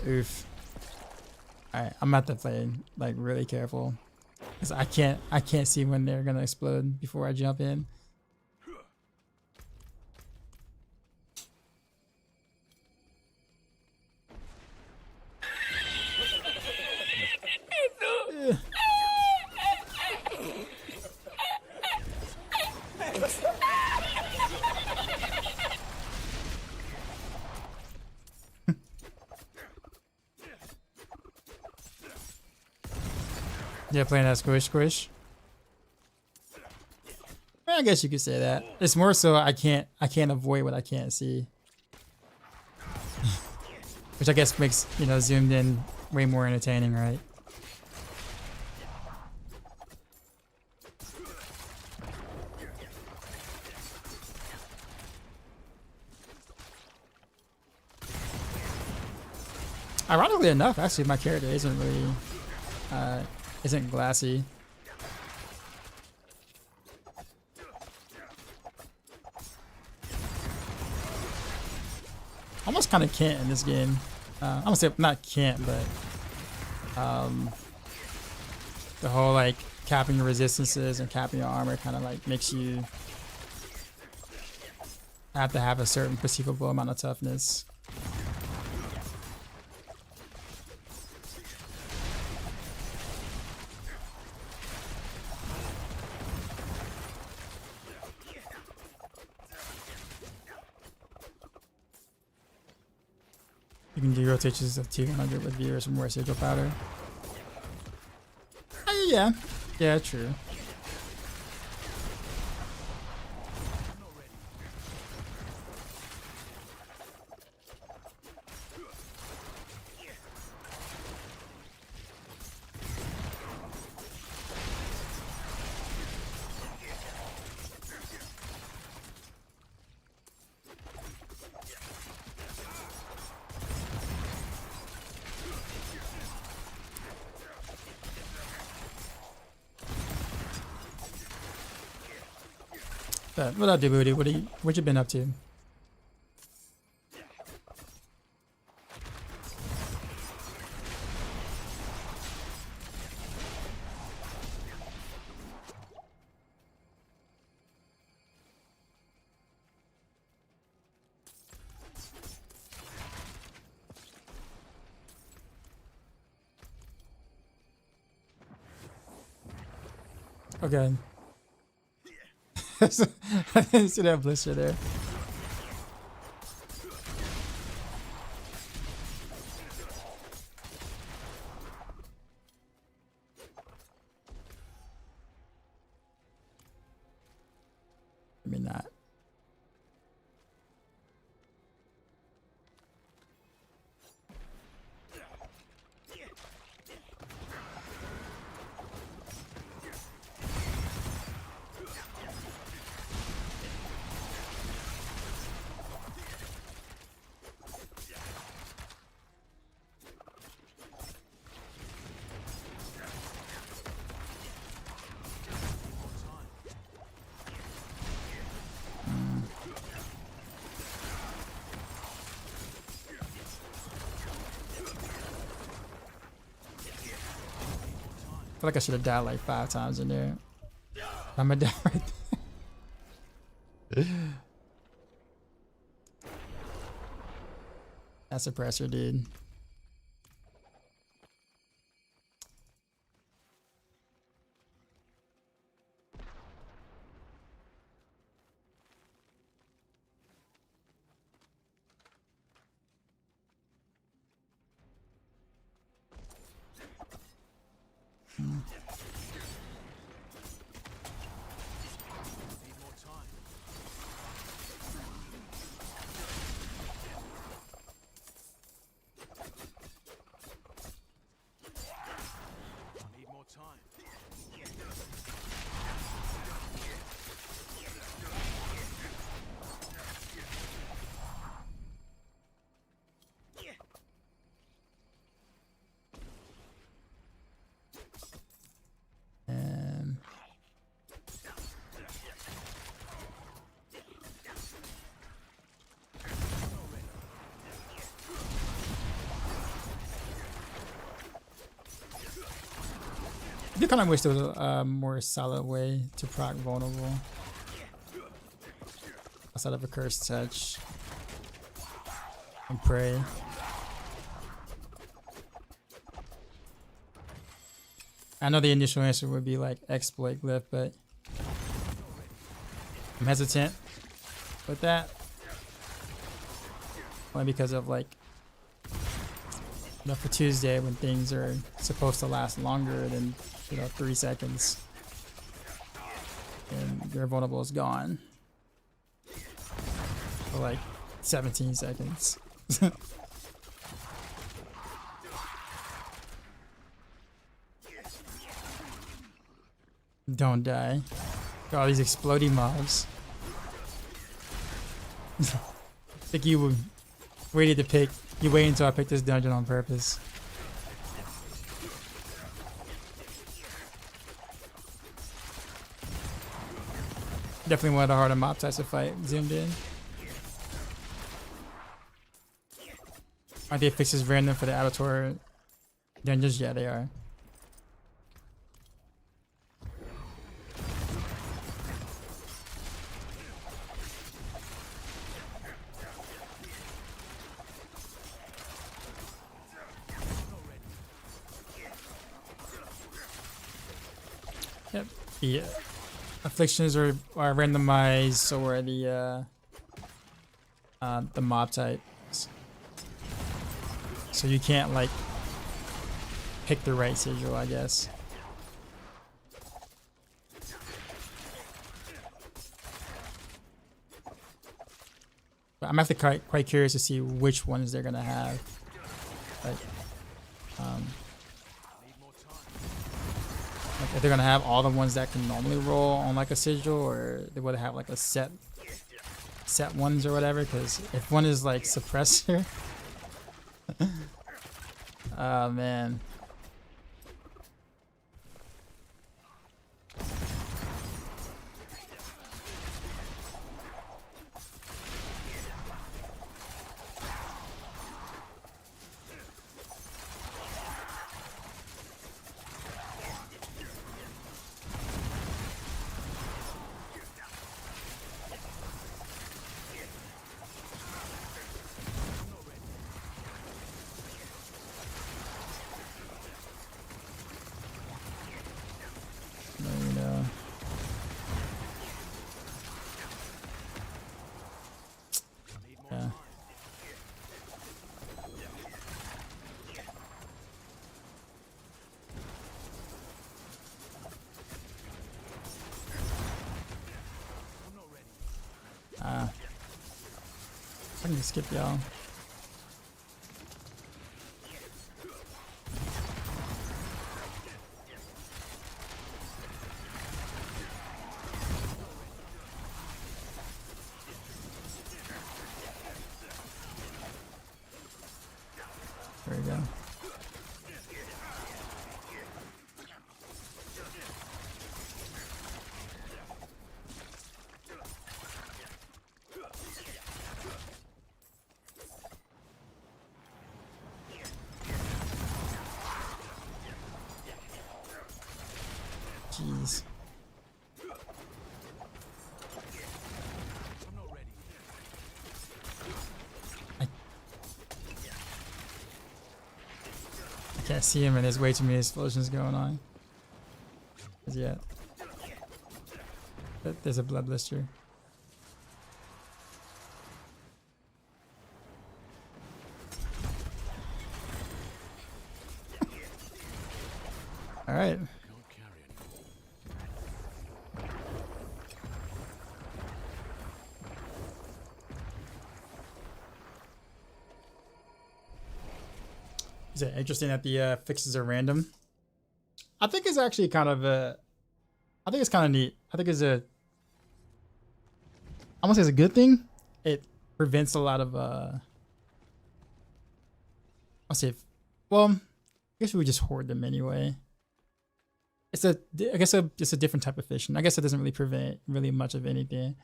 Oof. Alright, I'm about to play like really careful. Cause I can't see when they're gonna explode before I jump in. Yeah, playing that squish. I guess you could say that. It's more so I can't avoid what I can't see. Which I guess makes, you know, zoomed in way more entertaining, right? Ironically enough, actually my character isn't really isn't glassy. Almost kind of can't in this game. I'm gonna say not can't, but the whole like capping your resistances and capping your armor kind of like makes you have to have a certain perceivable amount of toughness. You can do rotations of 200 with viewers from more sigil powder. Yeah, true. But what up, Djibouti? What you been up to? Okay. I didn't see that blister there. Maybe not. I feel like I should have died like 5 times in there. I'm gonna die right there. That suppressor, dude. I do kind of wish there was a more solid way to proc vulnerable outside of a cursed touch and pray. I know the initial answer would be like exploit glyph, but I'm hesitant with that. Only because of like, you know, for Tuesday when things are supposed to last longer than, you know, 3 seconds and your vulnerable is gone for like 17 seconds. Don't die. Got all these exploding mobs. I think you waited to pick. You waited until I picked this dungeon on purpose. Definitely one of the harder mob types to fight. Zoomed in. Aren't they fixes random for the Abattoir dungeons? Yeah, they are. Yep. The afflictions are randomized, so are the mob types. So you can't like pick the right sigil, I guess. But I'm actually quite curious to see which ones they're gonna have. Like, if they're gonna have all the ones that can normally roll on like a sigil, or they would have like a set ones or whatever. Because if one is like suppressor, oh man. I can just skip y'all. There we go. Jeez. I can't see him and there's way too many explosions going on. Yeah. There's a blood blister. All right. Is it interesting that the fixes are random? I think it's actually kind of I think it's kind of neat. I think it's I won't say it's a good thing. It prevents a lot of I'll say, well, I guess we would just hoard them anyway. I guess it's a different type of fishing. I guess it doesn't really prevent really much of anything.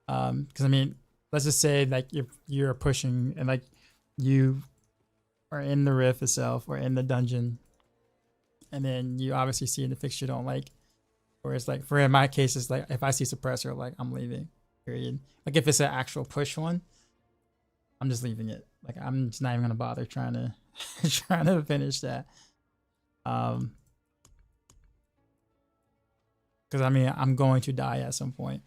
Because I mean, let's just say like you're pushing and like you are in the rift itself or in the dungeon, and then you obviously see the fix you don't like. Or it's like, in my case, it's like if I see suppressor, like I'm leaving. Period. Like if it's an actual push one, I'm just leaving it. Like I'm just not even gonna bother trying to finish that. Because I mean, I'm going to die at some point.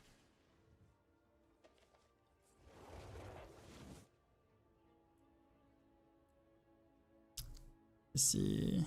Let's see.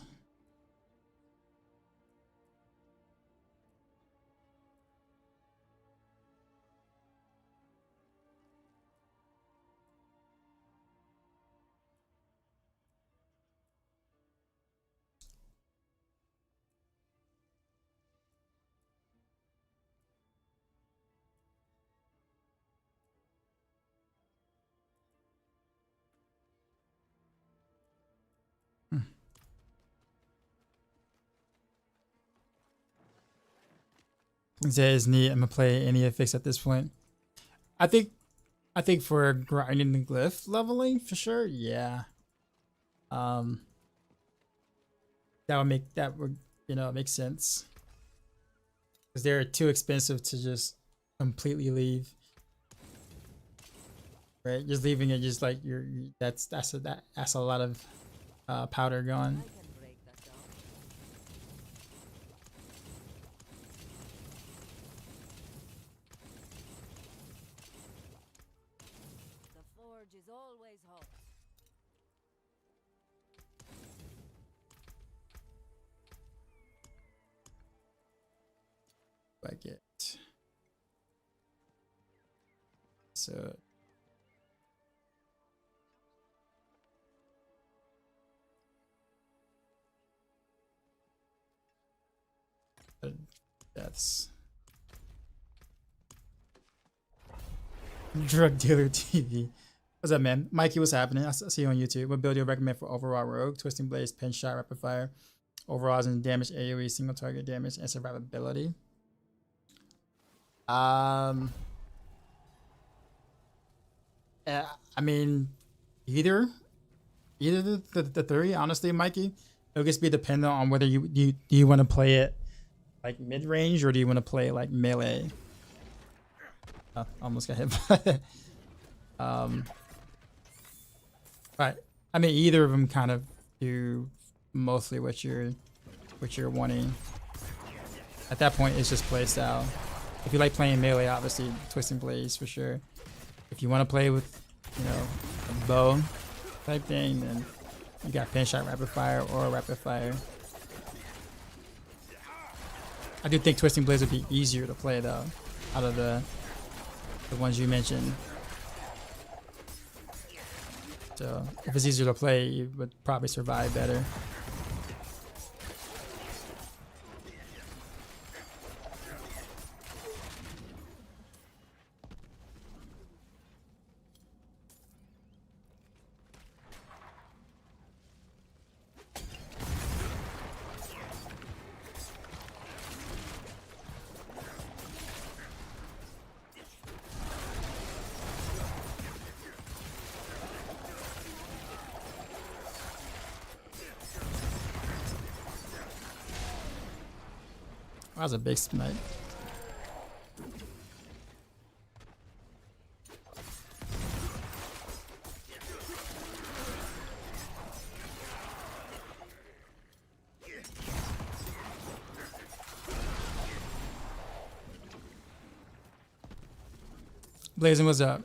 That is neat. I'm gonna play any fix at this point. I think for grinding the glyph leveling for sure, yeah. That would make sense. Because they're too expensive to just completely leave. Right? Just leaving it just like that's a lot of powder gone. Is always hot. I get so that's drug dealer TV. What's up, man? Mikey, what's happening? I see you on YouTube. What build do you recommend for overall rogue? Twisting blades, pin shot, rapid fire, overalls and damage, AoE, single target damage, and survivability. I mean, either the three. Honestly, Mikey, it'll just be dependent on whether do you want to play it like mid range or do you want to play like melee. Almost got hit. But I mean, either of them kind of do mostly what you're wanting. At that point, it's just play style. If you like playing melee, obviously twisting blades for sure. If you want to play with, a bow type thing, then you got pin shot, rapid fire, or rapid fire. I do think twisting blades would be easier to play though, out of the the ones you mentioned. So if it's easier to play, you would probably survive better. That was a big smite. Blazing, what's up?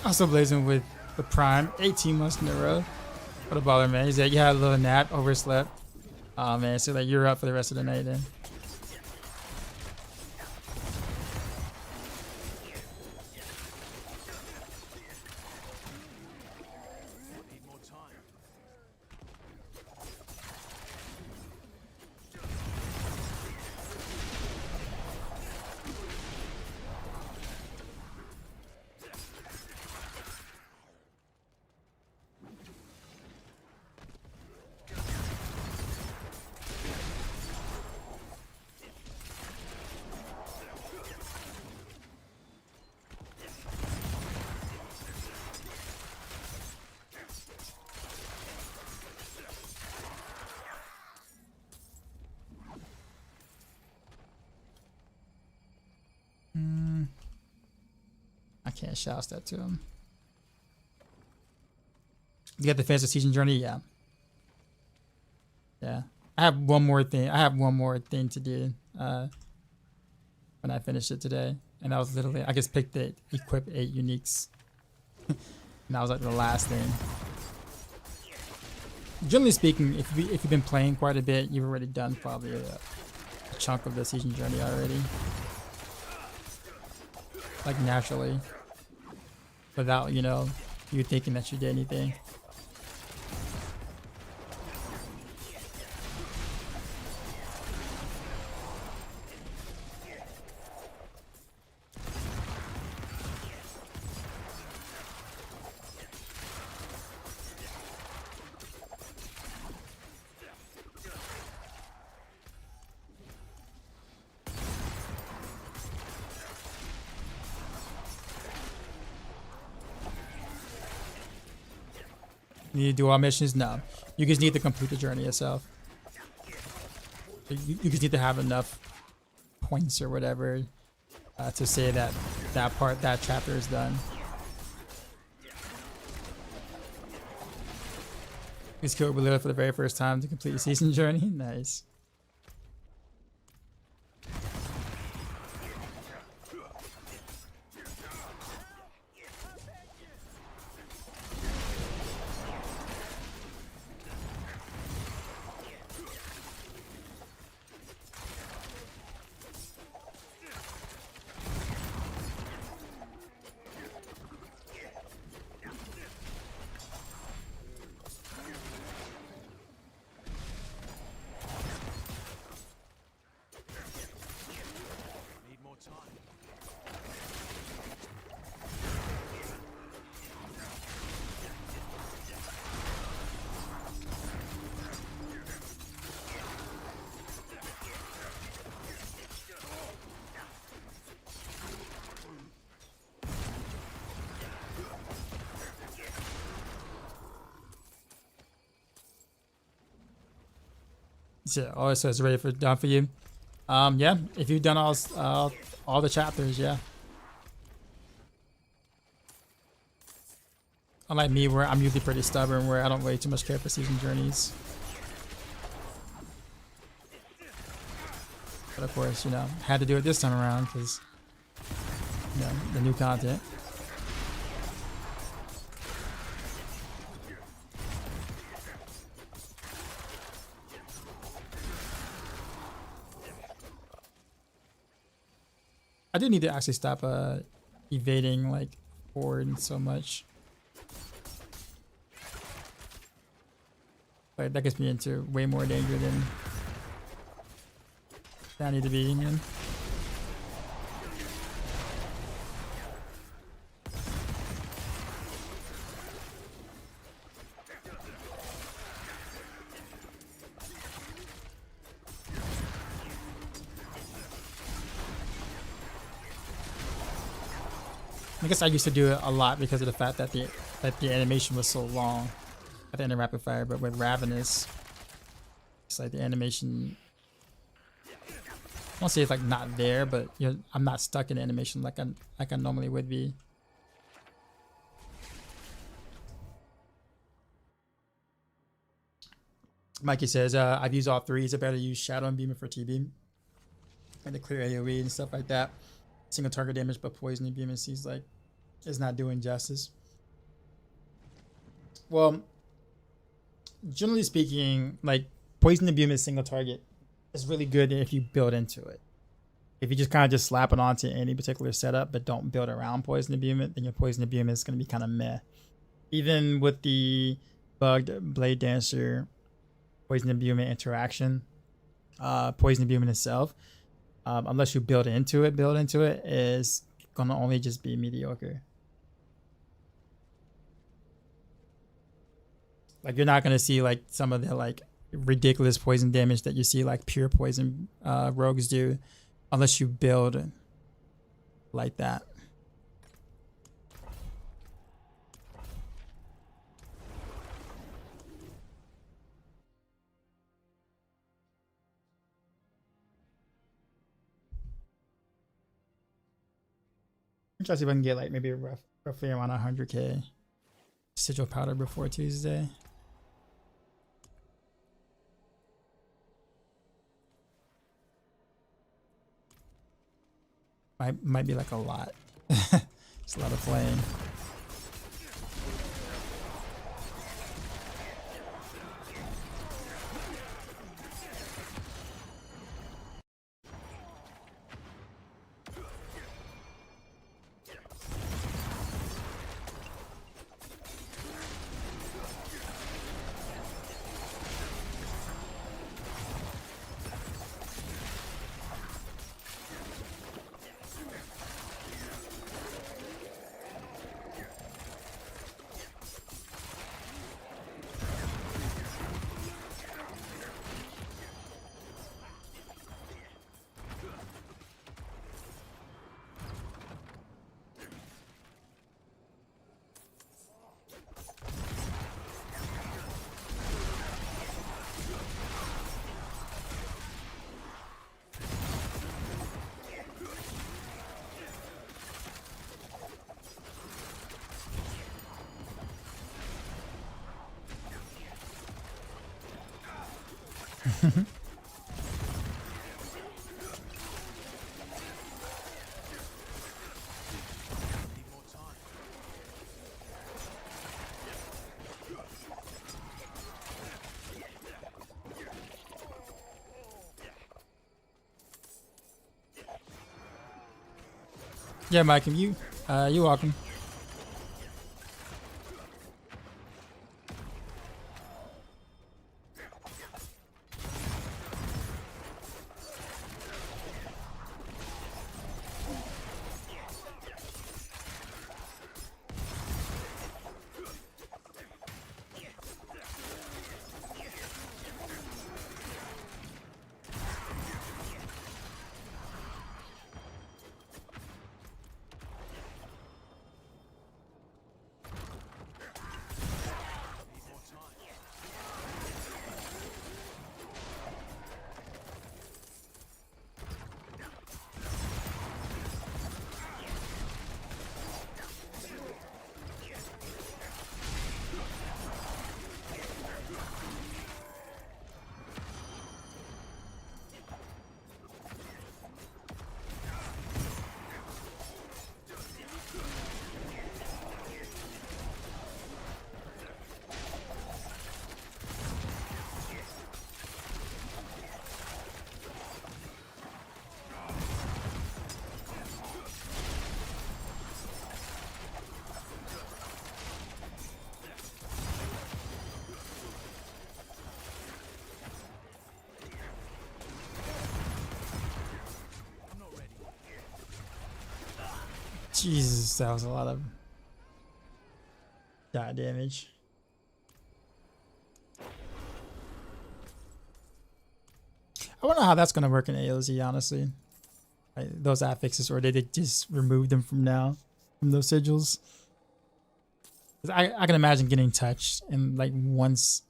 Also blazing with the prime, 18 months in a row. What a baller, man. He's like, you had a little nap, overslept. Oh man, so like you're up for the rest of the night then. I can't shout that to him. You got the finish the season journey? Yeah. Yeah. I have one more thing. To do when I finish it today. And that was literally, I just picked it, equip 8 uniques. And that was like the last thing. Generally speaking, if you've been playing quite a bit, you've already done probably a chunk of the season journey already. Like naturally. Without, you know, you thinking that you did anything. You need to do all missions? No. You just need to complete the journey itself. You just need to have enough points or whatever to say that that chapter is done. He's killed Belittle for the very first time to complete the season journey. Nice. Yeah, oh, so it's ready for done for you. Yeah, if you've done all the chapters, yeah. Unlike me, where I'm usually pretty stubborn, where I don't really too much care for season journeys. But of course, you know, had to do it this time around because, you know, the new content. I do need to actually stop evading like forward so much. Like that gets me into way more danger than I need to be in. I guess I used to do it a lot because of the fact that the animation was so long at the end of Rapid Fire, but with Ravenous, it's like the animation, I won't say it's like not there, but you know, I'm not stuck in animation like I normally would be. Mikey says, I've used all three. Is it better to use Shadow and Beam for TB? And to clear AoE and stuff like that. Single target damage, but poisoning beam and seems like is not doing justice. Well, generally speaking, like poisoning beam is single target. It's really good if you build into it. If you just kind of just slap it onto any particular setup, but don't build around poisoning beam, then your poisoning beam is going to be kind of meh. Even with the bugged Blade Dancer poisoning beam interaction, poisoning beam in itself, unless you build into it, is gonna only just be mediocre. Like you're not gonna see like some of the like ridiculous poison damage that you see like pure poison rogues do, unless you build like that. I'm trying to see if I can get like maybe roughly around 100k sigil powder before Tuesday. Might be like a lot. It's a lot of playing. Yeah, Mike, you're welcome. Jesus, that was a lot of dot damage. I wonder how that's gonna work in AOZ, honestly. Like those affixes, or did they just remove them from those sigils? 'Cause I can imagine getting touched and like once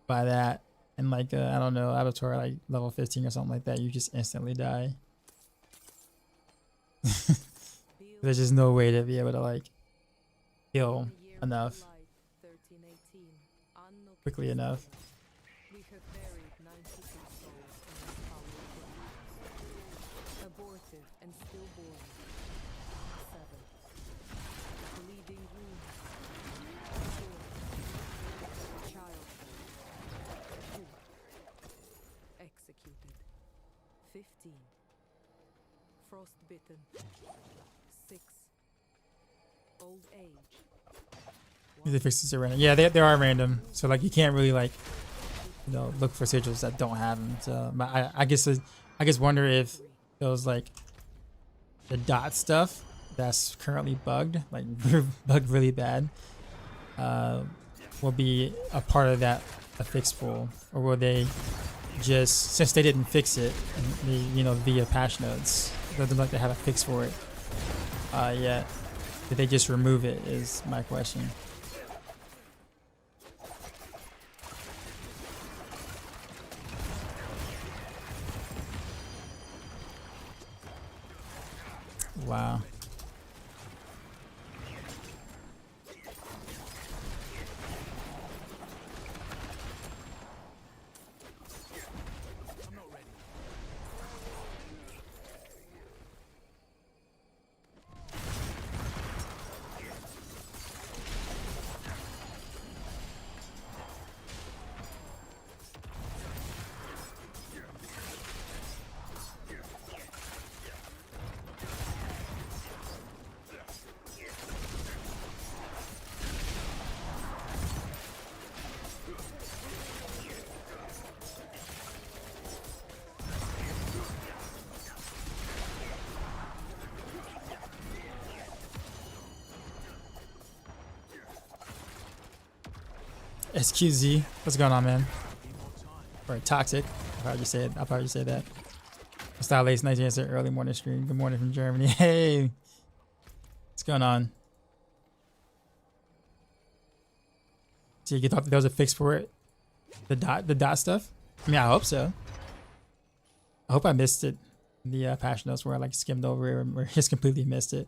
by that, and like I don't know, Avatar like level 15 or something like that, you just instantly die. There's just no way to be able to like heal enough quickly enough. We have buried 92 souls in this foul ground. Abortive and stillborn. 7. Bleeding wounds. 4. Child. 2. Executed. 15. Frostbitten. 6. Old age. The fixes are random. Yeah, they are random. So like you can't really like, you know, look for sigils that don't have them. So but I guess wonder if those like the dot stuff that's currently bugged, like bugged really bad, will be a part of that fix pool, or will they just, since they didn't fix it, you know, via patch notes, doesn't like to have a fix for it yet. Did they just remove it? Is my question. Wow. SQZ, what's going on, man? Or toxic. I'll probably just say that. Style Lace 19 answer early morning stream. Good morning from Germany. Hey, what's going on? So you thought there was a fix for it? The dot stuff? I mean, I hope so. I hope I missed it. The patch notes where I like skimmed over it or just completely missed it.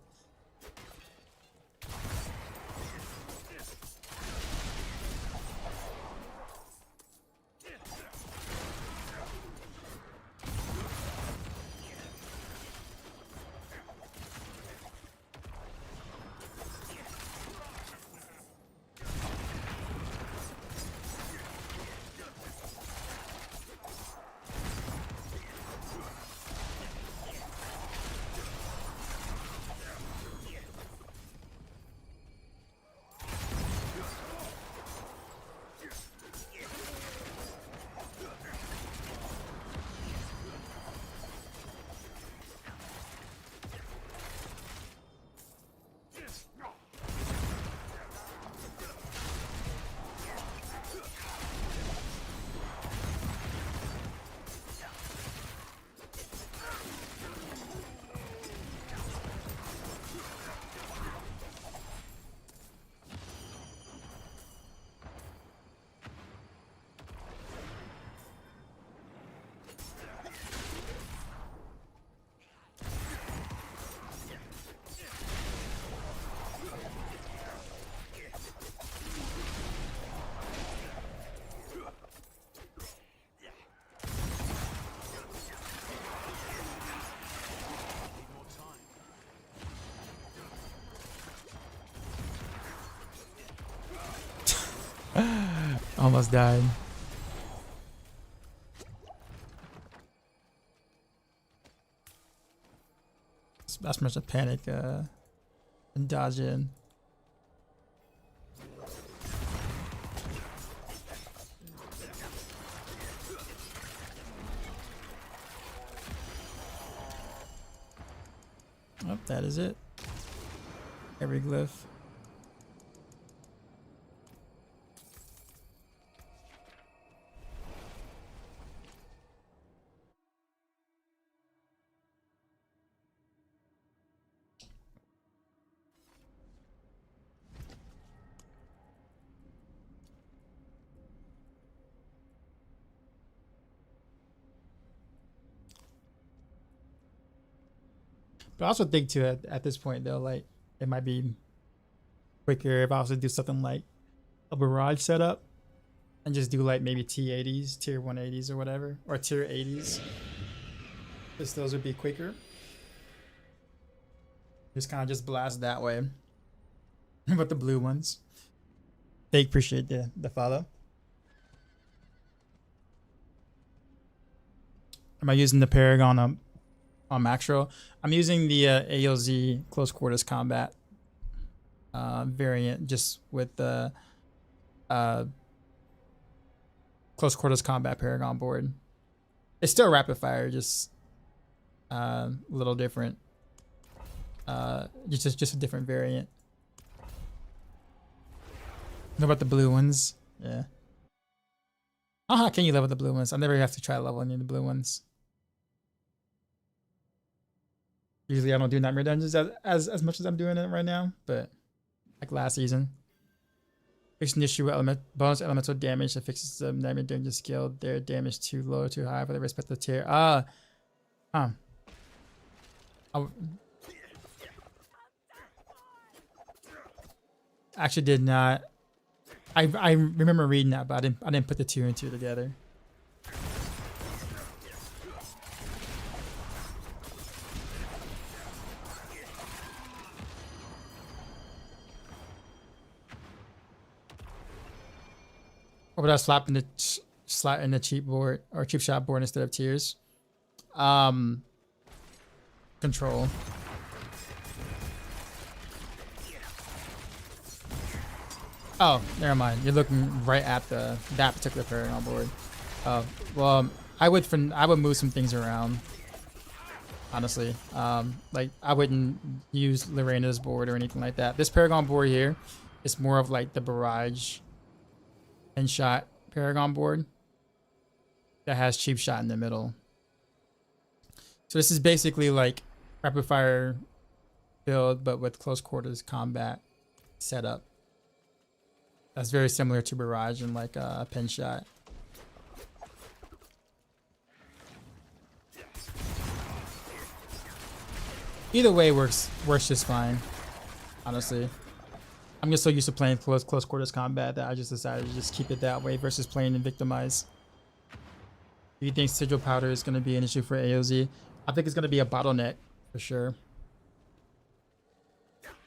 Almost died. That's much a panic and dodge in. Oh, that is it. every glyph. But I also think too at this point though, like it might be quicker if I also do something like a barrage setup and just do like maybe T80s, tier 180s or whatever, or tier 80s. Because those would be quicker. Just kind of just blast that way. But the blue ones. They appreciate the follow. Am I using the Paragon on Maxroll? I'm using the AOZ close quarters combat variant, just with the close quarters combat Paragon board. It's still rapid fire, just a little different. Just a different variant. What about the blue ones? Yeah. How can you level the blue ones? I never have to try leveling the blue ones. Usually I don't do nightmare dungeons as much as I'm doing it right now, but like last season. Fix an issue with bonus elemental damage that fixes the nightmare dungeon skill. Their damage too low or too high for the respective tier. Actually did not. I remember reading that, but I didn't put the 2 and 2 together. Or would I slap in the cheap board or cheap shot board instead of tiers? Control. Oh, never mind. You're looking right at that particular Paragon board. Well, I would move some things around. Honestly, like I wouldn't use Lorena's board or anything like that. This Paragon board here is more of like the Barrage and shot Paragon board that has cheap shot in the middle. So this is basically like rapid fire build, but with close quarters combat setup. That's very similar to Barrage and like a pen shot. Either way works just fine, honestly. I'm just so used to playing close quarters combat that I just decided to just keep it that way versus playing in Victimize. Do you think sigil powder is going to be an issue for AOZ? I think it's going to be a bottleneck for sure.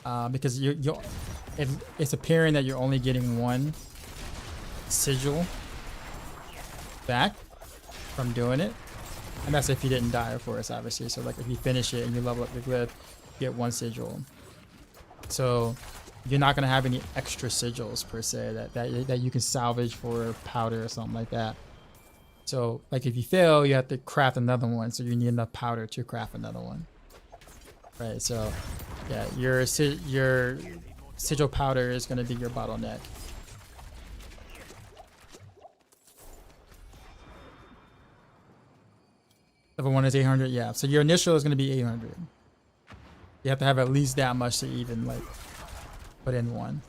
Because it's appearing that you're only getting one sigil back from doing it. And that's if you didn't die, of course, obviously. So like if you finish it and you level up your glyph, you get one sigil. So you're not going to have any extra sigils per se that you can salvage for powder or something like that. So like if you fail, you have to craft another one. So you need enough powder to craft another one. Right, so yeah, your sigil powder is going to be your bottleneck. Level 1 is 800, yeah. So your initial is going to be 800. You have to have at least that much to even like put in one.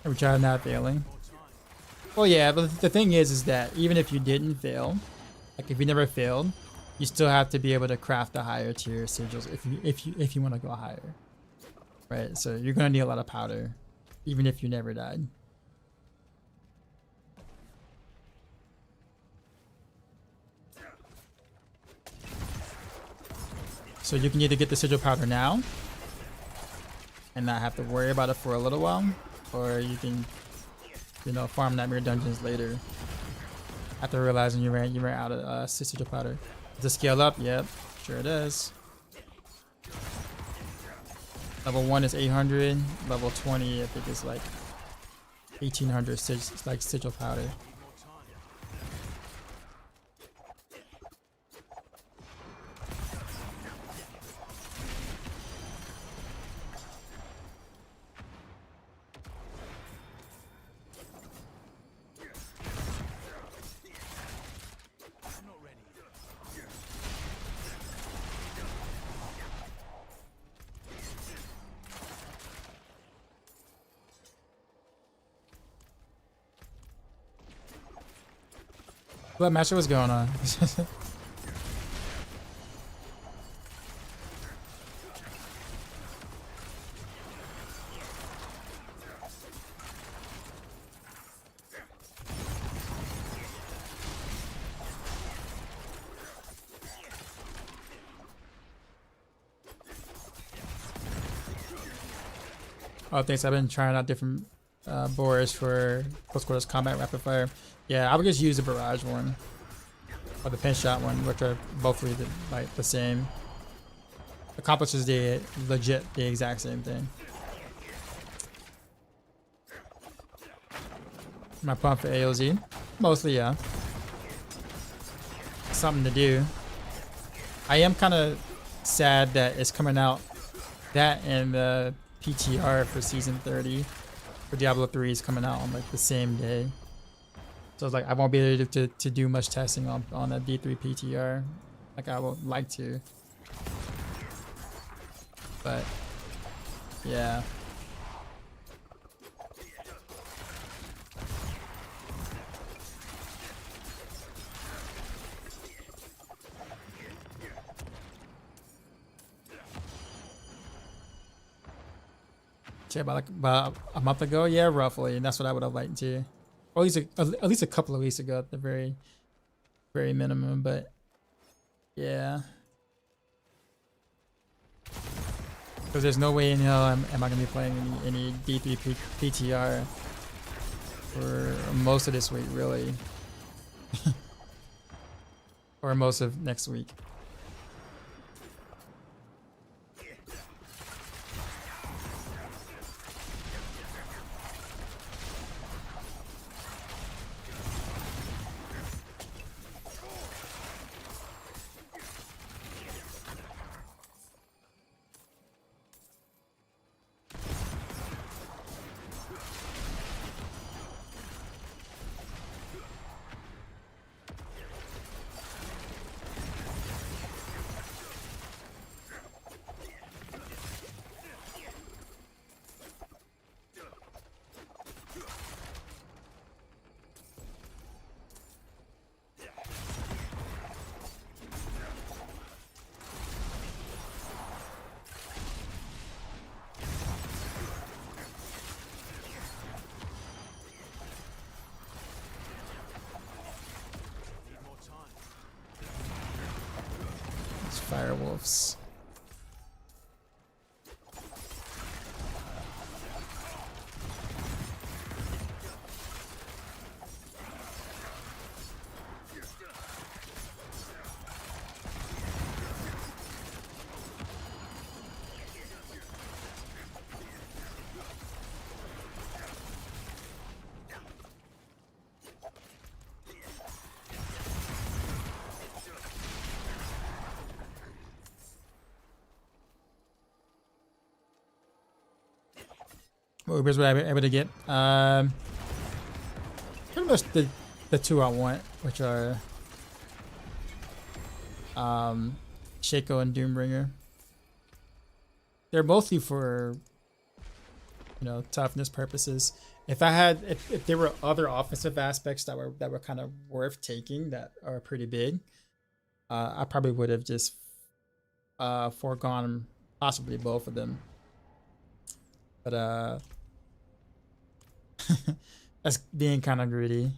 We tried not failing. Well, yeah, but the thing is that even if you didn't fail, like if you never failed, you still have to be able to craft the higher tier sigils if you want to go higher, right? So you're gonna need a lot of powder, even if you never died. So you can either get the sigil powder now and not have to worry about it for a little while, or you can, you know, farm nightmare dungeons later after realizing you ran out of sigil powder. Does it scale up? Yep, sure it is. Level 1 is 800. Level 20, I think, is like 1800 like sigil powder. What matchup was going on? Oh, thanks. I've been trying out different boards for close quarters combat rapid fire. Yeah, I would just use the Barrage one or the pin shot one, which are both really like the same. Accomplishes the exact same thing. My pump for AOZ, mostly yeah. Something to do. I am kind of sad that it's coming out. That and the PTR for season 30 for Diablo 3 is coming out on like the same day. So it's like I won't be able to do much testing on a D3 PTR like I would like to. But yeah. Yeah, about a month ago, yeah, roughly, and that's what I would have liked to, or at least a couple of weeks ago at the very minimum. But yeah, because there's no way in hell am I gonna be playing any D3 PTR for most of this week, really, or most of next week. Firewolves. What Ubers were I able to get? Pretty much the two I want, which are Shaco and Doombringer. They're mostly for, you know, toughness purposes. If there were other offensive aspects that were kind of worth taking that are pretty big, I probably would have just foregone possibly both of them. But that's being kind of greedy.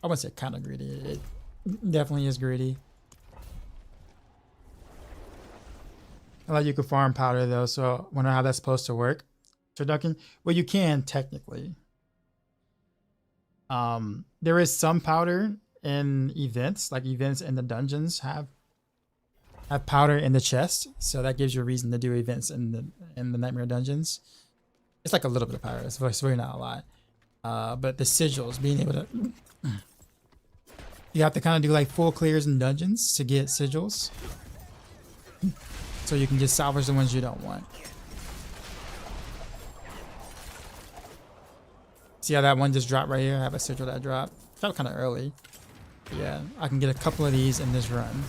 I wouldn't say kind of greedy. It definitely is greedy. I like you can farm powder though, so I wonder how that's supposed to work. Turducken? Well, you can technically. There is some powder in events, like events in the dungeons have have powder in the chest, so that gives you a reason to do events in the nightmare dungeons. It's like a little bit of powder. It's really not a lot. But the sigils, being able to, you have to kind of do like full clears in dungeons to get sigils, so you can just salvage the ones you don't want. See how that one just dropped right here? I have a sigil that dropped. Felt kind of early. Yeah, I can get a couple of these in this run.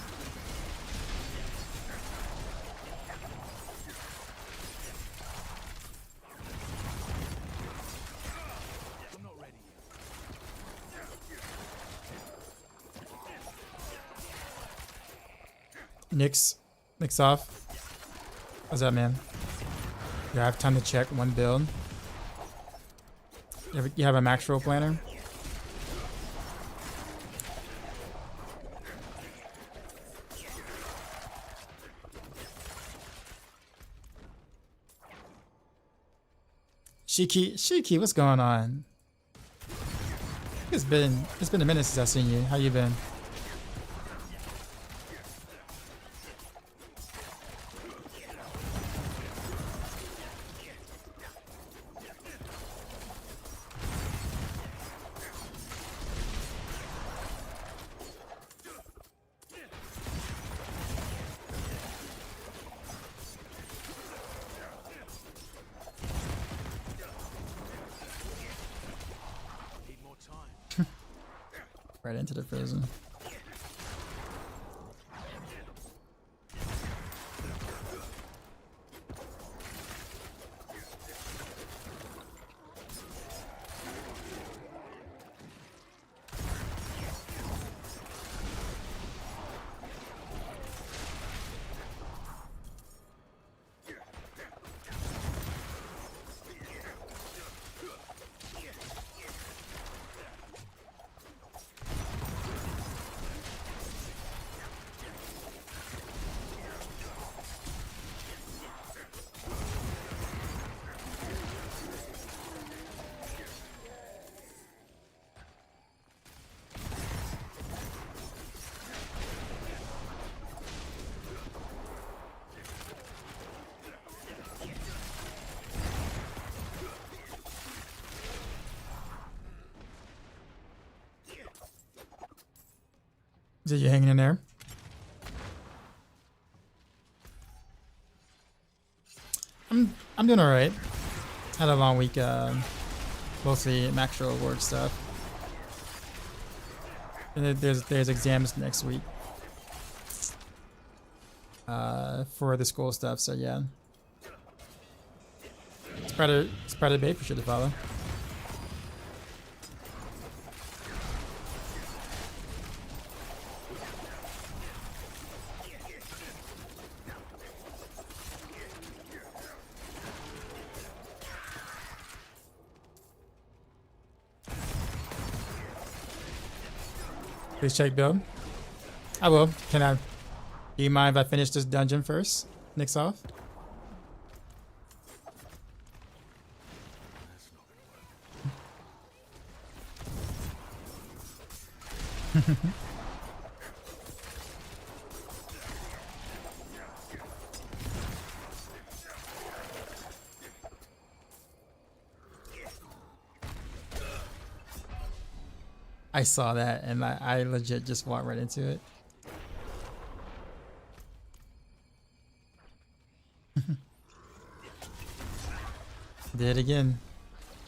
Nick's off. What's that, man? Yeah, I have time to check one build. You have a Maxroll planner? Shiki, what's going on? It's been a minute since I've seen you. How you been? Right into the prison. Is it you hanging in there? I'm doing alright. Had a long week, mostly Maxroll Rogue stuff. And then there's exams next week. For the school stuff, so yeah. It's part of the bait for sure to follow. Please check build. I will. Can I? Do you mind if I finish this dungeon first? Nick's off. I saw that and I legit just walked right into it. Did it again.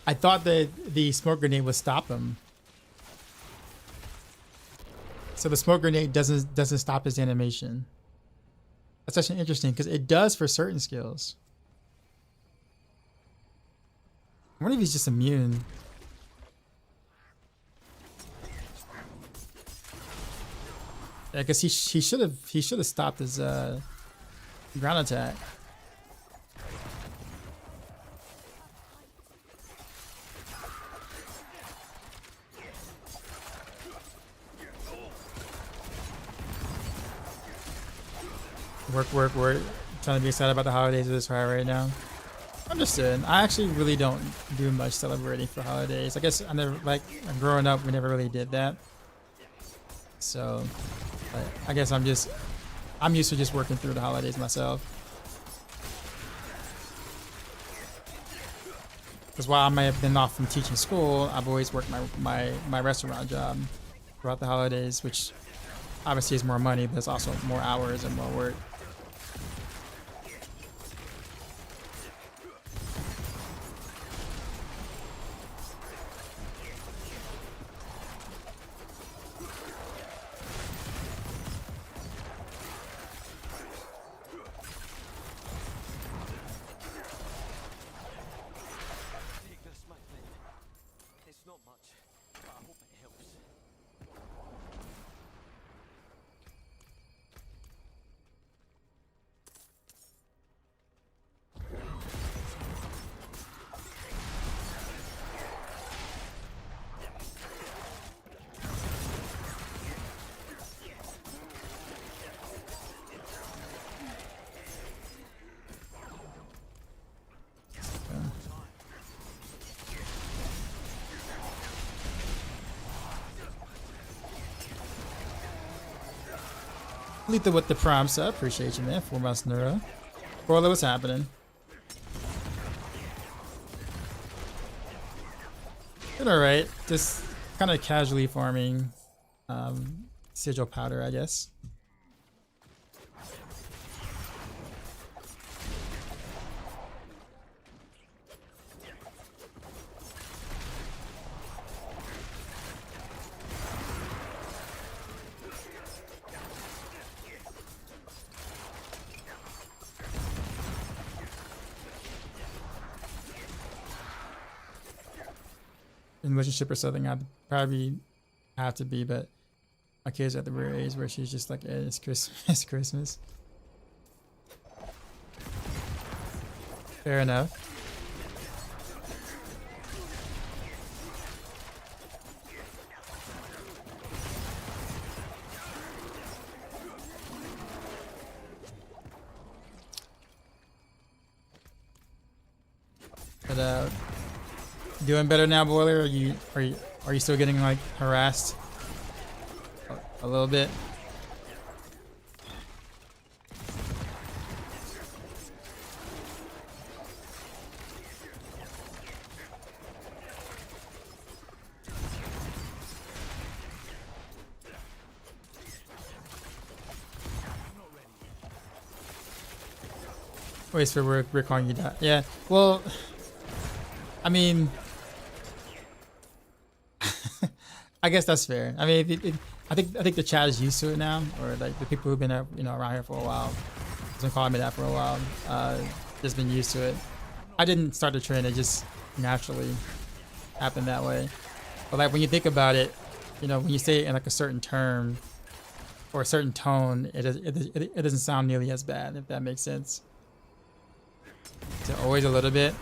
I thought that the smoke grenade would stop him. So the smoke grenade doesn't stop his animation. That's actually interesting because it does for certain skills. I wonder if he's just immune. Yeah, because he should have stopped his ground attack. Work. Trying to be excited about the holidays of this fire right now. Understood. I actually really don't do much celebrating for holidays. I guess I never, like, growing up, we never really did that. So, but I guess I'm used to just working through the holidays myself. Because while I may have been off from teaching school, I've always worked my restaurant job throughout the holidays, which obviously is more money, but it's also more hours and more work. Take this, my friend. It's not much, but I hope it helps. Lethal with the prompts. I appreciate you, man. 4 months in a row. Broiler, what's happening? Doing alright. Just kind of casually farming sigil powder, I guess. In relationship or something, I'd probably have to be, but my kids are at the rare age where she's just like, it's Christmas. It's Christmas. Fair enough. But doing better now, Boiler? Are you still getting like harassed a little bit? Wait, so we're calling you that? Yeah. Well, I mean, I guess that's fair. I mean, I think the chat is used to it now, or like the people who've been around here for a while, have been calling me that for a while. Just been used to it. I didn't start the trend; it just naturally happened that way. But like when you think about it, when you say it in like a certain term or a certain tone, it doesn't sound nearly as bad, if that makes sense. So always a little bit.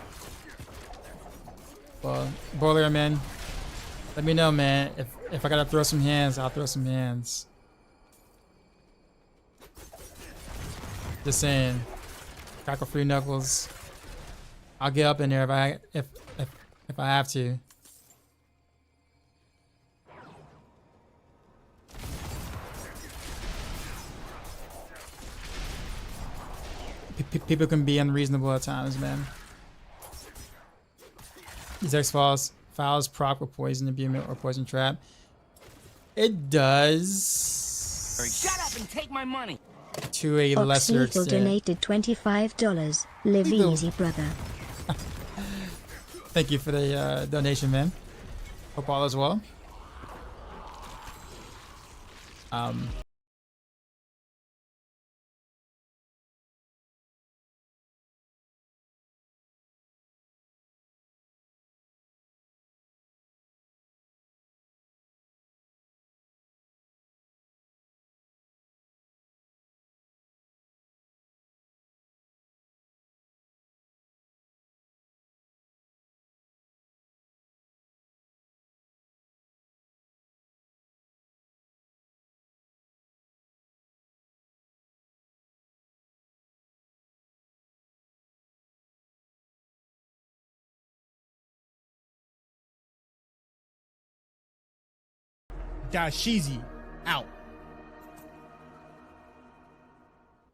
Well, Boiler, man, let me know, man. If I gotta throw some hands, I'll throw some hands. Just saying. Crackle free knuckles. I'll get up in there if I have to. People can be unreasonable at times, man. These X-Files proc with poison imbuement or poison trap. It does. Shut up and take my money. To a lesser extent. Donated $25. Live easy, brother. Thank you for the donation, man. Hope all is well. Dashizi out.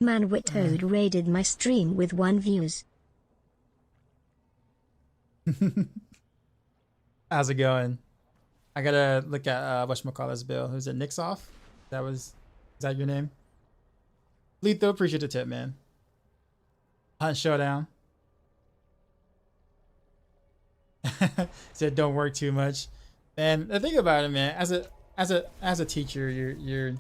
Manwitoad raided my stream with 1 views. How's it going? I gotta look at whatchamacallit's bill. Who's it? Nixoff? Is that your name? Letho, appreciate the tip, man. Hunt Showdown. Said don't work too much. And the thing about it, man, as a teacher, you're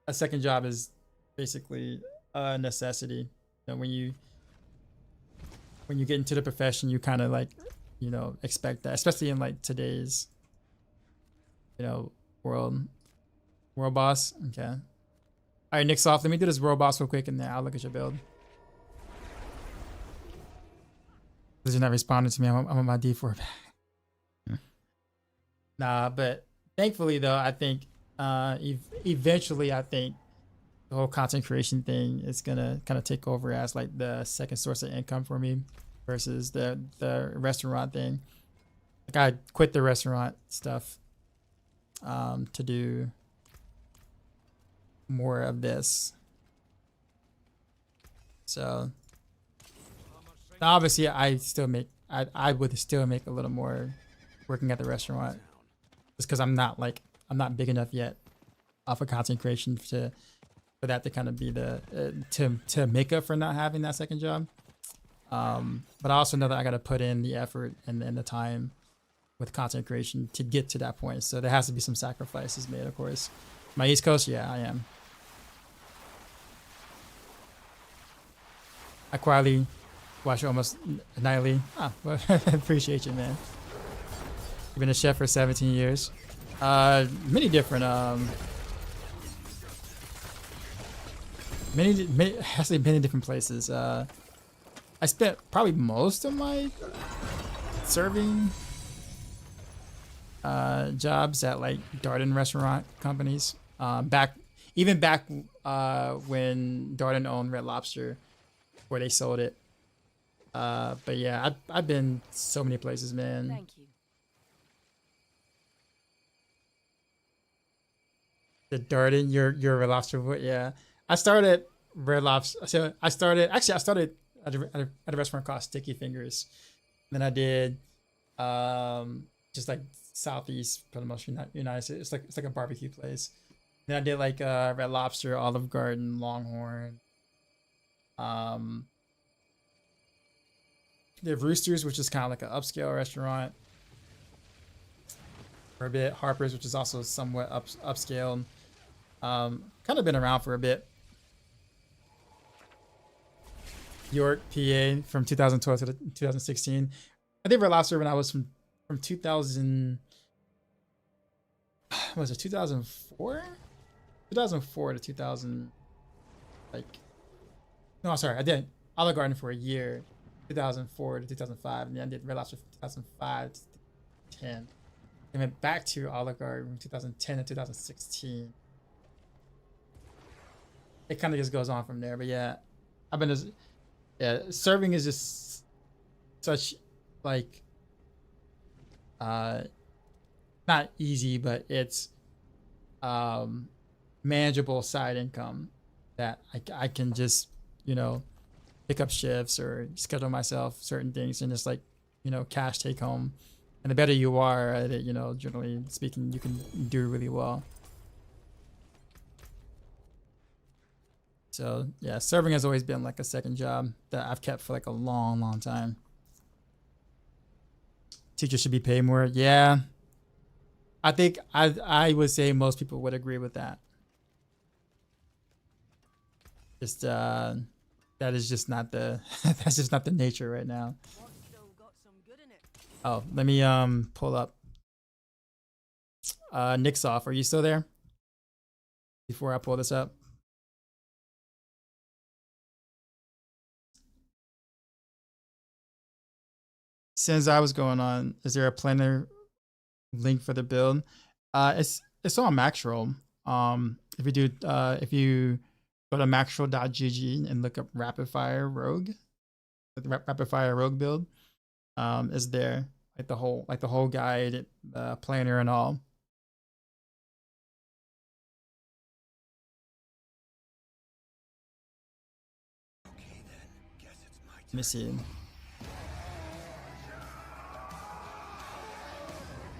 a second job is basically a necessity. You know, when you get into the profession, you kind of like, you know, expect that, especially in like today's, you know, world boss. Okay. All right, Nick's off. Let me do this world boss real quick, and then I'll look at your build. Because you're not responding to me. I'm on my D4 back. Nah, but thankfully though, I think eventually I think the whole content creation thing is gonna kind of take over as like the second source of income for me versus the restaurant thing. Like I quit the restaurant stuff to do more of this. So obviously I would still make a little more working at the restaurant just because I'm not big enough yet off of content creation for that to kind of be the to make up for not having that second job. But I also know that I got to put in the effort and the time with content creation to get to that point. So there has to be some sacrifices made, of course. My East Coast, yeah, I am. I quietly watch almost nightly. Well, appreciate you, man. You've been a chef for 17 years. Many different many different places. I spent probably most of my serving jobs at like Darden restaurant companies. Back when Darden owned Red Lobster, where they sold it. But yeah, I've been so many places, man. Thank you. The Darden, your Red Lobster, yeah. I started Red Lobster. So I started at a restaurant called Sticky Fingers. Then I did just like Southeast, pretty much United States. It's like a barbecue place. Then I did like Red Lobster, Olive Garden, Longhorn. They have Roosters, which is kind of like an upscale restaurant. For a bit, Harper's, which is also somewhat upscale. Kind of been around for a bit. York, PA, from 2012 to 2016. I did Red Lobster when I was from 2000. What was it 2004? 2004 to 2000. Like, no, sorry, I did Olive Garden for a year, 2004 to 2005, and then I did Red Lobster from 2005 to 2010. I went back to Olive Garden from 2010 to 2016. It kind of just goes on from there, but yeah, I've been just. Yeah, serving is just such like not easy, but it's manageable side income that I can just, you know, pick up shifts or schedule myself certain things and just like, you know, cash take home. And the better you are at it, you know, generally speaking, you can do really well. So yeah, serving has always been like a second job that I've kept for like a long time. Teachers should be paid more. Yeah, I think I would say most people would agree with that. Just that is just not the that's just not the nature right now. What's still got some good in it? Oh, let me pull up Nixoff. Are you still there? Before I pull this up. Since I was going on, is there a planner link for the build? It's on Maxroll. If you go to maxroll.gg and look up Rapid Fire Rogue, the Rapid Fire Rogue build, is there like the whole guide, planner and all. Let me see.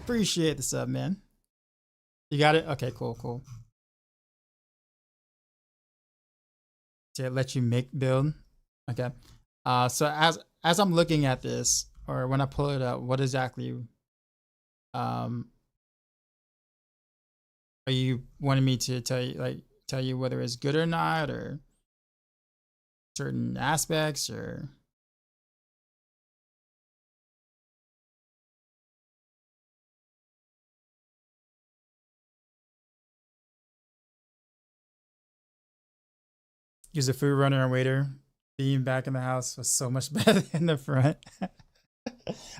Appreciate the sub, man. You got it? Okay, cool, cool. To let you make build. Okay. So as I'm looking at this, or when I pull it up, what exactly are you wanting me to tell you whether it's good or not, or certain aspects, or use a food runner and waiter? Being back in the house was so much better than the front.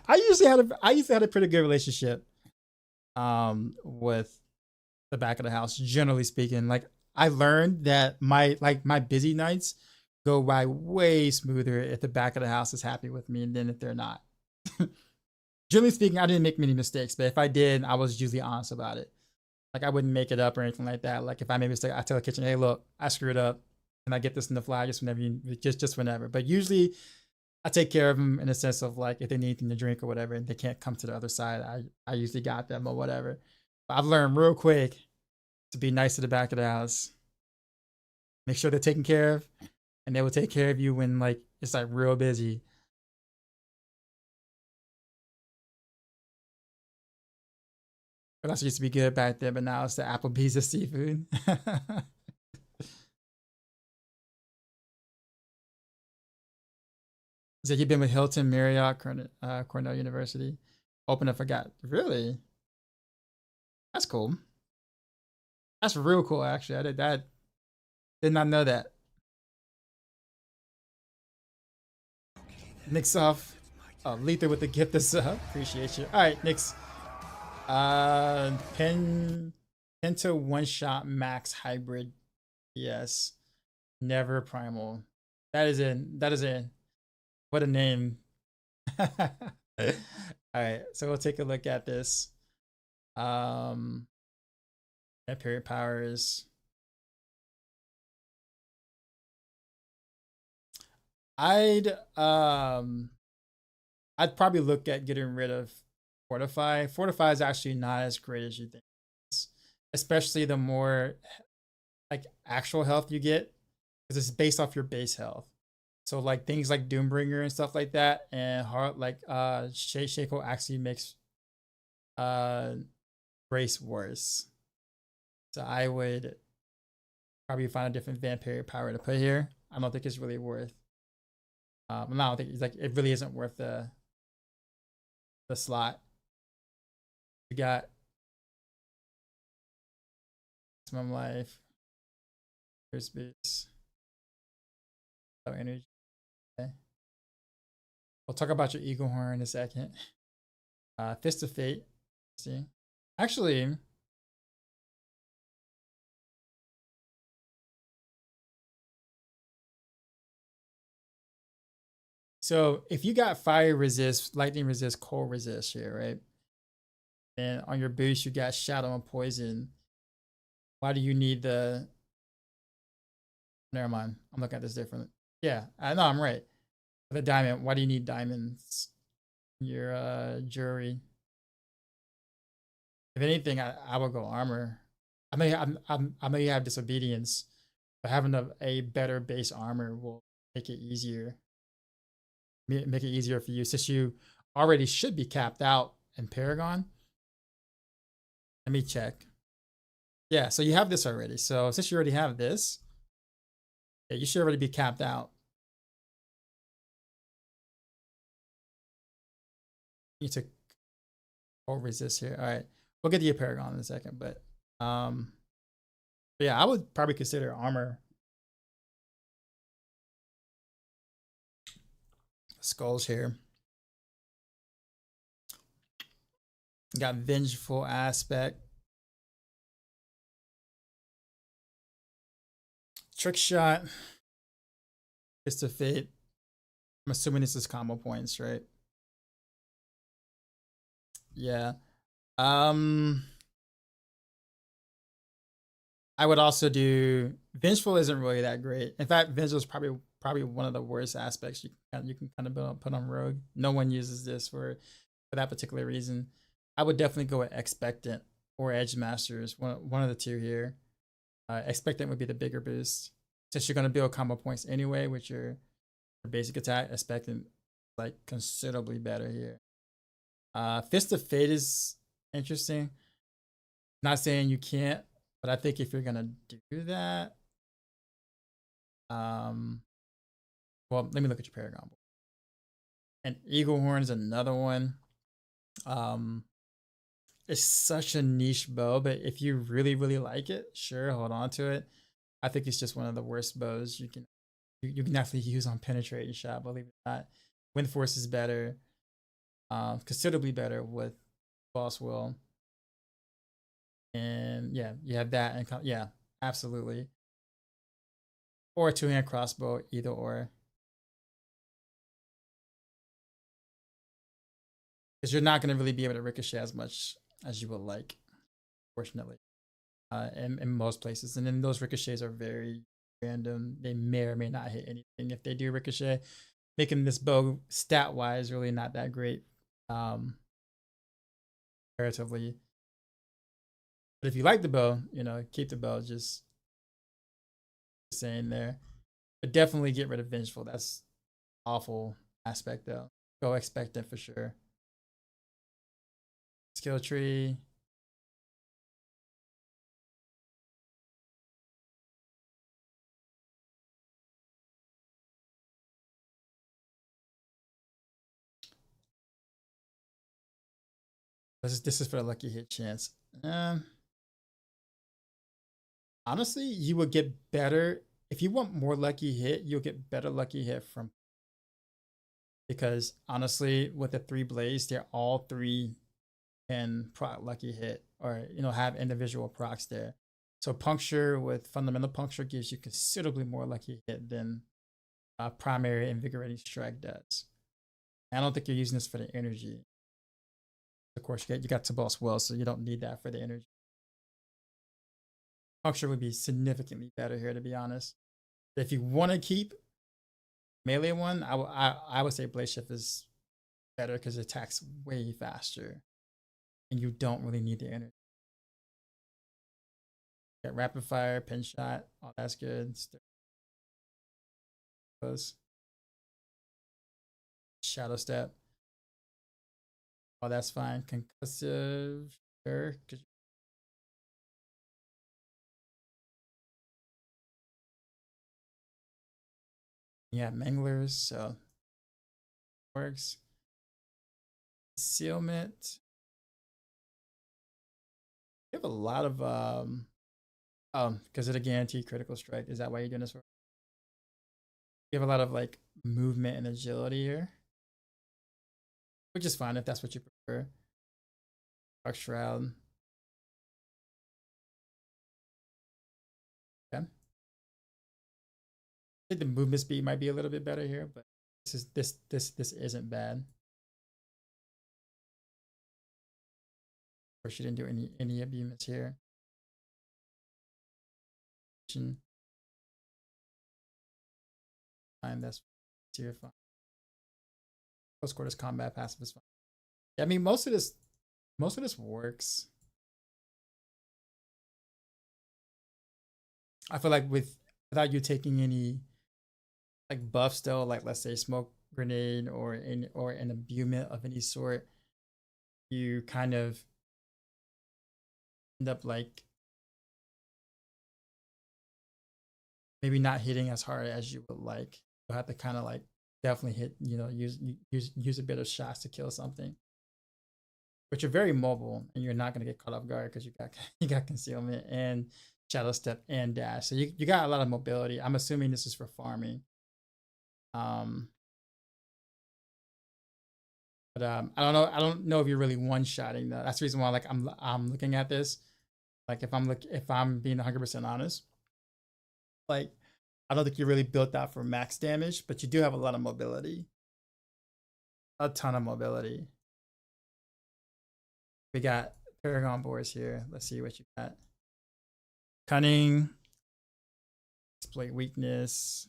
I used to have a pretty good relationship with the back of the house, generally speaking. Like, I learned that my busy nights go by way smoother if the back of the house is happy with me than if they're not. Generally speaking, I didn't make many mistakes, but if I did, I was usually honest about it. Like, I wouldn't make it up or anything like that. Like, if I made a mistake, I tell the kitchen, hey, look, I screwed up. Can I get this in the fly just whenever? But usually I take care of them in the sense of, like, if they need anything to drink or whatever and they can't come to the other side, I usually got them or whatever. But I've learned real quick to be nice to the back of the house. Make sure they're taken care of, and they will take care of you when, like, it's like real busy. But that's used to be good back then, but now it's the Applebee's of seafood. He said you've been with Hilton, Marriott, Cornell University. Open, I forgot. Really? That's cool. That's real cool, actually. Did not know that. Nick's off. Oh, Letha with the gift of sub. Appreciate you. All right, Nick's. Penta one shot max hybrid. Yes. Never primal. That is in. What a name. All right, so we'll take a look at this. Period powers. I'd probably look at getting rid of Fortify. Fortify is actually not as great as you think, especially the more like actual health you get, because it's based off your base health. So like things like Doombringer and stuff like that, and hard like Shaco actually makes Brace worse. So I would probably find a different vampire power to put here. I don't think it's really worth. I don't think it's like it really isn't worth the slot. We got maximum life. Here's boost. Oh, energy. Okay. We'll talk about your eagle horn in a second. Fist of Fate. See, actually, so if you got fire resist, lightning resist, cold resist here, right? And on your boost, you got shadow and poison. Why do you need the? Never mind. I'm looking at this differently. Yeah, I know I'm right. The diamond. Why do you need diamonds? Your jewelry. If anything, I would go armor. I may have disobedience, but having a better base armor will make it easier. Make it easier for you, since you already should be capped out in Paragon. Let me check. Yeah, so you have this already. So since you already have this, yeah, you should already be capped out. You need to resist here. All right, we'll get to your Paragon in a second, but yeah, I would probably consider armor. Skulls here. Got vengeful aspect. Trick shot. Fist of Fate. I'm assuming this is combo points, right? Yeah. I would also do vengeful. Isn't really that great. In fact, vengeful is probably probably one of the worst aspects you can kind of put on Rogue. No one uses this for that particular reason. I would definitely go with Expectant or Edge Masters, one of the two here. Expectant would be the bigger boost. Since you're going to build combo points anyway with your basic attack, Expectant like considerably better here. Fist of Fate is interesting. Not saying you can't, but I think if you're gonna do that, well, let me look at your Paragon. And Eagle Horn is another one. It's such a niche bow, but if you really, really like it, sure, hold on to it. I think it's just one of the worst bows you can definitely use on penetrating shot, believe it or not. Wind Force is better, considerably better with Boss Will. And yeah, you have that, and yeah, absolutely. Or a 2-hand crossbow, either or. Because you're not going to really be able to ricochet as much as you would like, fortunately, in most places. And then those ricochets are very random. They may or may not hit anything. If they do ricochet, making this bow stat-wise really not that great, comparatively. But if you like the bow, you know, keep the bow, just saying there. But definitely get rid of Vengeful. That's awful aspect though. Go Expectant for sure. Skill tree. This is for the lucky hit chance. Honestly, you would get better if you want more lucky hit. You'll get better lucky hit from, because honestly, with the 3 blades, they're all 3 can proc lucky hit, or you know, have individual procs there. So puncture with fundamental puncture gives you considerably more lucky hit than primary invigorating strike does. I don't think you're using this for the energy. Of course, you got to boss well, so you don't need that for the energy. Puncture would be significantly better here, to be honest. If you want to keep melee one, I would say Blade Shift is better because it attacks way faster, and you don't really need the energy. Got Rapid Fire, Pin Shot, all that's good. Shadow Step. Oh, that's fine. Concussive, sure. Yeah, Manglers, so works. Concealment. You have a lot of because of the guaranteed critical strike. Is that why you're doing this for? You have a lot of like movement and agility here, which is fine if that's what you prefer. Dark Shroud. Okay. I think the movement speed might be a little bit better here, but this isn't bad. Of course, she didn't do any abuse here. Fine, that's tier fine. Close quarters combat passive is fine. Yeah, I mean, most of this works. I feel like without you taking any like buffs though, like let's say smoke grenade or an imbuement of any sort, you kind of end up like maybe not hitting as hard as you would like. You'll have to kind of like definitely hit, you know, use a bit of shots to kill something. But you're very mobile and you're not gonna get caught off guard because you got concealment and shadow step and dash. So you got a lot of mobility. I'm assuming this is for farming. But I don't know if you're really one-shotting though. That's the reason why like I'm looking at this. Like if I'm being 100% honest, like I don't think you're really built out for max damage, but you do have a lot of mobility. A ton of mobility. We got Paragon boards here. Let's see what you got. Cunning, exploit weakness,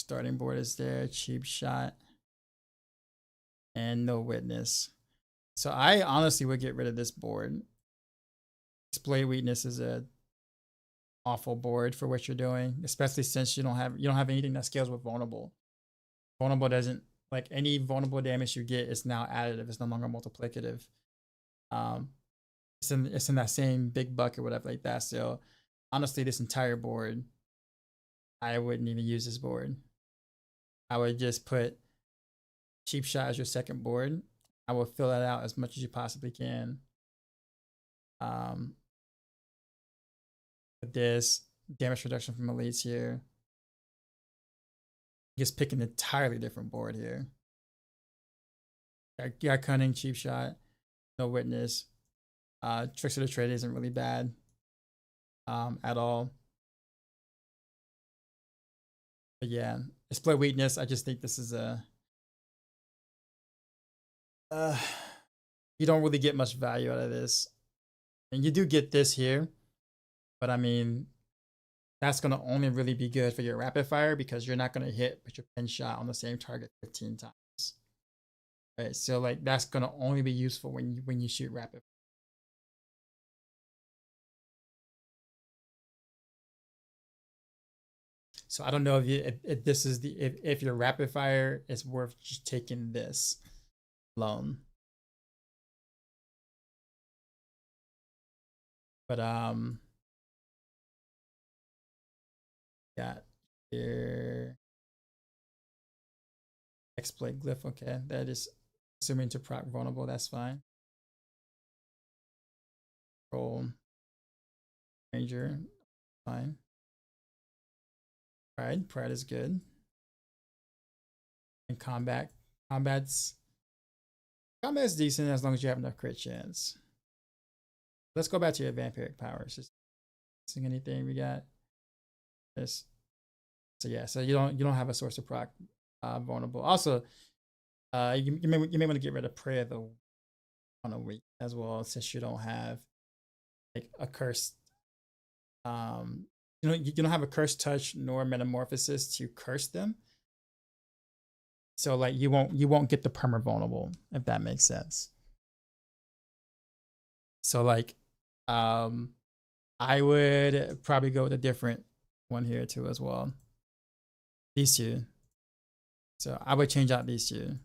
Starting board is there, cheap shot, and no witness. So I honestly would get rid of this board. Display weakness is a awful board for what you're doing, especially since you don't have anything that scales with vulnerable. Vulnerable doesn't, like, any vulnerable damage you get is now additive. It's no longer multiplicative. It's in that same big bucket, whatever like that. So honestly, this entire board, I wouldn't even use this board. I would just put cheap shot as your second board. I will fill that out as much as you possibly can. With this damage reduction from elites here. Just pick an entirely different board here. You got cunning, cheap shot, no witness. Tricks of the trade isn't really bad at all. But yeah, display weakness. I just think this is a you don't really get much value out of this, and you do get this here, but I mean, that's gonna only really be good for your rapid fire because you're not gonna hit with your pin shot on the same target 15 times. Right, so like that's gonna only be useful when you shoot rapid. So I don't know if this is if your rapid fire is worth just taking this alone. But got here exploit glyph. Okay, that is assuming to proc vulnerable. That's fine. Roll ranger, fine. Pride is good. And combat's decent as long as you have enough crit chance. Let's go back to your vampiric powers. Just seeing anything we got. This. So yeah, so you don't have a source of proc vulnerable. Also, you may want to get rid of prayer though on a week as well, since you don't have like a cursed you don't have a cursed touch nor metamorphosis to curse them. So like you won't get the perma vulnerable, if that makes sense. So like I would probably go with a different one here too as well. These two. So I would change out these two.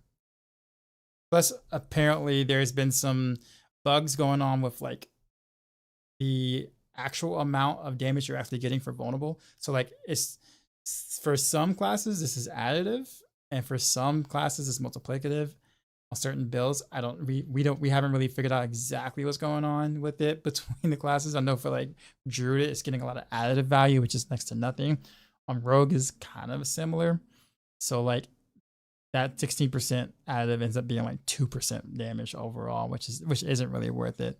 Plus apparently there's been some bugs going on with like the actual amount of damage you're actually getting for vulnerable. So like it's for some classes this is additive, and for some classes it's multiplicative. On certain builds, we haven't really figured out exactly what's going on with it between the classes. I know for like Druid it's getting a lot of additive value, which is next to nothing. On Rogue is kind of similar. So like that 16% additive ends up being like 2% damage overall, which isn't really worth it.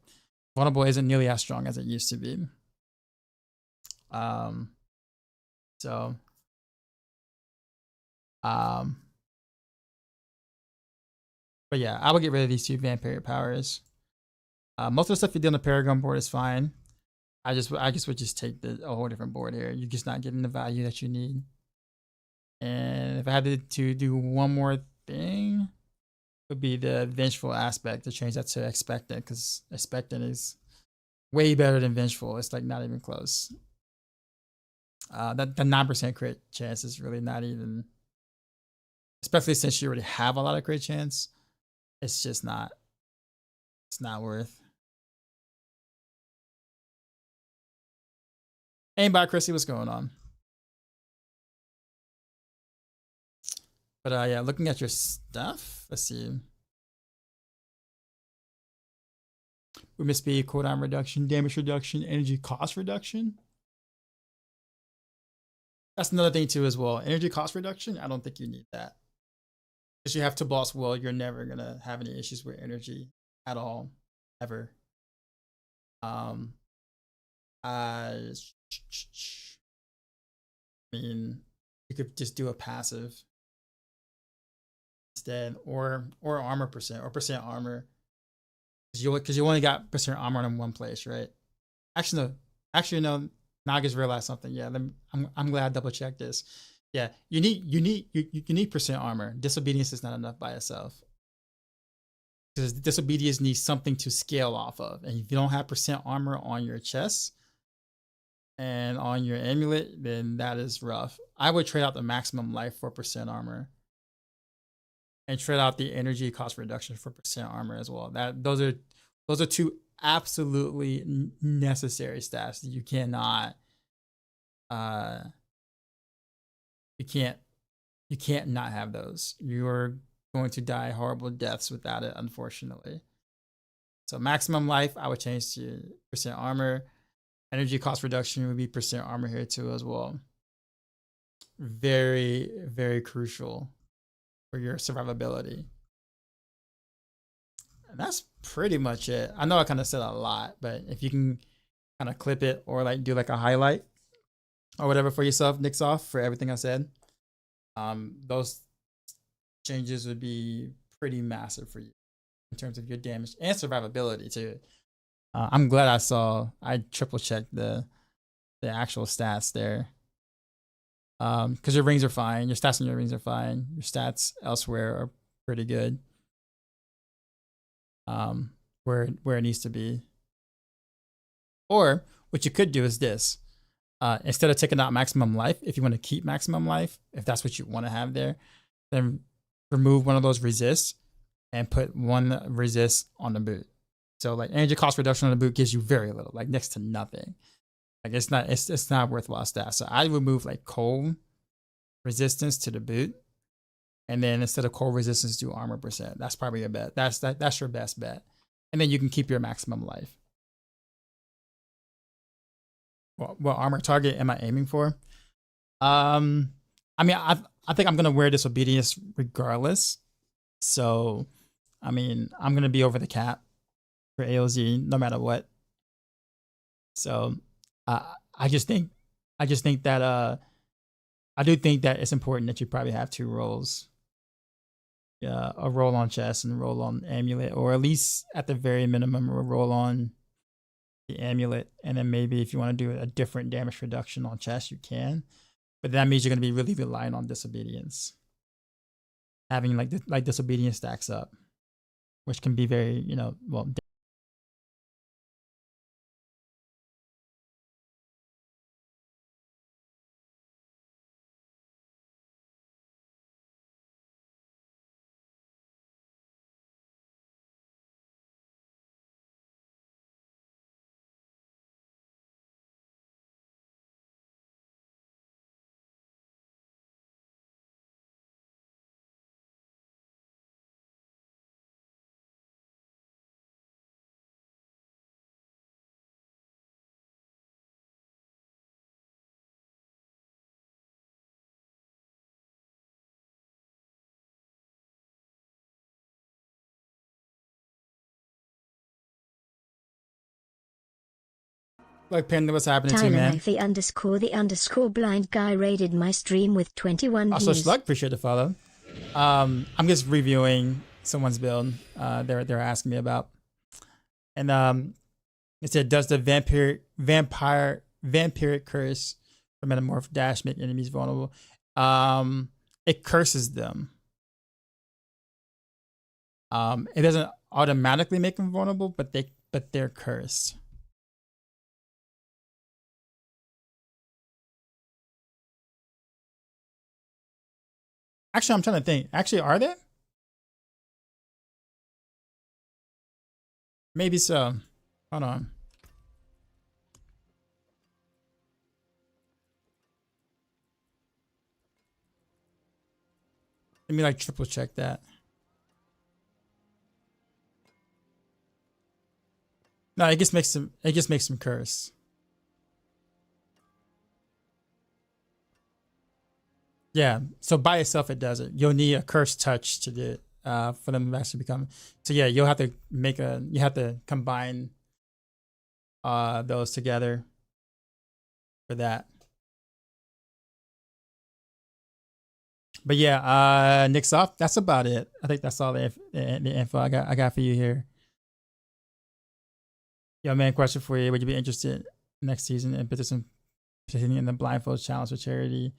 Vulnerable isn't nearly as strong as it used to be. But yeah, I will get rid of these two vampiric powers. Most of the stuff you do on the Paragon board is fine. I just would just take a whole different board here. You're just not getting the value that you need. And if I had to do one more thing, it would be the vengeful aspect, to change that to expectant, because expectant is way better than vengeful. It's like not even close. That the 9% crit chance is really not even, especially since you already have a lot of crit chance. It's just not. It's not worth. Aimbot Chrissy, what's going on? But yeah, looking at your stuff, let's see. Movement speed, cooldown reduction, damage reduction, energy cost reduction. That's another thing too as well. Energy cost reduction, I don't think you need that. Because you have to boss will, you're never gonna have any issues with energy at all, ever. I mean, you could just do a passive instead, or armor percent, or percent armor, because you only got percent armor in one place, right? Actually no. Now I just realized something. Yeah, I'm glad I double checked this. Yeah, you need percent armor. Disobedience is not enough by itself. Because disobedience needs something to scale off of. And if you don't have percent armor on your chest and on your amulet, then that is rough. I would trade out the maximum life for percent armor. And trade out the energy cost reduction for percent armor as well. Those are two absolutely necessary stats. You cannot you can't not have those. You're going to die horrible deaths without it, unfortunately. So maximum life, I would change to percent armor. Energy cost reduction would be percent armor here too as well. Very, very crucial for your survivability. And that's pretty much it. I know I kind of said a lot, but if you can kind of clip it or like do like a highlight or whatever for yourself, nicks off for everything I said, those changes would be pretty massive for you in terms of your damage and survivability too. I'm glad I triple checked the actual stats there. Because your rings are fine, your stats on your rings are fine, your stats elsewhere are pretty good. Where it needs to be. Or what you could do is this. Instead of taking out maximum life, if you want to keep maximum life, if that's what you want to have there, then remove one of those resists and put one resist on the boot. So like energy cost reduction on the boot gives you very little, like next to nothing. Like it's not worthwhile stats. So I would move like cold resistance to the boot, and then instead of cold resistance, do armor percent. That's probably your bet. That's your best bet, and then you can keep your maximum life. What armor target am I aiming for? I mean, I think I'm gonna wear disobedience regardless. So, I mean, I'm gonna be over the cap for AOZ no matter what. So, I just think that I do think that it's important that you probably have two rolls. Yeah, a roll on chest and a roll on amulet, or at least at the very minimum, a roll on the amulet, and then maybe if you want to do a different damage reduction on chest, you can. But that means you're going to be really relying on disobedience. Having like disobedience stacks up, which can be very, well. Like Panda, what's happening to you, man? Tyler blind guy raided my stream with 21 Also, views. Slug, appreciate the follow. I'm just reviewing someone's build. They're asking me about, and it said, does the vampiric curse for metamorph dash make enemies vulnerable? It curses them. It doesn't automatically make them vulnerable, but they're cursed. Actually, I'm trying to think. Actually, are they? Maybe so. Hold on. Let me like triple check that. No, it just makes them curse. Yeah, so by itself it does it. You'll need a cursed touch to do it, for them to actually become. So yeah, you have to combine those together for that. But yeah, Nick's off. That's about it. I think that's all the info I got for you here. Yo, man, question for you: would you be interested next season in participating in the blindfold challenge for charity?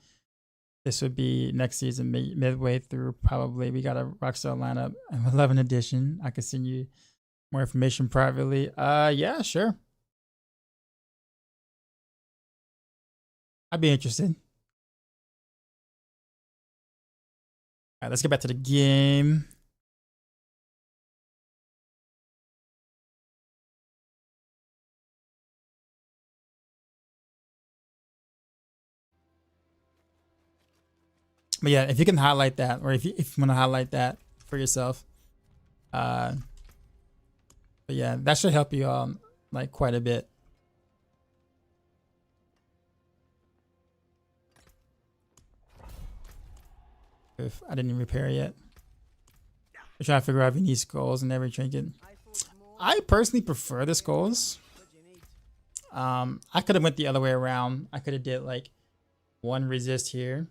This would be next season, midway through, probably. We got a Rockstar lineup, 11 edition. I can send you more information privately. Yeah, sure. I'd be interested. All right, let's get back to the game. But yeah, if you can highlight that, or if you want to highlight that for yourself, but yeah, that should help you like quite a bit. If I didn't repair yet, I'm trying to figure out if you need skulls in every trinket. I personally prefer the skulls. I could have went the other way around. I could have did like one resist here,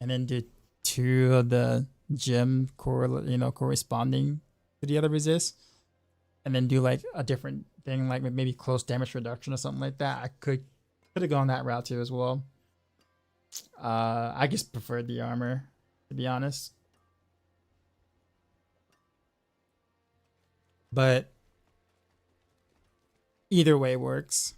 and then do 2 of the gem corresponding to the other resist, and then do like a different thing, like maybe close damage reduction or something like that. I could have gone that route too as well. I just preferred the armor, to be honest. But either way works.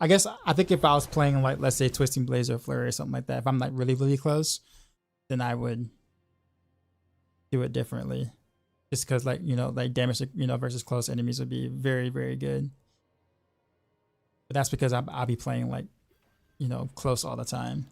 I think if I was playing like, let's say, Twisting Blaze or Flurry or something like that, if I'm like really close, then I would do it differently. Just because like, like damage, versus close enemies would be very good. But that's because I'll be playing like, close all the time.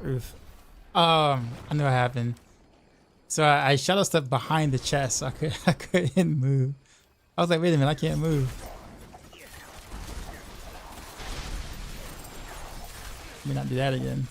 Oof. I know what happened. So I shadow stepped behind the chest, so I couldn't move. I was like, wait a minute, I can't move. Let me not do that again.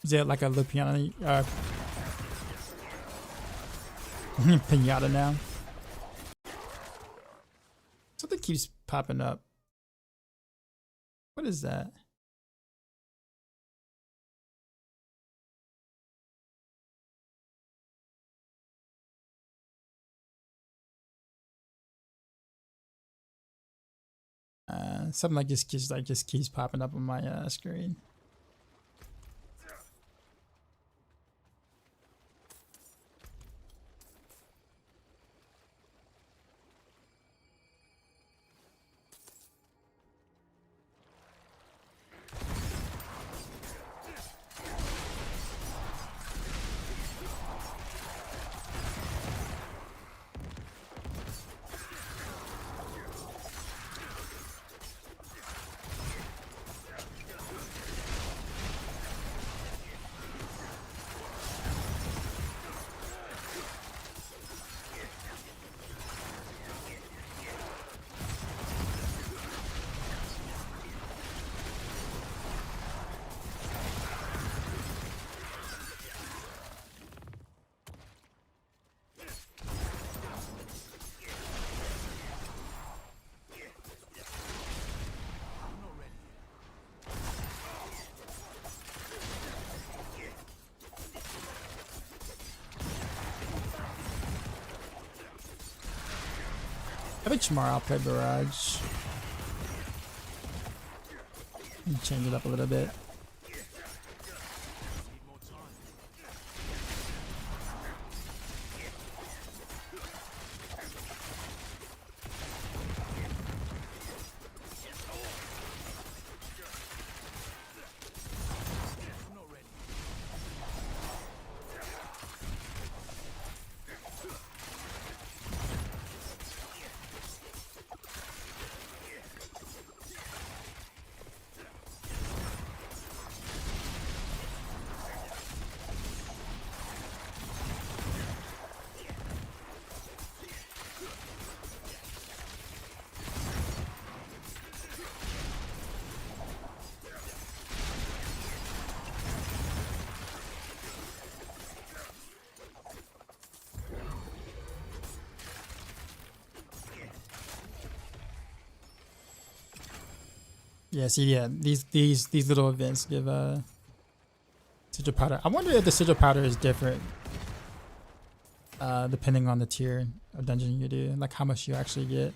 Is it like a Lupiana pinata now? Something keeps popping up. What is that? something just keeps popping up on my screen. I think tomorrow I'll play Barrage. Change it up a little bit. Yeah, see, yeah, these little events give sigil powder. I wonder if the sigil powder is different depending on the tier of dungeon you do, like how much you actually get.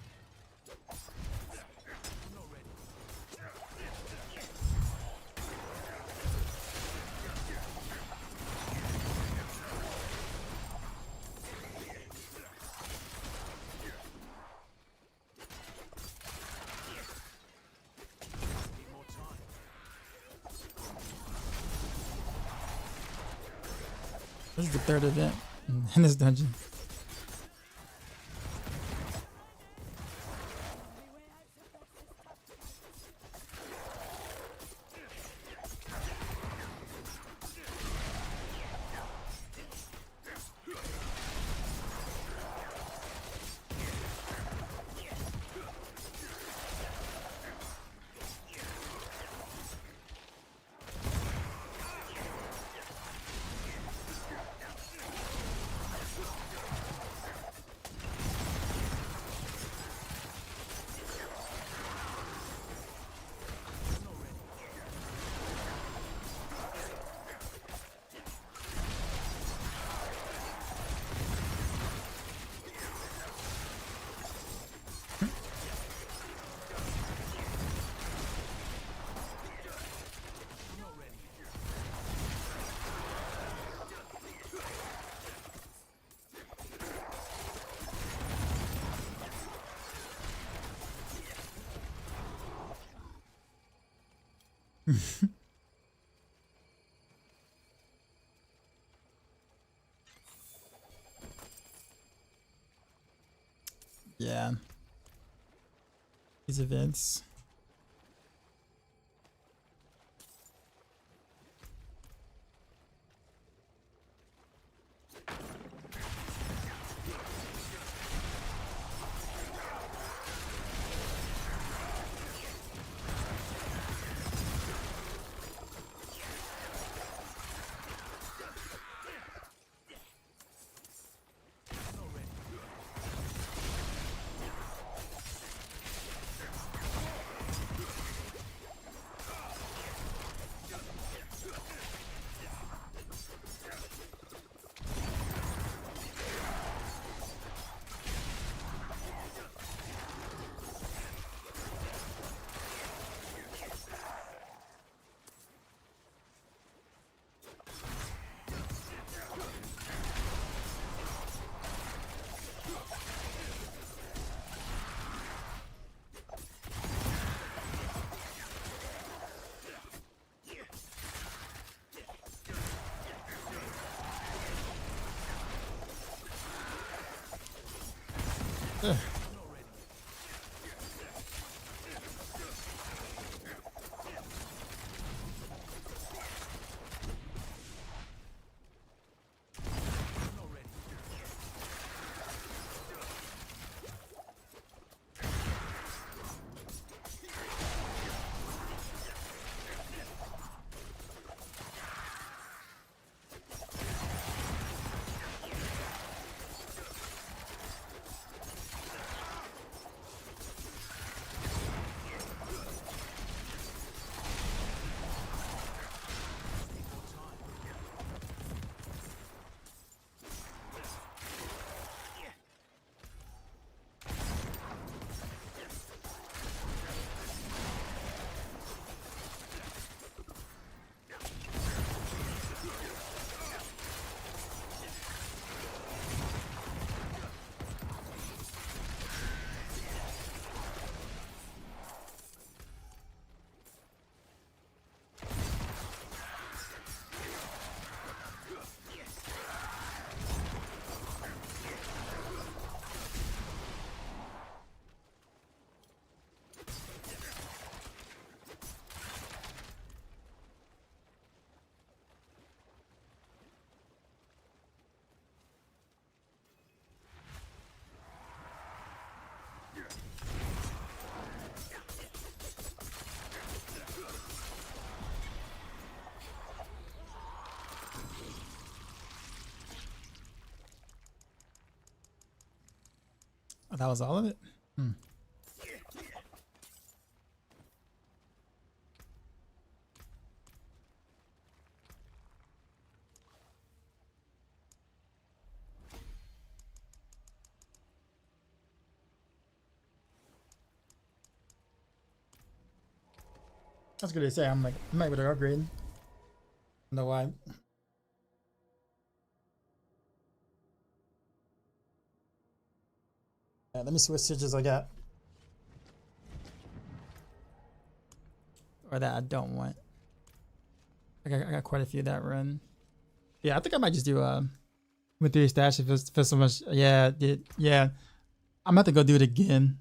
This is the third event in this dungeon. Yeah. These events. Oh, that was all of it? Hmm. That's good to say. I'm able to upgrade. No why. Yeah, let me see what stitches I got. Or that I don't want. I got quite a few that run. Yeah, I think I might just do with 3 stash if it's so much. Yeah, yeah. I'm about to go do it again.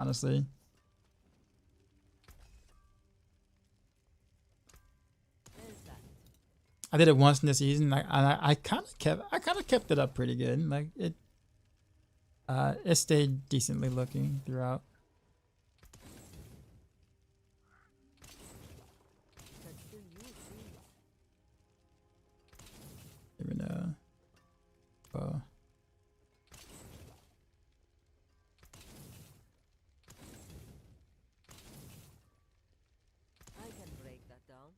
Honestly. I did it once in this season. I kind of kept it up pretty good. Like it stayed decently looking throughout. Even oh. I can break that down.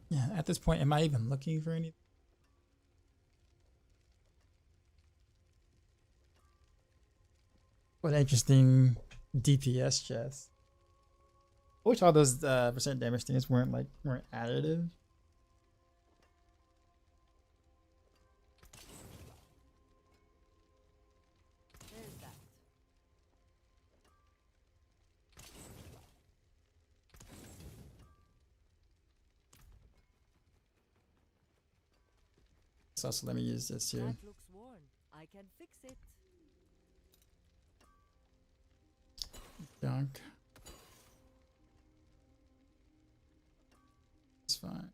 Yeah, at this point, am I even looking for anything? What interesting DPS chest. I wish all those percent damage things weren't additive. There's that. So let me use this here. That looks worn. I can fix it. Junk. It's fine.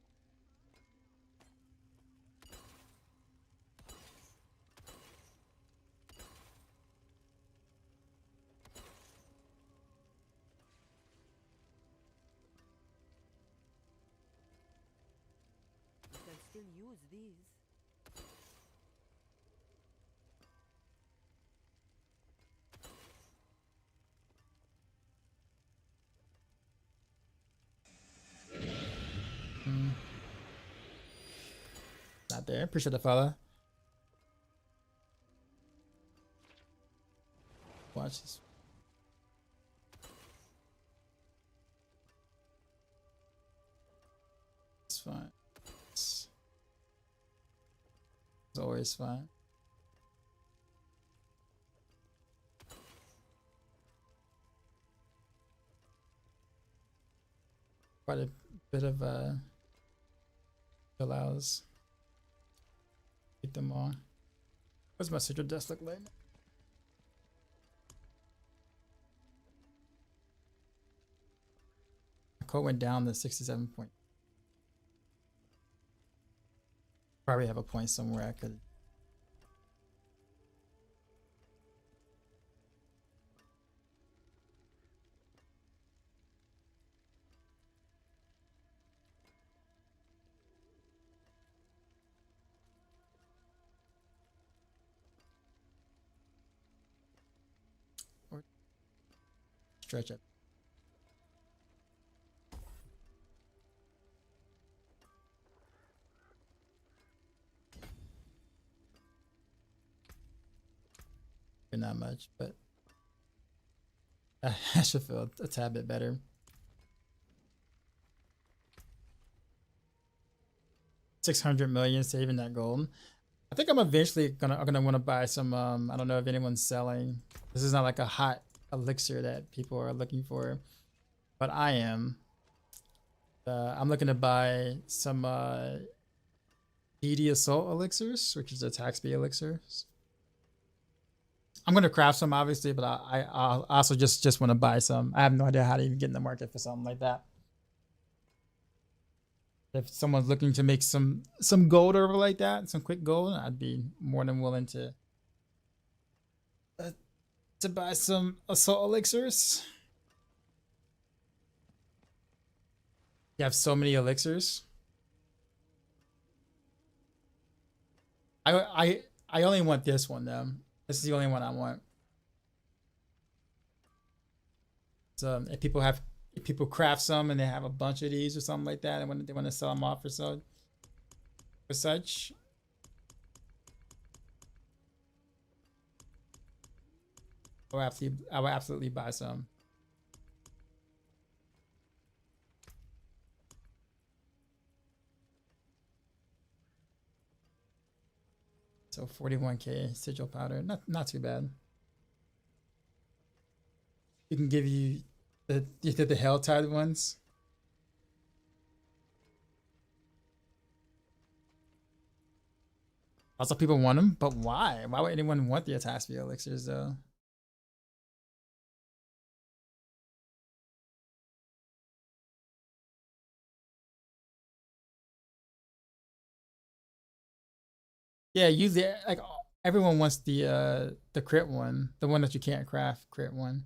You can still use these. Not there. Appreciate the follow. Watch this. It's fine. It's always fine. Quite a bit of allows. Keep them all. What's my sigil desk look like? My code went down to 67 point. Probably have a point somewhere I could. Or stretch it. Not much, but I should feel a tad bit better. $600 million saving that gold. I think I'm eventually gonna want to buy some. I don't know if anyone's selling. This is not like a hot elixir that people are looking for, but I am. I'm looking to buy some DD Assault elixirs, which is attack speed elixirs. I'm gonna craft some, obviously, but I also just want to buy some. I have no idea how to even get in the market for something like that. If someone's looking to make some gold over like that, some quick gold, I'd be more than willing to buy some assault elixirs. You have so many elixirs. I only want this one though. This is the only one I want. So if people craft some and they have a bunch of these or something like that, and when they want to sell them off for such. I will absolutely buy some. So 41k sigil powder, not too bad. You can give you the Helltide ones. Also, people want them, but why? Why would anyone want the attack speed elixirs though? Yeah, usually like everyone wants the crit one, the one that you can't craft, crit one.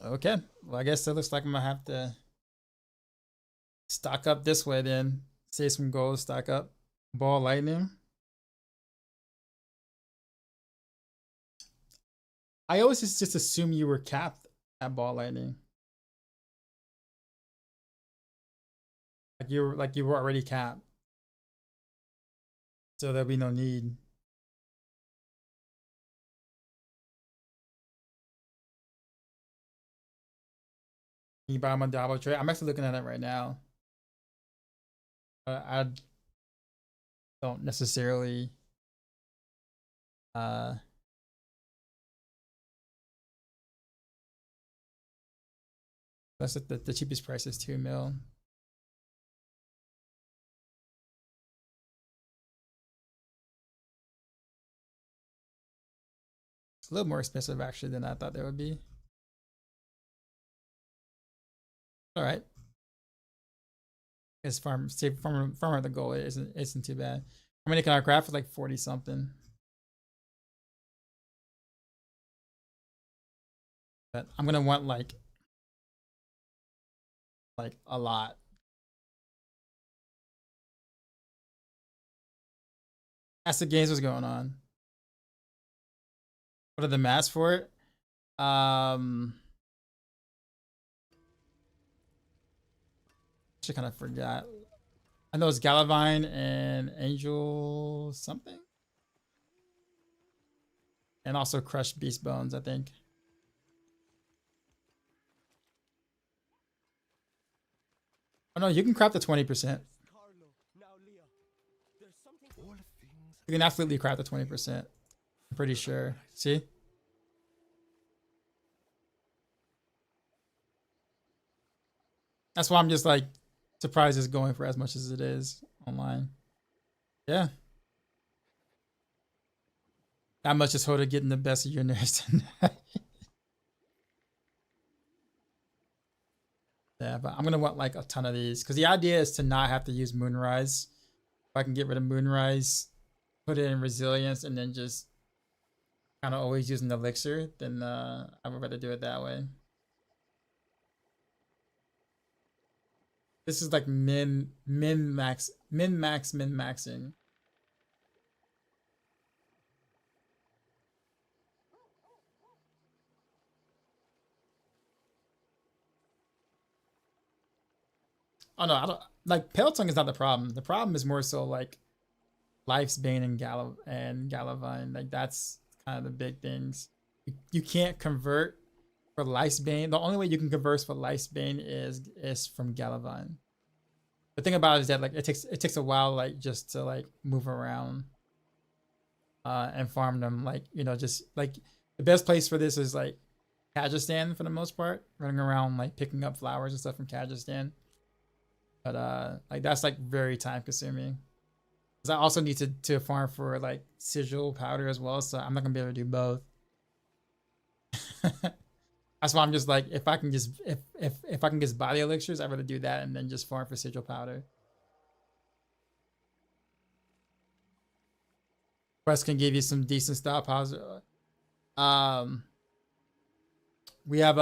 Okay, well I guess it looks like I'm gonna have to stock up this way then. Save some gold, stock up. Ball lightning. I always just assume you were capped at ball lightning. Like you were already capped. So there'll be no need. Can you buy my Diablo trade? I'm actually looking at it right now. I don't necessarily that's the cheapest price is 2 mil. It's a little more expensive actually than I thought they would be. All right. As farmer the goal isn't too bad. How many can I craft? Like 40 something. But I'm gonna want like a lot. Ask the games what's going on. What are the maps for it? Actually kind of forgot. I know it's Galavine and Angel something. And also Crushed Beast Bones, I think. Oh no, you can craft the 20%. Carlo, now Leah. There's something. All things You can absolutely craft the 20%. I'm pretty sure. See? That's why I'm just like surprised it's going for as much as it is online. Yeah. That much is Hoda getting the best of your nerds tonight. Yeah, but I'm gonna want like a ton of these because the idea is to not have to use Moonrise. If I can get rid of Moonrise, put it in Resilience, and then just kind of always using the elixir, then I would rather do it that way. This is like min-maxing. Oh no, I don't like Pale Tongue is not the problem. The problem is more so like Life's Bane and Galavine. Like that's kind of the big things. You can't convert for Life's Bane. The only way you can convert for Life's Bane is from Galavine. The thing about it is that like it takes a while like just to like move around and farm them. Like, you know, just like the best place for this is like Kyrgyzstan for the most part, running around like picking up flowers and stuff from Kyrgyzstan. But like that's like very time consuming. Because I also need to farm for like sigil powder as well, so I'm not gonna be able to do both. That's why I'm just like, if I can just if I can get body elixirs, I'd rather do that and then just farm for sigil powder. Quest can give you some decent style positive. We have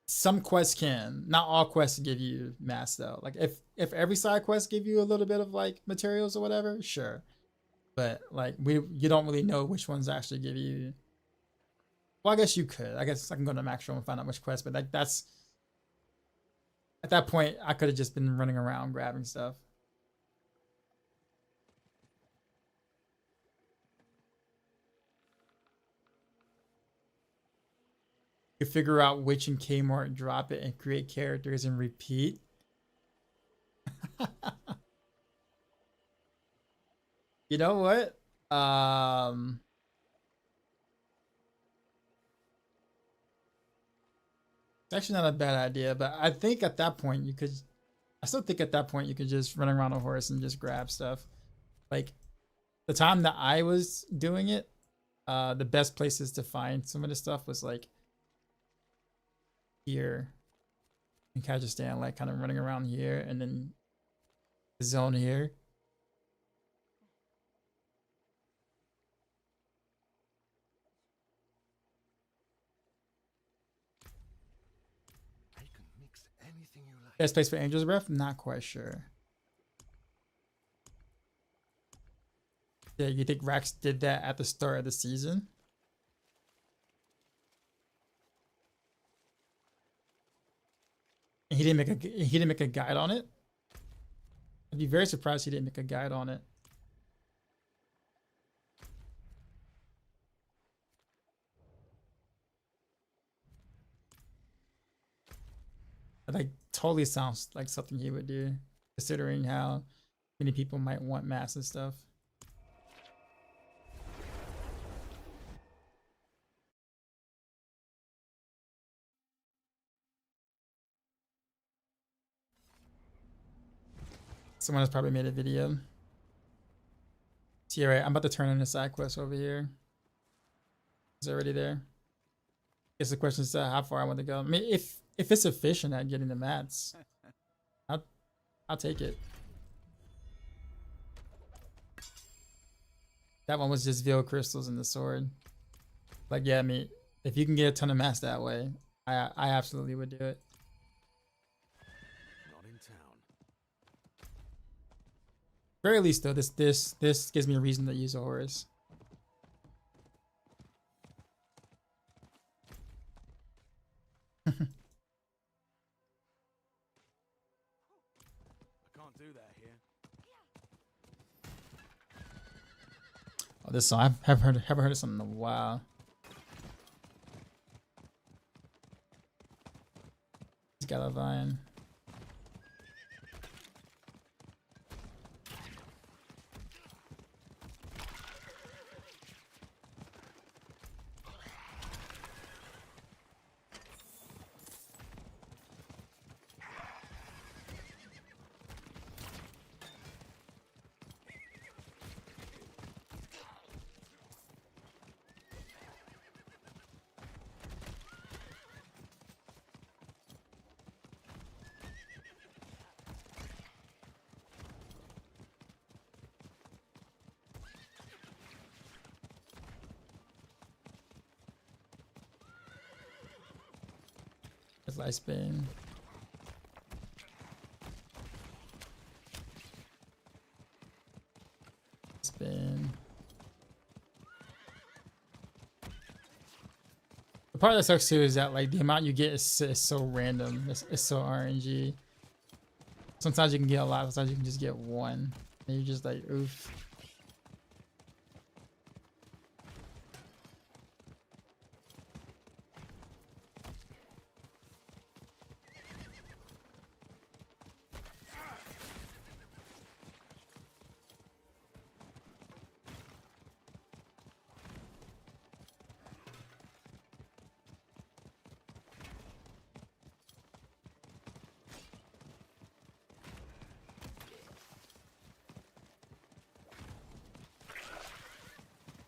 some quests can, not all quests give you mass though. Like if every side quest give you a little bit of like materials or whatever, sure. But like you don't really know which ones actually give you. Well, I guess you could. I guess I can go to Maxroll and find out which quest, but like that's at that point I could have just been running around grabbing stuff. You figure out which in Kmart, drop it, and create characters and repeat. You know what? It's actually not a bad idea, but I think at that point you could. I still think at that point you could just run around a horse and just grab stuff. Like the time that I was doing it, the best places to find some of the stuff was like here in Kyrgyzstan, like kind of running around here, and then the zone here. I can mix anything you like. Best place for Angel's Breath? Not quite sure. Yeah, you think Rax did that at the start of the season? And he didn't make a guide on it? I'd be very surprised he didn't make a guide on it. That like totally sounds like something he would do, considering how many people might want mass and stuff. Someone has probably made a video. See, right, I'm about to turn in a side quest over here. It's already there. Guess the question is how far I want to go. I mean, if it's efficient at getting the mats, I'll take it. That one was just veil crystals and the sword. Like, yeah, I mean, if you can get a ton of mats that way, I absolutely would do it. Not in town. Very least though, this gives me a reason to use a horse. I can't do that here. Oh, this song I haven't heard of something in a while. Galavine. That's lifespan. Spin. The part that sucks too is that like the amount you get is so random. It's so RNG. Sometimes you can get a lot. Sometimes you can just get one, and you're just like, oof.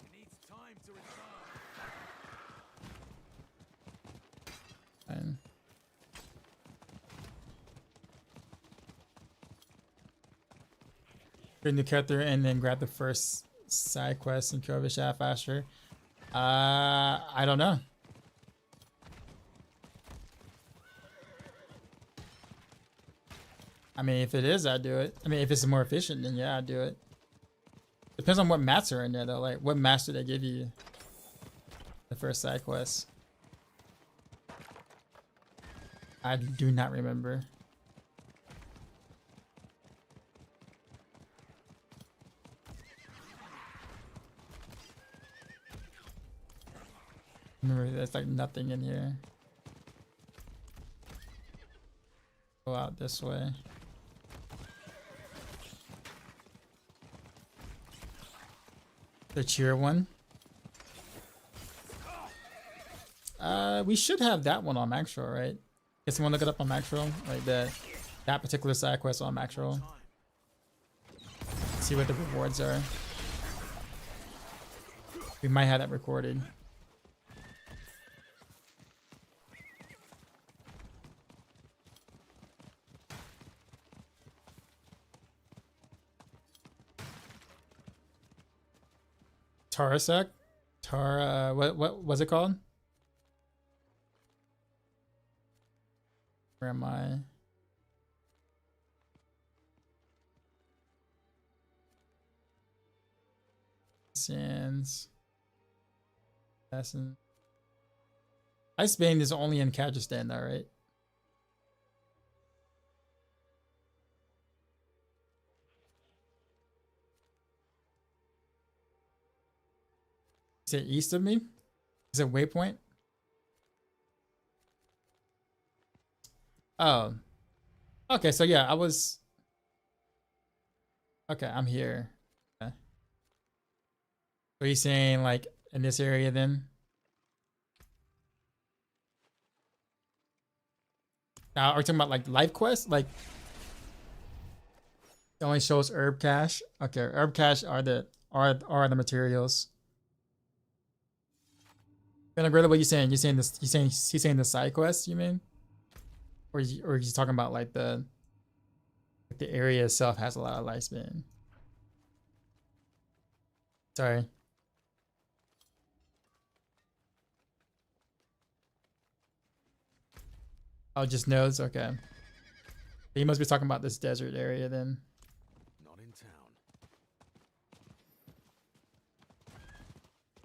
It needs time to return. Fine. Create a new character and then grab the first side quest and kill the shaft faster. I don't know. I mean, if it is, I'd do it. I mean, if it's more efficient, then yeah, I'd do it. Depends on what mats are in there, though. Like, what mats do they give you? The first side quest. I do not remember. Remember, there's like nothing in here. Go out this way. The cheer one. We should have that one on Maxroll, right? Can someone look it up on Maxroll? Like that particular side quest on Maxroll. See what the rewards are. We might have that recorded. Tarasek? What was it called? Where am I? Sands. Assassin. Icebane is only in Kyrgyzstan though, right? Is it east of me? Is it waypoint? Oh. Okay, so yeah, I was... Okay, I'm here. Okay. So you're saying like in this area then? Now, are we talking about like life quest? Like it only shows herb cache. Okay, herb cache are the materials. Greta, what you saying? You saying this? He's saying the side quest? You mean? Or is he talking about like the area itself has a lot of lifespan? Sorry. Oh, just nodes. Okay. He must be talking about this desert area then. Not in town.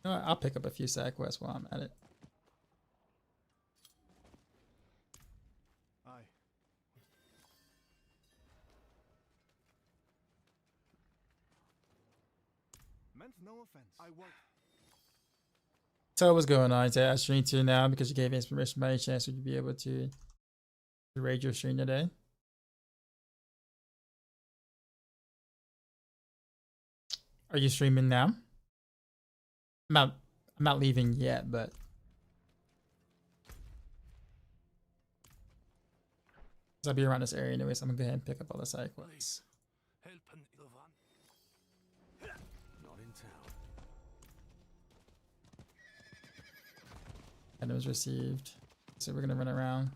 You know what? I'll pick up a few side quests while I'm at it. Aye. Meant no offense. I won't. So what's going on? I stream to you now because you gave inspiration. By any chance would you be able to raid your stream today? Are you streaming now? I'm not leaving yet, but I'll be around this area anyway, so I'm gonna go ahead and pick up all the side quests. Not in town. Items received. So we're gonna run around.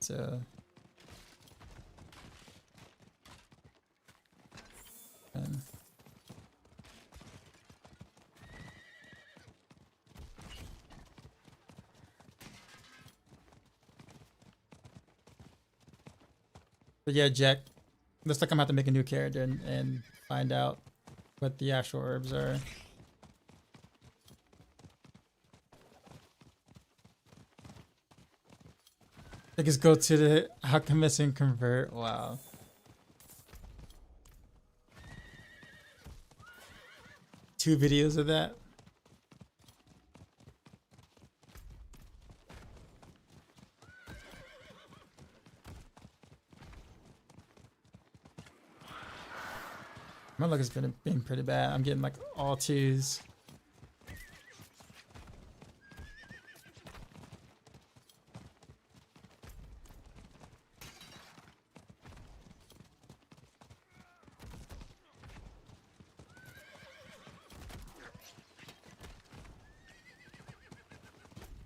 So. And but yeah, Jack. Looks like I'm gonna have to make a new character and find out what the actual herbs are. I just go to the alchemist and convert. Wow. Two videos of that. My luck has been pretty bad. I'm getting like all twos.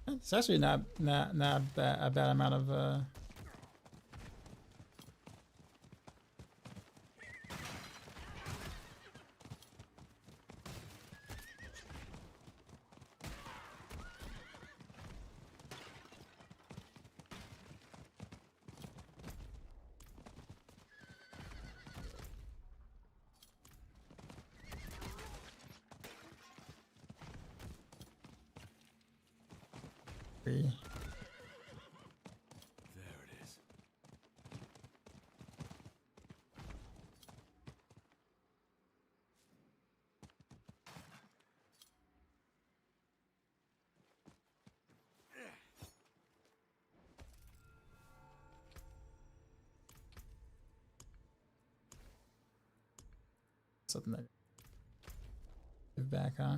It's actually not a bad amount of free. There it is. Something that give back, huh?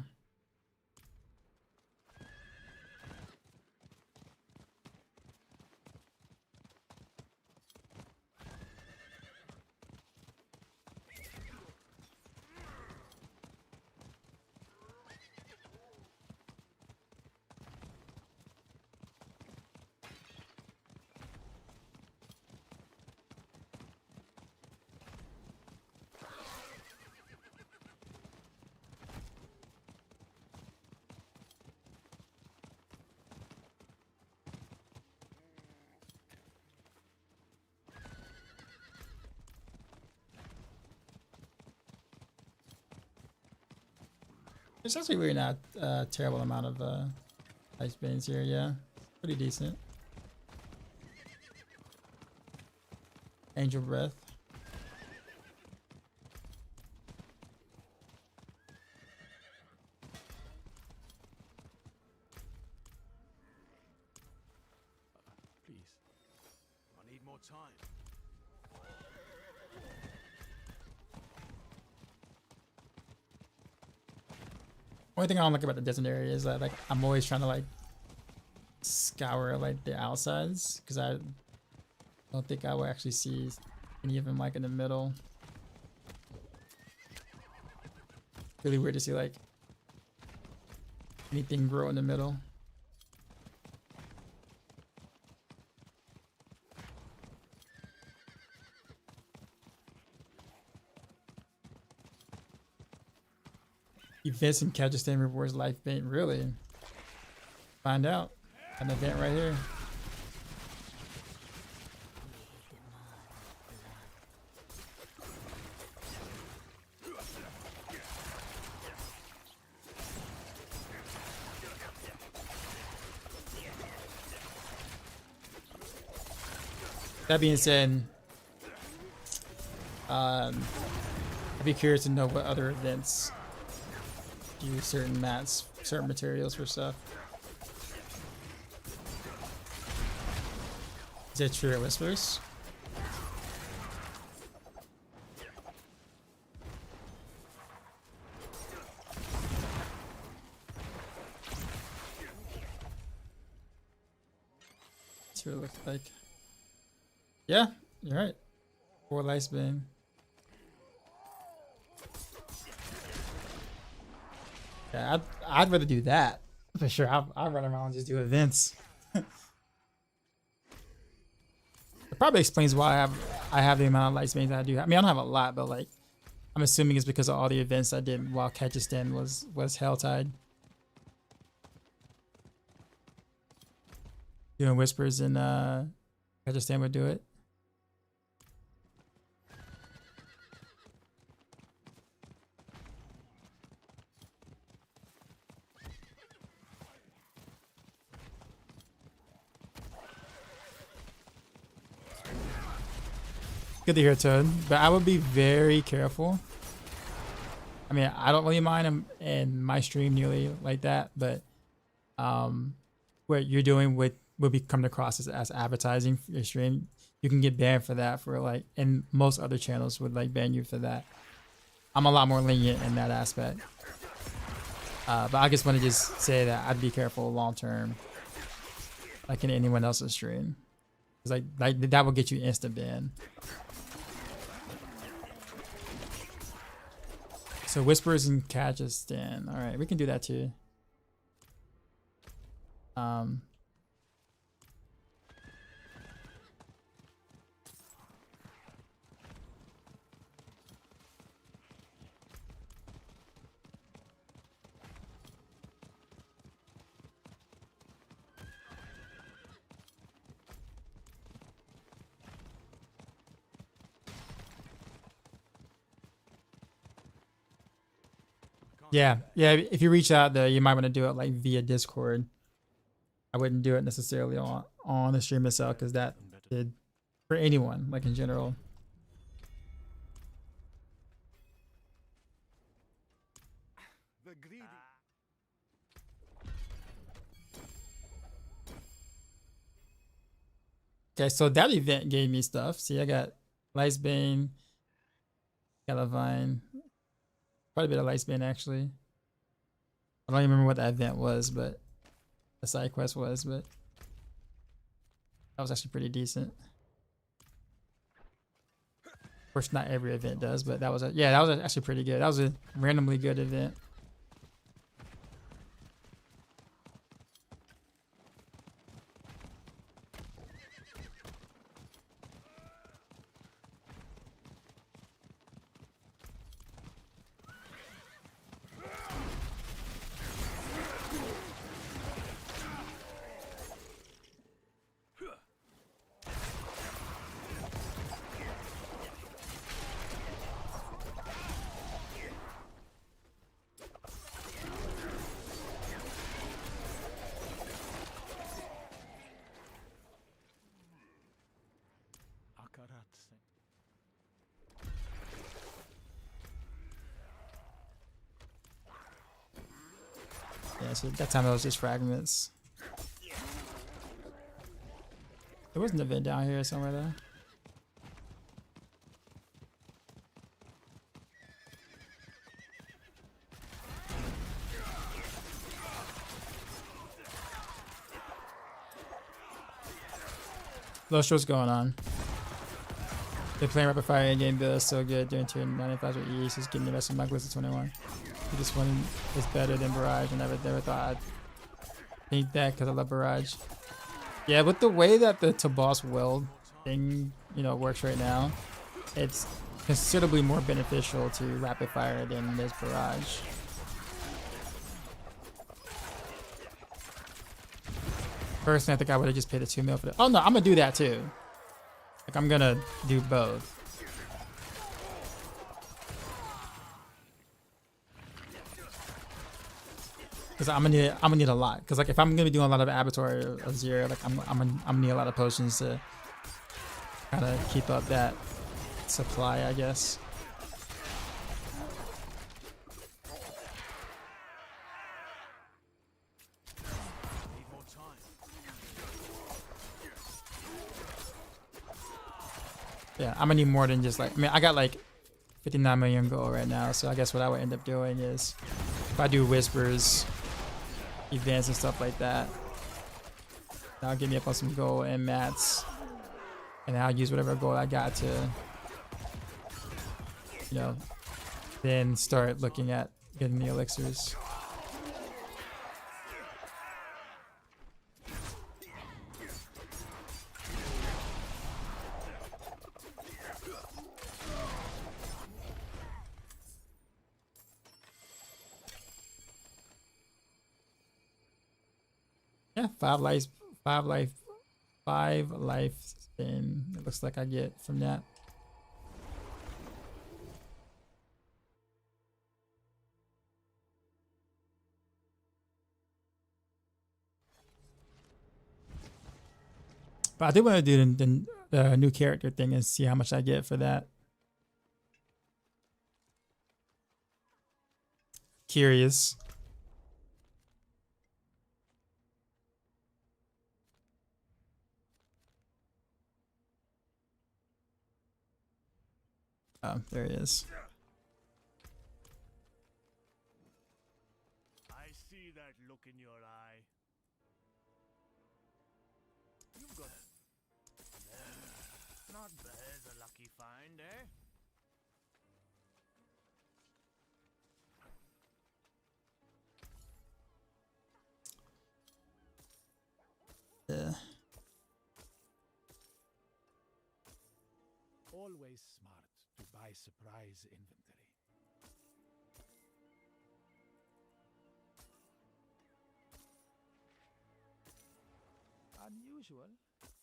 There's actually really not a terrible amount of ice veins here, yeah. Pretty decent. Angel breath. Please. I need more time. Only thing I don't like about the desert area is that like I'm always trying to like scour like the outsides because I don't think I will actually see any of them like in the middle. Really weird to see like anything grow in the middle. Events and Kazakhstan rewards life event. Really? Find out. An event right here. That being said, I'd be curious to know what other events use certain mats, certain materials for stuff. Is that true at Whispers? That's what it looks like. Yeah, you're right. 4 lice bane. Yeah, I'd rather do that for sure. I'd run around and just do events. probably explains why I have the amount of light space that I do. I mean, I don't have a lot, but like I'm assuming it's because of all the events I did while Kyrgyzstan was Helltide. Doing whispers in Kyrgyzstan would do it. Good to hear, Toad. But I would be very careful. I mean, I don't really mind in my stream nearly like that, but what you're doing will be coming across as advertising for your stream. You can get banned for that for like, and most other channels would like ban you for that. I'm a lot more lenient in that aspect. But I just want to just say that I'd be careful long term, like in anyone else's stream. Cause like that will get you instant ban. So whispers in Kyrgyzstan. All right, we can do that too. Yeah, if you reach out there, you might want to do it like via Discord. I wouldn't do it necessarily on the stream itself because that did for anyone, like in general. The greedy. Okay, so that event gave me stuff. See, I got Lightsbane, Galavine, quite a bit of Lightsbane actually. I don't even remember what that event was, but the side quest was, but that was actually pretty decent. Of course, not every event does, but that was that was actually pretty good. That was a randomly good event. Yeah, so that time it was just fragments. There was an event down here somewhere though. What's going on? They're playing rapid fire in-game build is so good during tier 95 with EAS is getting the rest of my Blizzcon 21. This one is better than Barrage. I never thought I'd think that because I love Barrage. Yeah, with the way that the to boss weld thing, works right now, it's considerably more beneficial to rapid fire than this Barrage. Personally, I think I would have just paid the 2 mil for that. Oh no, I'm gonna do that too. Like I'm gonna do both. Cause I'm gonna need a lot. Cause like if I'm gonna be doing a lot of Abattoir of Zero, like I'm gonna need a lot of potions to kind of keep up that supply, I guess. Need more time. Yeah, I'm gonna need more than just like. I mean, I got like 59 million gold right now, so I guess what I would end up doing is if I do whispers, events and stuff like that, that'll get me up on some gold and mats, and I'll use whatever gold I got to, then start looking at getting the elixirs. Yeah, 5 life, 5 life, 5 life spin. It looks like I get from that. But I do want to do the new character thing and see how much I get for that. Curious. Oh, there he is. I see that look in your eye. You've got not bad, a lucky find, eh? Yeah. Always smart to buy surprise inventory. Unusual,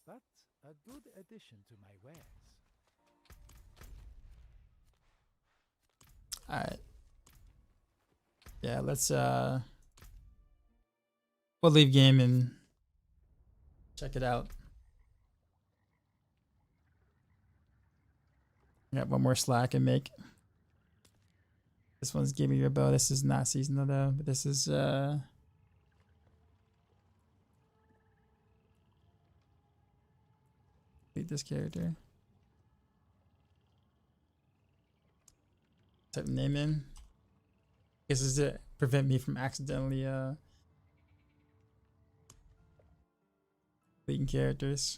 but a good addition to my wares. All right. Yeah, let's we'll leave game and check it out. Got one more slot I can make. This one's Give Me Your Bow. This is not seasonal though, but this is beat this character. Type name in. This is to prevent me from accidentally deleting characters.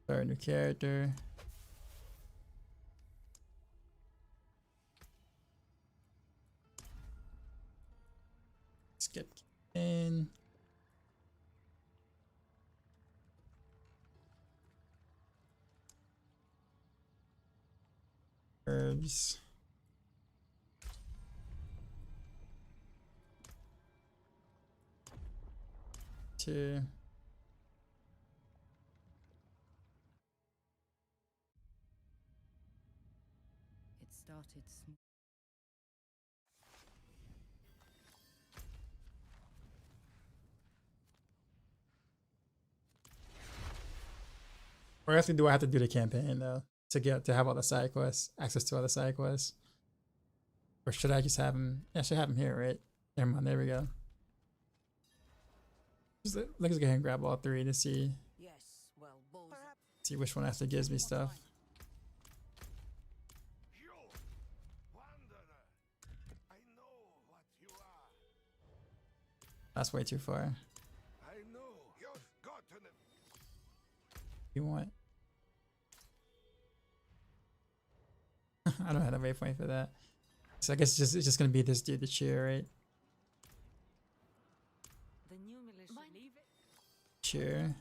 Start a new character. Skip in. Herbs. Two. It started small. Or actually, do I have to do the campaign though to have all the side quests, access to all the side quests? Or should I just have him? Yeah, I should have him here, right? Never mind. There we go. Let's go ahead and grab all three to see Yes, well, balls. which one actually gives me stuff. You wanderer, I know what you are. That's way too far. I know you've gotten it. You want? I don't have a waypoint for that. So I guess it's just gonna be this dude, the cheer, right? The new militia leave it. Cheer.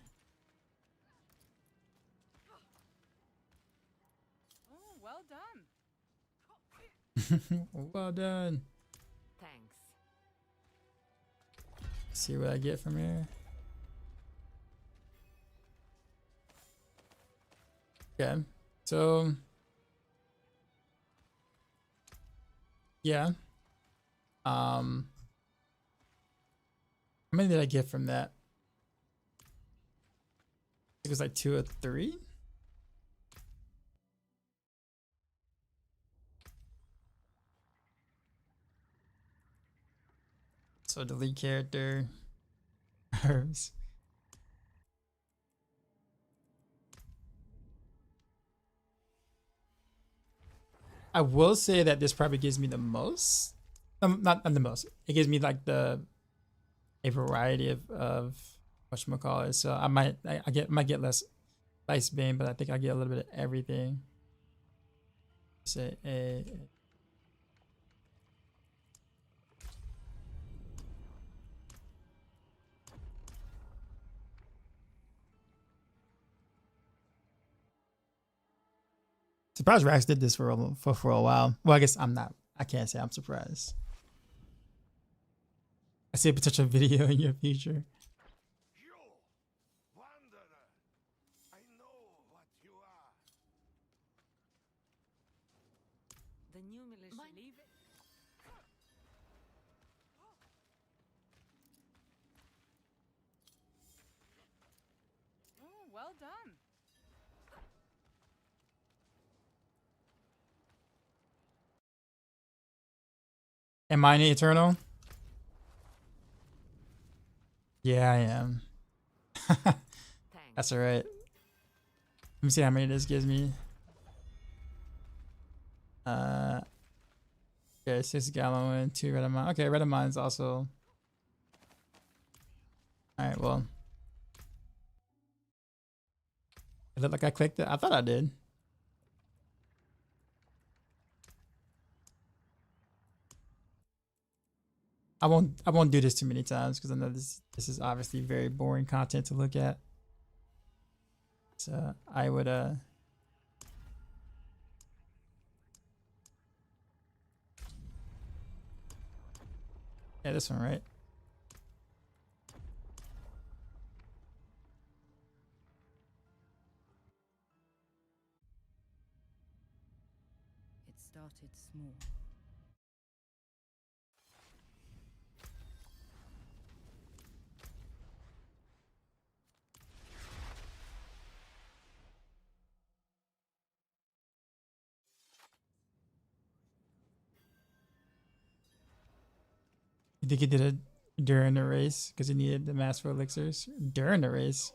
Oh, well done. Well done. Thanks. See what I get from here. Okay, so yeah. How many did I get from that? It was like 2 or 3. So delete character. Herbs. I will say that this probably gives me the most. Not the most. It gives me like a variety of whatchamacallit. So I might get less Ice Bane, but I think I get a little bit of everything. Say a. Surprised Rax did this for a while. Well, I guess I'm not. I can't say I'm surprised. I see a potential video in your future. You, wanderer, I know what you are. The new militia leave it. Oh, well done. Am I an Eternal? Yeah, I am. That's alright. Let me see how many this gives me. Okay, 6 gallon, 2 red of mine. Okay, red of mine's also. Alright, well. It looked like I clicked it. I thought I did. I won't do this too many times because I know this is obviously very boring content to look at. So I would yeah, this one, right? It started small. You think he did it during the race because he needed the master elixirs during the race?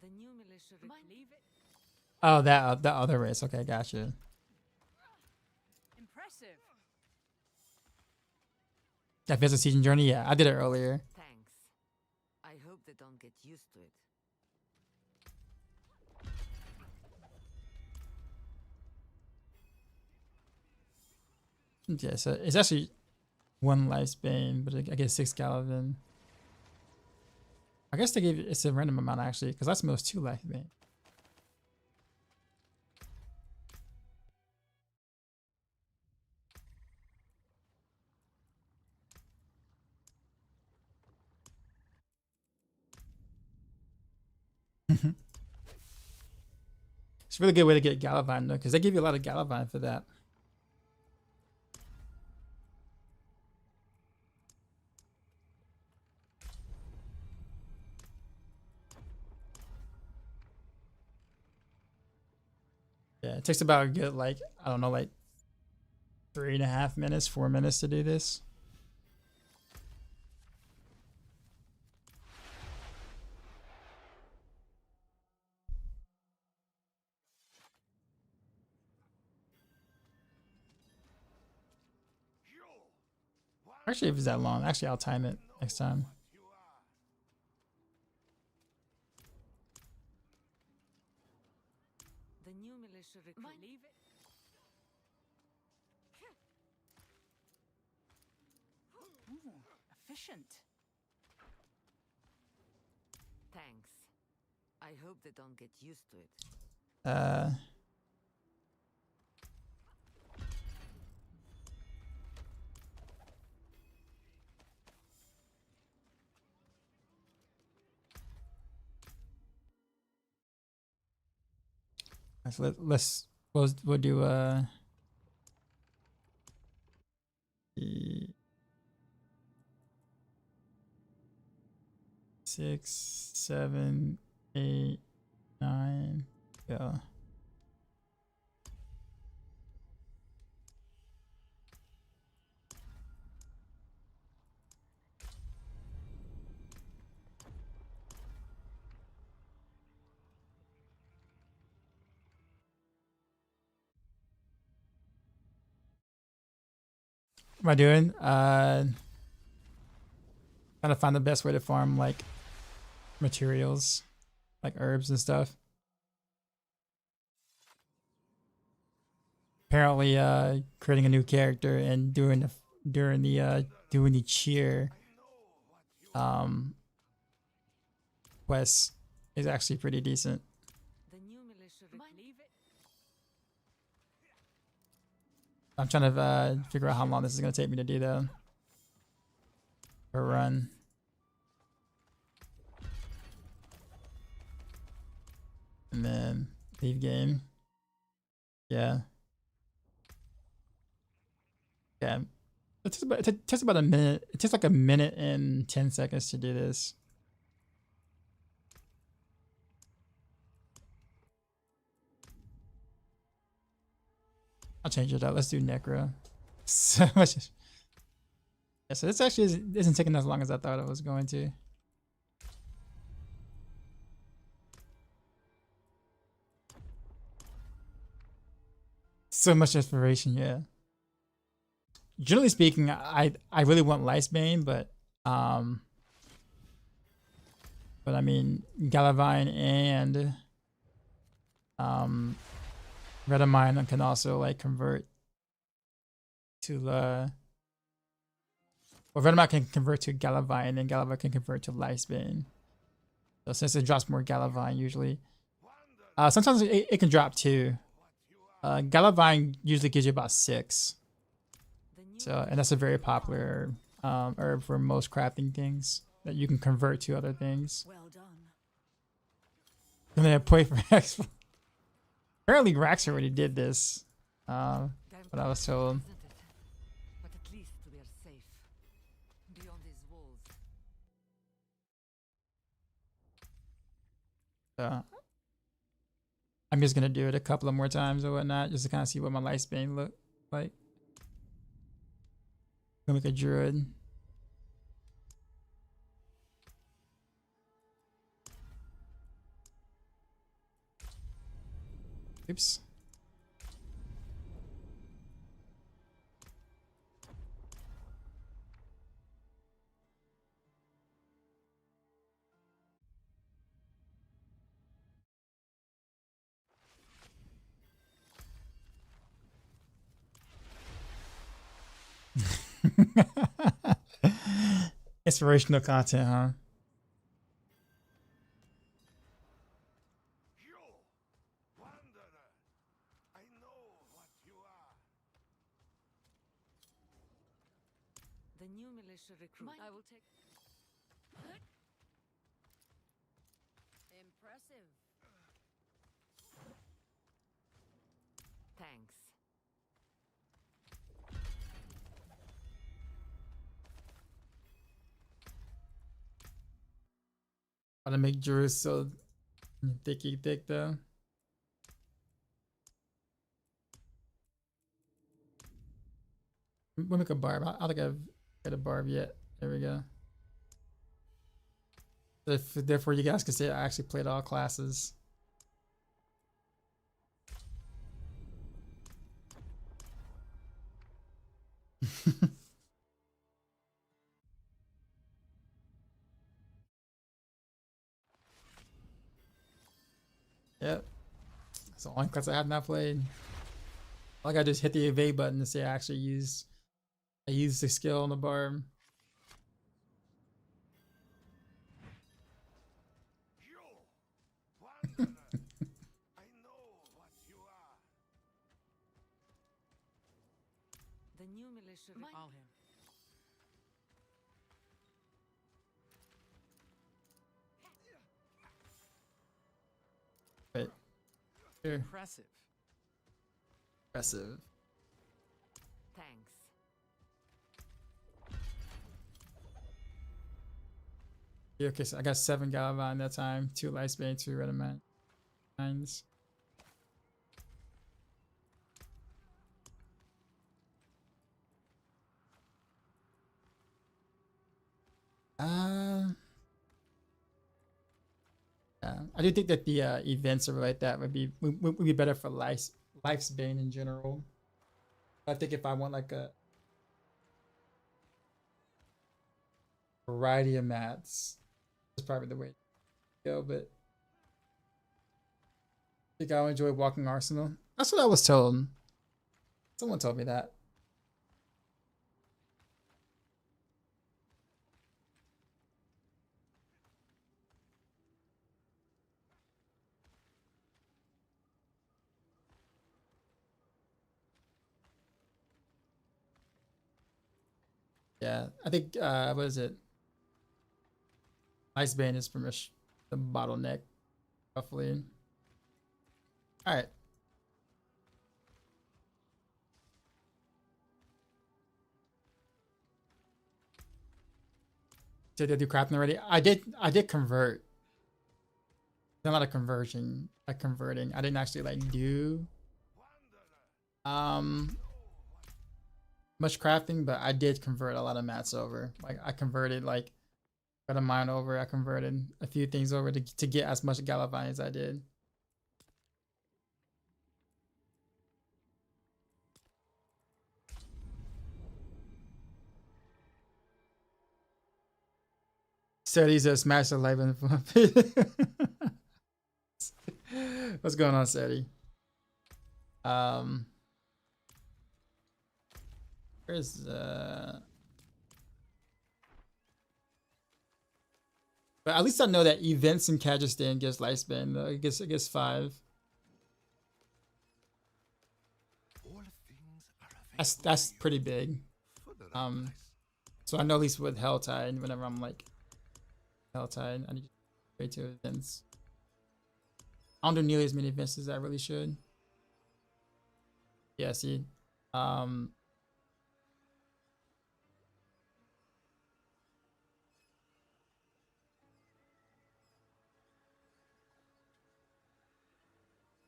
The new militia leave it. Oh, that other race. Okay, gotcha. Impressive. That Visit Season Journey. Yeah, I did it earlier. Thanks. I hope they don't get used to it. Yeah, so it's actually 1 lifespan, but I guess 6 gallon. I guess they gave it's a random amount actually, because that's most 2 lifespan. It's a really good way to get Galavine though, because they give you a lot of Galavine for that. Yeah, it takes about a good, like, I don't know, like 3.5 minutes, 4 minutes to do this. Actually, if it's that long, actually, I'll time it next time. The new militia leave it. Ooh, efficient. Thanks. I hope they don't get used to it. So we'll do the 6, 7, 8, 9. Go. What am I doing? Trying to find the best way to farm like materials, like herbs and stuff. Apparently, creating a new character and doing the cheer, quest is actually pretty decent. The new militia leave it. I'm trying to figure out how long this is gonna take me to do though. A run. And then leave game. Yeah. Yeah. It takes about a minute. It takes like a minute and 10 seconds to do this. I'll change it up. Let's do Necro. So much. Yeah, so this actually isn't taking as long as I thought it was going to. So much inspiration, yeah. Generally speaking, I really want Lifesbane, but I mean Galavine and Redamine can also like convert to the. Well, Redamine can convert to Galavine, and then Galavine can convert to Lifesbane. So since it drops more Galavine usually, sometimes it can drop 2. Galavine usually gives you about 6. So, and that's a very popular herb for most crafting things that you can convert to other things. Well done. And then play for X. Apparently, Rax already did this. But I was told. But at least we are safe. Beyond these walls. So, I'm just gonna do it a couple of more times or whatnot, just to kind of see what my Lifesbane look like. Gonna make a druid. Oops. Inspirational content, huh? You, wanderer, I know what you are. The new militia recruit. I will take. Impressive. Thanks. How to make Druids so thick though. We'll make a barb. I don't think I've got a barb yet. There we go. Therefore, you guys can see I actually played all classes. Yep. That's the only class I have not played. All I gotta do is hit the evade button to say I actually used the skill on the barb. You, wanderer, I know what you are. The new militia recruit. All him. Wait. Here. Impressive. Impressive. Thanks. Yeah, okay, so I got 7 Galavine that time, 2 Lifesbane, 2 Redamines. Yeah, I do think that the events or like that would be better for Lifesbane in general. I think if I want like a variety of mats, that's probably the way to go. But I think I'll enjoy walking Arsenal. That's what I was told. Someone told me that. Yeah, I think what is it? Ice Bane is pretty much the bottleneck, roughly. All right. Did I do crafting already? I did convert. Done a lot of conversion, like converting. I didn't actually like do um much crafting, but I did convert a lot of mats over. Like I converted like got a mine over. I converted a few things over to get as much Galavine as I did. Sadie's a smash the light button. What's going on, Sadie? Where's but at least I know that events in Kyrgyzstan gives lifespan. I guess 5. All things are That's pretty big. for the right price. So I know at least with Helltide, whenever I'm like Helltide, I need to wait to events. I don't do nearly as many events as I really should. Yeah, see.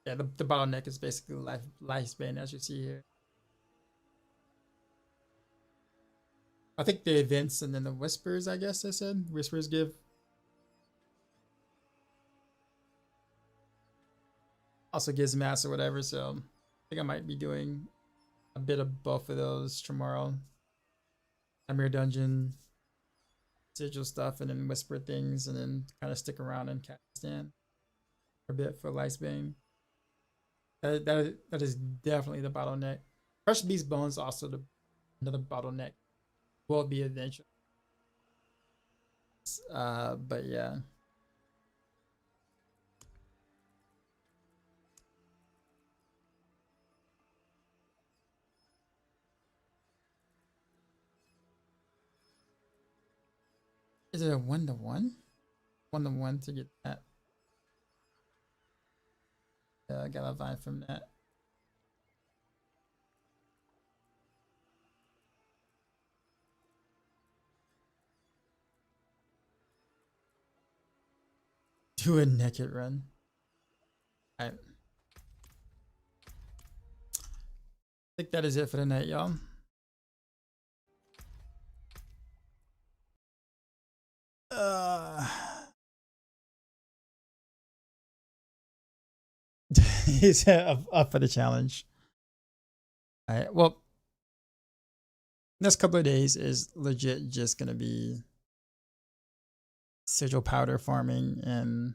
Yeah, the bottleneck is basically lifespan, as you see here. I think the events and then the whispers, I guess I said. Whispers give also gives mass or whatever, so I think I might be doing a bit of both of those tomorrow. Amir Dungeon, sigil stuff, and then whisper things, and then kind of stick around in Kazakhstan for a bit for lifespan. That is definitely the bottleneck. Fresh Beast Bones also another bottleneck. Will be eventually. But yeah. Is it a 1-to-1? 1-to-1 to get that. Yeah, I got a vibe from that. Do a naked run. Alright. I think that is it for the night, y'all. He's up for the challenge. Alright, well, next couple of days is legit just gonna be sigil powder farming and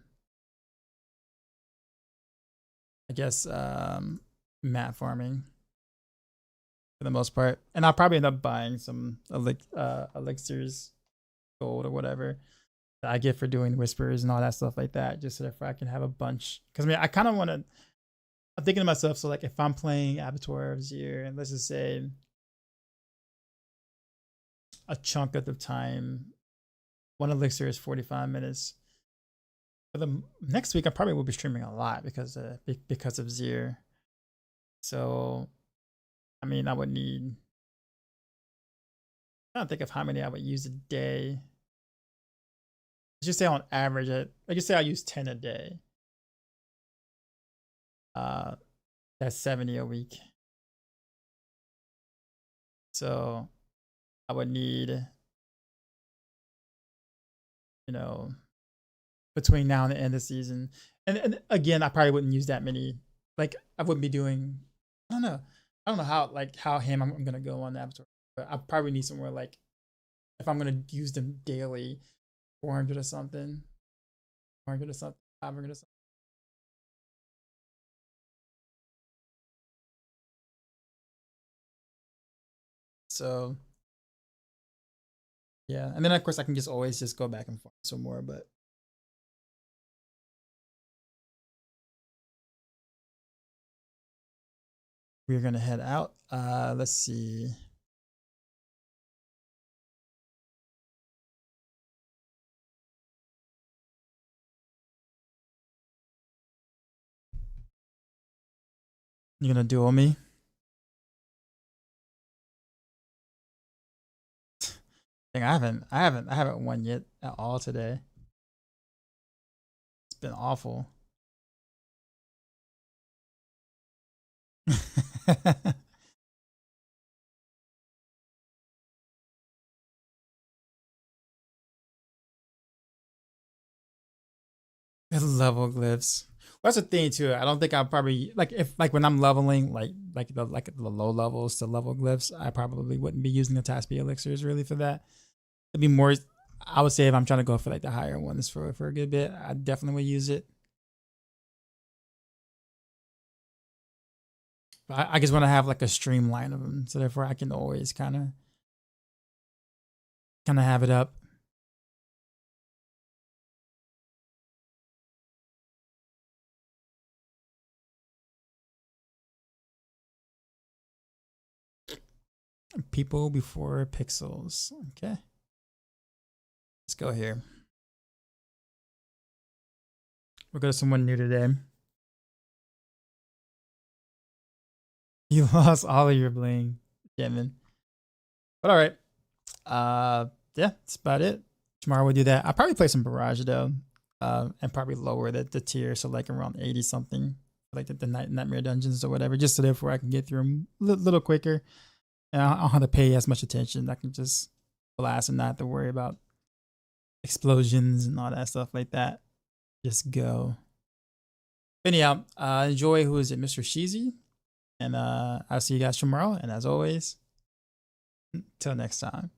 I guess mat farming for the most part. And I'll probably end up buying some elixirs, gold or whatever that I get for doing whispers and all that stuff like that, just so that I can have a bunch. Because I mean, I kind of want to. I'm thinking to myself, so like if I'm playing Abattoir of Zir, and let's just say a chunk of the time, one elixir is 45 minutes. For the next week, I probably will be streaming a lot because of Zir. So, I mean, I would need. I'm trying to think of how many I would use a day. Let's just say on average, I just say I use 10 a day. That's 70 a week. So I would need, you know, between now and the end of the season. And again, I probably wouldn't use that many. Like I wouldn't be doing, I don't know how ham I'm gonna go on the Avatar. But I probably need somewhere like if I'm gonna use them daily, 400 or something. 400 or something, 500 or something. So yeah, and then of course I can just always just go back and forth some more, but we're gonna head out. Let's see. You gonna duel me? Dang, I haven't won yet at all today. It's been awful. Level glyphs. Well, that's the thing too. I don't think I'll probably when I'm leveling the low levels to level glyphs. I probably wouldn't be using the Taspi elixirs really for that. It'd be more. I would say if I'm trying to go for like the higher ones for a good bit, I definitely would use it. But I just want to have like a streamline of them, so therefore I can always kind of have it up. People before pixels. Okay. Let's go here. We'll go to someone new today. You lost all of your bling, Kevin. But all right. Yeah, that's about it. Tomorrow we'll do that. I'll probably play some Barrage though. And probably lower the tier, so like around 80 something. Like the nightmare dungeons or whatever, just so therefore I can get through them a little quicker. And I don't have to pay as much attention. I can just blast and not have to worry about explosions and all that stuff like that. Just go. Anyhow, enjoy. Who is it? Mr. Sheezy. And I'll see you guys tomorrow. And as always, until next time.